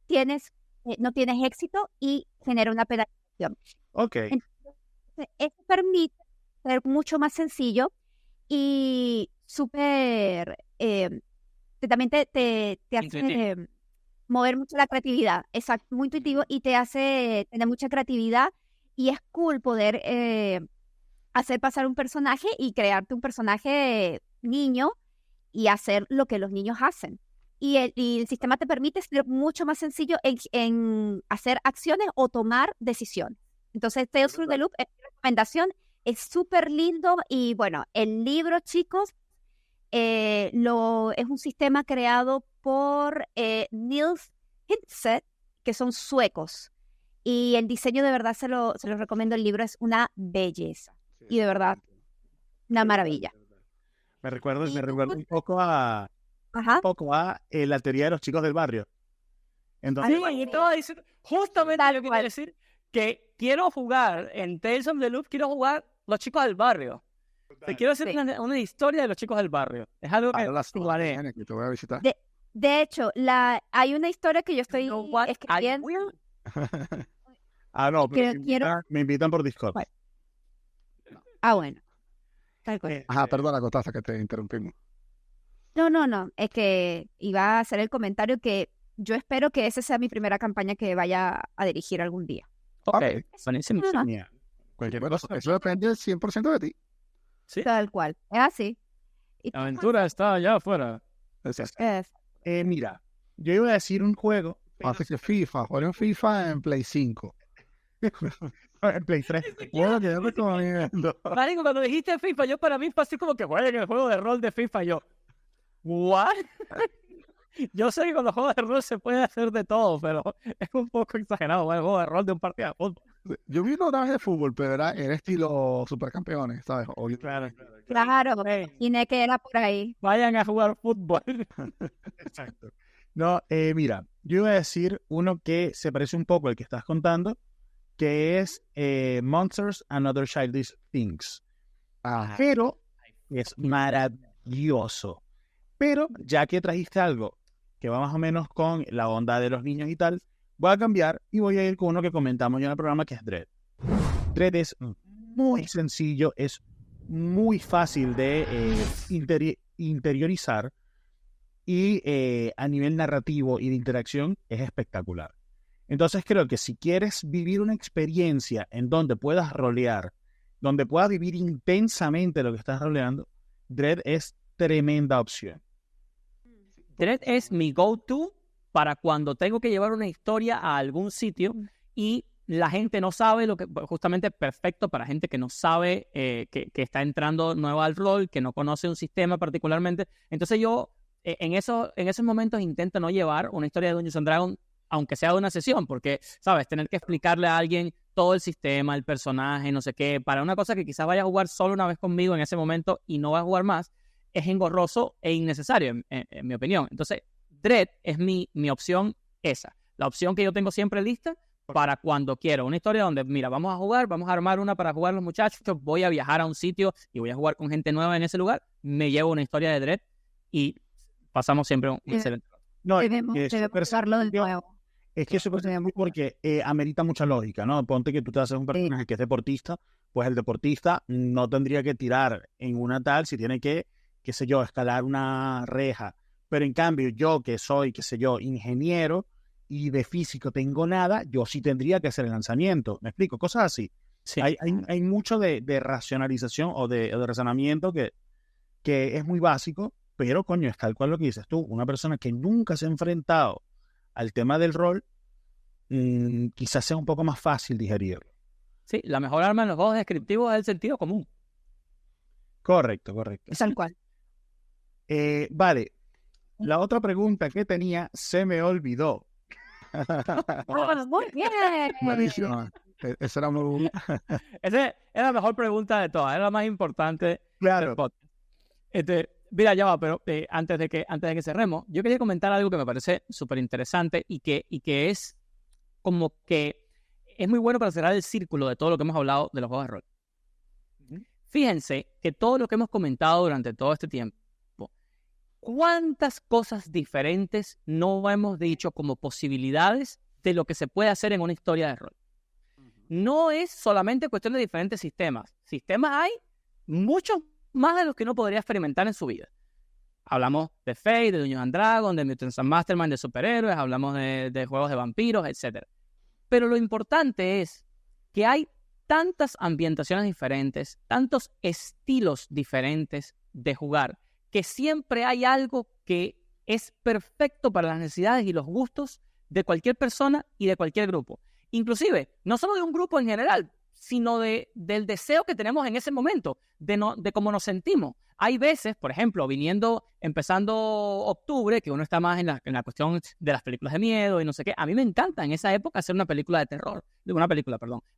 no tienes éxito y genera una penalización. Ok. Entonces, eso permite ser mucho más sencillo y súper... también te hace Intuitivo. mover mucho la creatividad. Exacto, muy intuitivo y te hace tener mucha creatividad y es cool poder hacer pasar un personaje y crearte un personaje niño y hacer lo que los niños hacen. Y el sistema te permite ser mucho más sencillo en hacer acciones o tomar decisiones. Entonces, Tales from the Loop es mi recomendación. Es súper lindo y bueno, el libro, chicos, es un sistema creado por Niels Hintze, que son suecos. Y el diseño de verdad se lo recomiendo. El libro es una belleza. Y de verdad, una maravilla. Me recuerda ¿Y tú? un poco a Ajá. la teoría de los chicos del barrio. Entonces, Sí, y todo eso, justamente Tal lo que quiero cual. decir, que quiero jugar en Tales of the Loop, quiero jugar los chicos del barrio. Te quiero hacer Sí. una historia de los chicos del barrio. Es algo que las jugaré. Genial, que te voy a visitar. De hecho, hay una historia que yo estoy You know what? I escribiendo. will. no, pero Quiero- me invitan por Discord. Bueno. Bueno. Tal cual. Ajá, perdona, Costaza, que te interrumpimos. No. Es que iba a hacer el comentario que yo espero que esa sea mi primera campaña que vaya a dirigir algún día. Ok, Ok. buenísimo. Ajá. Genial. Cualquier Bueno, cosa. eso depende 100% de ti. Sí, Tal cual. Es así. Y la aventura está allá afuera. Exacto. Mira, yo iba a decir un juego. Así que FIFA, jueguen FIFA en Play 5. En Play 3. Bueno, que yo recomiendo. Marico, cuando dijiste FIFA, yo para mí fue así como que jueguen el juego de rol de FIFA. Yo, ¿what? Yo sé que con los juegos de rol se puede hacer de todo, pero es un poco exagerado jugar el juego de rol de un partido de fútbol. Yo vi una vez de fútbol, pero era estilo supercampeones, ¿sabes? Claro. Claro, Hey, imaginé que era por ahí. vayan a jugar fútbol. Exacto. No, mira, yo iba a decir uno que se parece un poco al que estás contando, que es Monsters and Other Childish Things. Pero es maravilloso. Pero ya que trajiste algo que va más o menos con la onda de los niños y tal, voy a cambiar y voy a ir con uno que comentamos ya en el programa, que es Dread. Dread es muy sencillo, es muy fácil de interiorizar y a nivel narrativo y de interacción es espectacular. Entonces creo que si quieres vivir una experiencia en donde puedas rolear, donde puedas vivir intensamente lo que estás roleando, Dread es tremenda opción. Dread es mi go-to para cuando tengo que llevar una historia a algún sitio y la gente no sabe lo que, justamente perfecto para gente que no sabe, que está entrando nueva al rol, que no conoce un sistema particularmente. Entonces yo en esos momentos intento no llevar una historia de Dungeons and Dragons, aunque sea de una sesión, porque, ¿sabes? Tener que explicarle a alguien todo el sistema, el personaje, no sé qué, para una cosa que quizás vaya a jugar solo una vez conmigo en ese momento y no va a jugar más, es engorroso e innecesario, en mi opinión. Entonces, Dread es mi opción esa. La opción que yo tengo siempre lista para cuando quiero. Una historia donde, mira, vamos a jugar, vamos a armar una para jugar los muchachos, voy a viajar a un sitio y voy a jugar con gente nueva en ese lugar, me llevo una historia de Dread y pasamos siempre un excelente rato. No, Debemos usarlo de nuevo. es que eso porque amerita mucha lógica, ¿no? Ponte que tú te haces un personaje que es deportista, pues el deportista no tendría que tirar en una tal si tiene que, qué sé yo, escalar una reja. Pero en cambio, yo que soy, qué sé yo, ingeniero y de físico tengo nada, yo sí tendría que hacer el lanzamiento. ¿Me explico? Cosas así. Sí. Hay mucho de racionalización o de razonamiento que es muy básico, pero coño, es tal cual lo que dices tú. Una persona que nunca se ha enfrentado al tema del rol, quizás sea un poco más fácil digerirlo. Sí, la mejor arma en los juegos descriptivos es el sentido común. Correcto. Tal cual. Vale, la otra pregunta que tenía se me olvidó. Muy bien. Malísimo. Esa era muy buena. Esa es la mejor pregunta de todas, es la más importante del Claro. podcast. Mira, ya va, pero antes de que cerremos, yo quería comentar algo que me parece súper interesante y que es como que es muy bueno para cerrar el círculo de todo lo que hemos hablado de los juegos de rol. Fíjense que todo lo que hemos comentado durante todo este tiempo, ¿cuántas cosas diferentes no hemos dicho como posibilidades de lo que se puede hacer en una historia de rol? No es solamente cuestión de diferentes sistemas. Sistemas hay muchos más de los que uno podría experimentar en su vida. Hablamos de Fate, de Dungeons & Dragons, de Mutants and Mastermind, de superhéroes, hablamos de juegos de vampiros, etc. Pero lo importante es que hay tantas ambientaciones diferentes, tantos estilos diferentes de jugar, que siempre hay algo que es perfecto para las necesidades y los gustos de cualquier persona y de cualquier grupo. Inclusive, no solo de un grupo en general, sino del deseo que tenemos en ese momento, de cómo nos sentimos. Hay veces, por ejemplo, empezando octubre, que uno está más en la cuestión de las películas de miedo y no sé qué. A mí me encanta en esa época hacer una película de terror,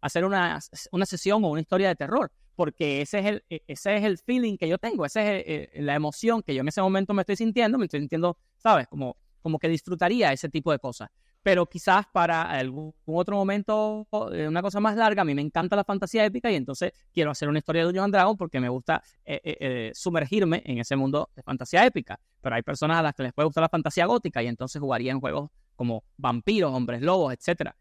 hacer una sesión o una historia de terror, porque ese es el feeling que yo tengo, esa es la emoción que yo en ese momento me estoy sintiendo, ¿sabes? Como que disfrutaría ese tipo de cosas. Pero quizás para algún otro momento, una cosa más larga, a mí me encanta la fantasía épica y entonces quiero hacer una historia de Dungeons & Dragons porque me gusta sumergirme en ese mundo de fantasía épica. Pero hay personas a las que les puede gustar la fantasía gótica y entonces jugarían juegos como vampiros, hombres lobos, etc.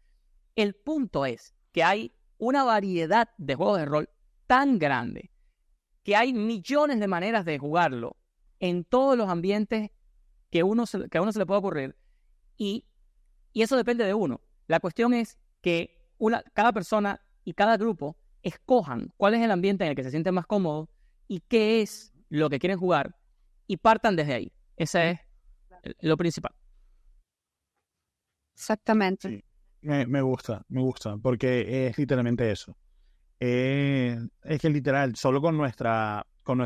El punto es que hay una variedad de juegos de rol tan grande que hay millones de maneras de jugarlo en todos los ambientes que a uno se le puede ocurrir y eso depende de uno. La cuestión es que cada persona y cada grupo escojan cuál es el ambiente en el que se sienten más cómodos y qué es lo que quieren jugar y partan desde ahí. Ese es lo principal. Exactamente. Sí, me gusta, porque es literalmente eso. Es que literal, solo con nuestra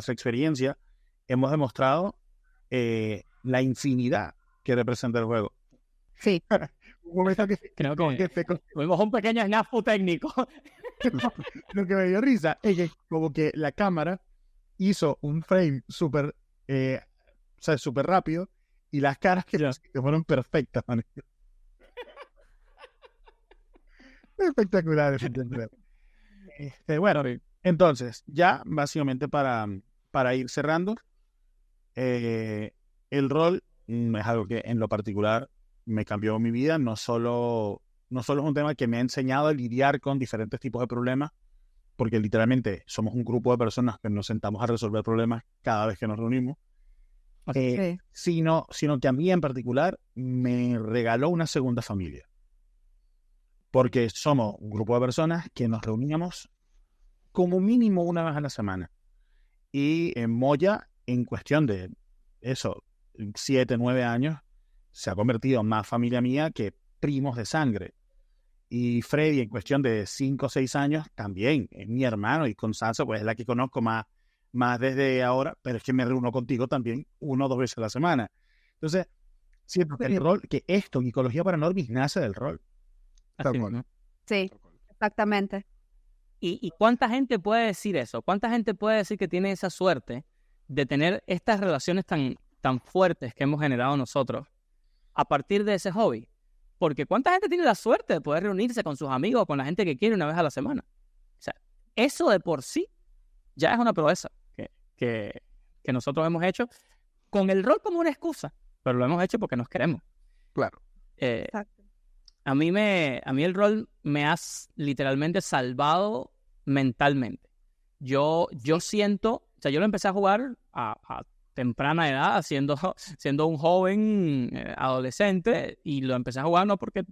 experiencia hemos demostrado la infinidad que representa el juego. Sí. Un momento que Creo que tuvimos un pequeño snafu técnico. lo que me dio risa es que como que la cámara hizo un frame súper súper rápido y las caras que fueron perfectas, man. Espectaculares. Bueno, entonces, ya básicamente para ir cerrando, el rol es algo que en lo particular me cambió mi vida. No solo es un tema que me ha enseñado a lidiar con diferentes tipos de problemas, porque literalmente somos un grupo de personas que nos sentamos a resolver problemas cada vez que nos reunimos, sino que a mí en particular me regaló una segunda familia. Porque somos un grupo de personas que nos reuníamos como mínimo una vez a la semana. Y en Moya, en cuestión de 7, 9 años, se ha convertido en más familia mía que primos de sangre. Y Freddy, en cuestión de 5 o 6 años, también es mi hermano. Y Constanza, pues es la que conozco más desde ahora, pero es que me reúno contigo también 1 o 2 veces a la semana. Entonces, siento que el rol, que esto, Geekología para Normies, nace del rol. Así mismo. Sí, exactamente. ¿Y cuánta gente puede decir eso? ¿Cuánta gente puede decir que tiene esa suerte de tener estas relaciones tan fuertes que hemos generado nosotros a partir de ese hobby? Porque ¿cuánta gente tiene la suerte de poder reunirse con sus amigos, con la gente que quiere una vez a la semana? O sea, eso de por sí ya es una proeza que nosotros hemos hecho con el rol como una excusa, pero lo hemos hecho porque nos queremos. Claro. Exacto. A mí el rol me ha literalmente salvado mentalmente. Yo siento, o sea, yo lo empecé a jugar a temprana edad, siendo un joven adolescente, y lo empecé a jugar no porque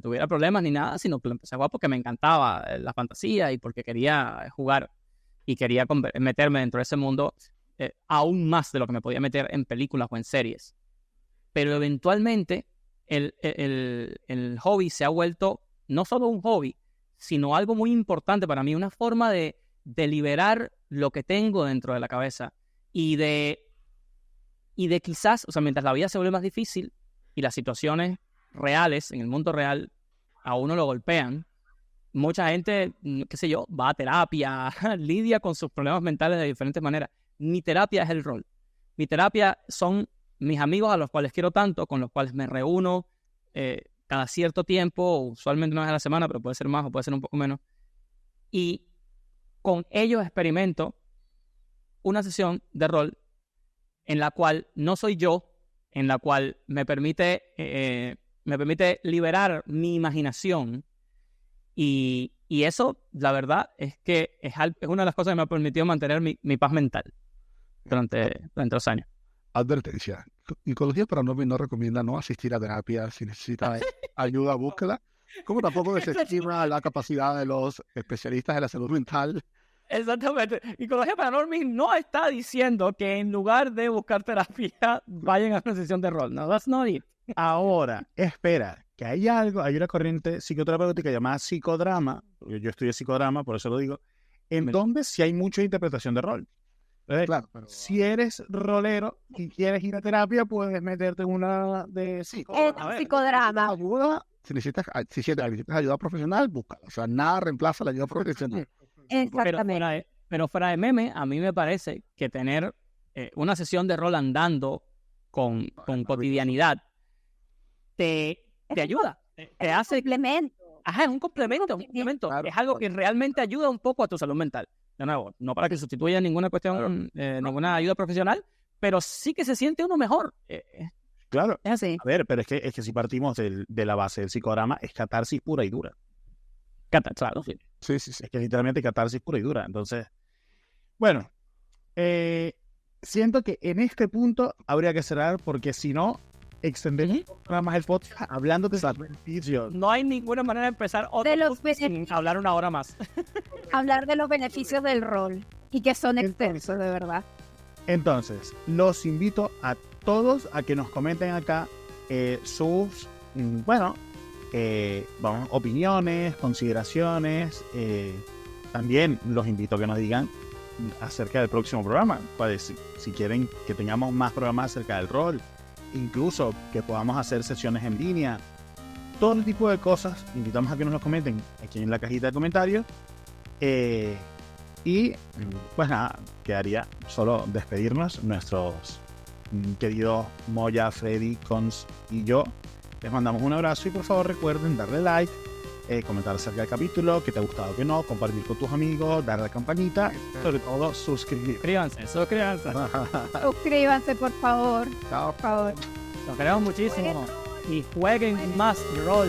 tuviera problemas ni nada, sino que lo empecé a jugar porque me encantaba la fantasía y porque quería jugar y quería meterme dentro de ese mundo aún más de lo que me podía meter en películas o en series. Pero eventualmente el hobby se ha vuelto no solo un hobby, sino algo muy importante para mí, una forma de liberar lo que tengo dentro de la cabeza y de quizás, o sea, mientras la vida se vuelve más difícil y las situaciones reales en el mundo real a uno lo golpean, mucha gente, qué sé yo, va a terapia, lidia con sus problemas mentales de diferentes maneras. Mi terapia es el rol. Mi terapia son mis amigos a los cuales quiero tanto, con los cuales me reúno cada cierto tiempo, usualmente una vez a la semana, pero puede ser más o puede ser un poco menos. Y con ellos experimento una sesión de rol en la cual no soy yo, en la cual me permite liberar mi imaginación. Y eso, la verdad, es que es una de las cosas que me ha permitido mantener mi paz mental durante los años. Advertencia. Psicología para no recomienda no asistir a terapia. Si necesitas ayuda, búsquela. Como tampoco desestima la capacidad de los especialistas de la salud mental. Exactamente. Psicología Paranormal no está diciendo que en lugar de buscar terapia vayan a una sesión de rol. No, that's not it. Ahora, espera, que hay una corriente psicoterapéutica llamada psicodrama, porque yo estudié psicodrama, por eso lo digo, en donde sí hay mucha interpretación de rol. Entonces, Claro, pero si eres rolero y quieres ir a terapia, puedes meterte en una de psicodrama. Psicodrama. ayuda, si necesitas ayuda profesional, búscala. O sea, nada reemplaza la ayuda profesional. Exactamente. Pero fuera de meme, a mí me parece que tener una sesión de rol andando con cotidianidad te ayuda. Te hace... Complemento. Ajá, es un complemento. Claro. Es algo que realmente ayuda un poco a tu salud mental. De nuevo, no para que sustituya ninguna cuestión, ninguna ayuda profesional, pero sí que se siente uno mejor. Claro. Es así. A ver, pero es que si partimos de la base del psicodrama, es catarsis pura y dura. Claro, sí. Sí. Es que literalmente catarsis pura y dura. Entonces, bueno, siento que en este punto habría que cerrar porque si no, extendemos más el podcast hablando de los beneficios. No hay ninguna manera de empezar otro De los podcast sin hablar una hora más. Hablar de los beneficios del rol y que son extensos, de verdad. Entonces, los invito a todos a que nos comenten acá sus, opiniones, consideraciones. También los invito a que nos digan acerca del próximo programa. Pues, si quieren que tengamos más programas acerca del rol, incluso que podamos hacer sesiones en línea, todo el tipo de cosas, invitamos a que nos lo comenten aquí en la cajita de comentarios. Y pues nada, quedaría solo despedirnos. Nuestros queridos Moya, Freddy, Cons y yo les mandamos un abrazo y por favor recuerden darle like, comentar acerca del capítulo, que te ha gustado o que no, compartir con tus amigos, darle a la campanita, sobre todo suscribirse. Suscríbanse. Suscríbanse, por favor. Chao. Por favor. Los queremos muchísimo. Y jueguen más rol.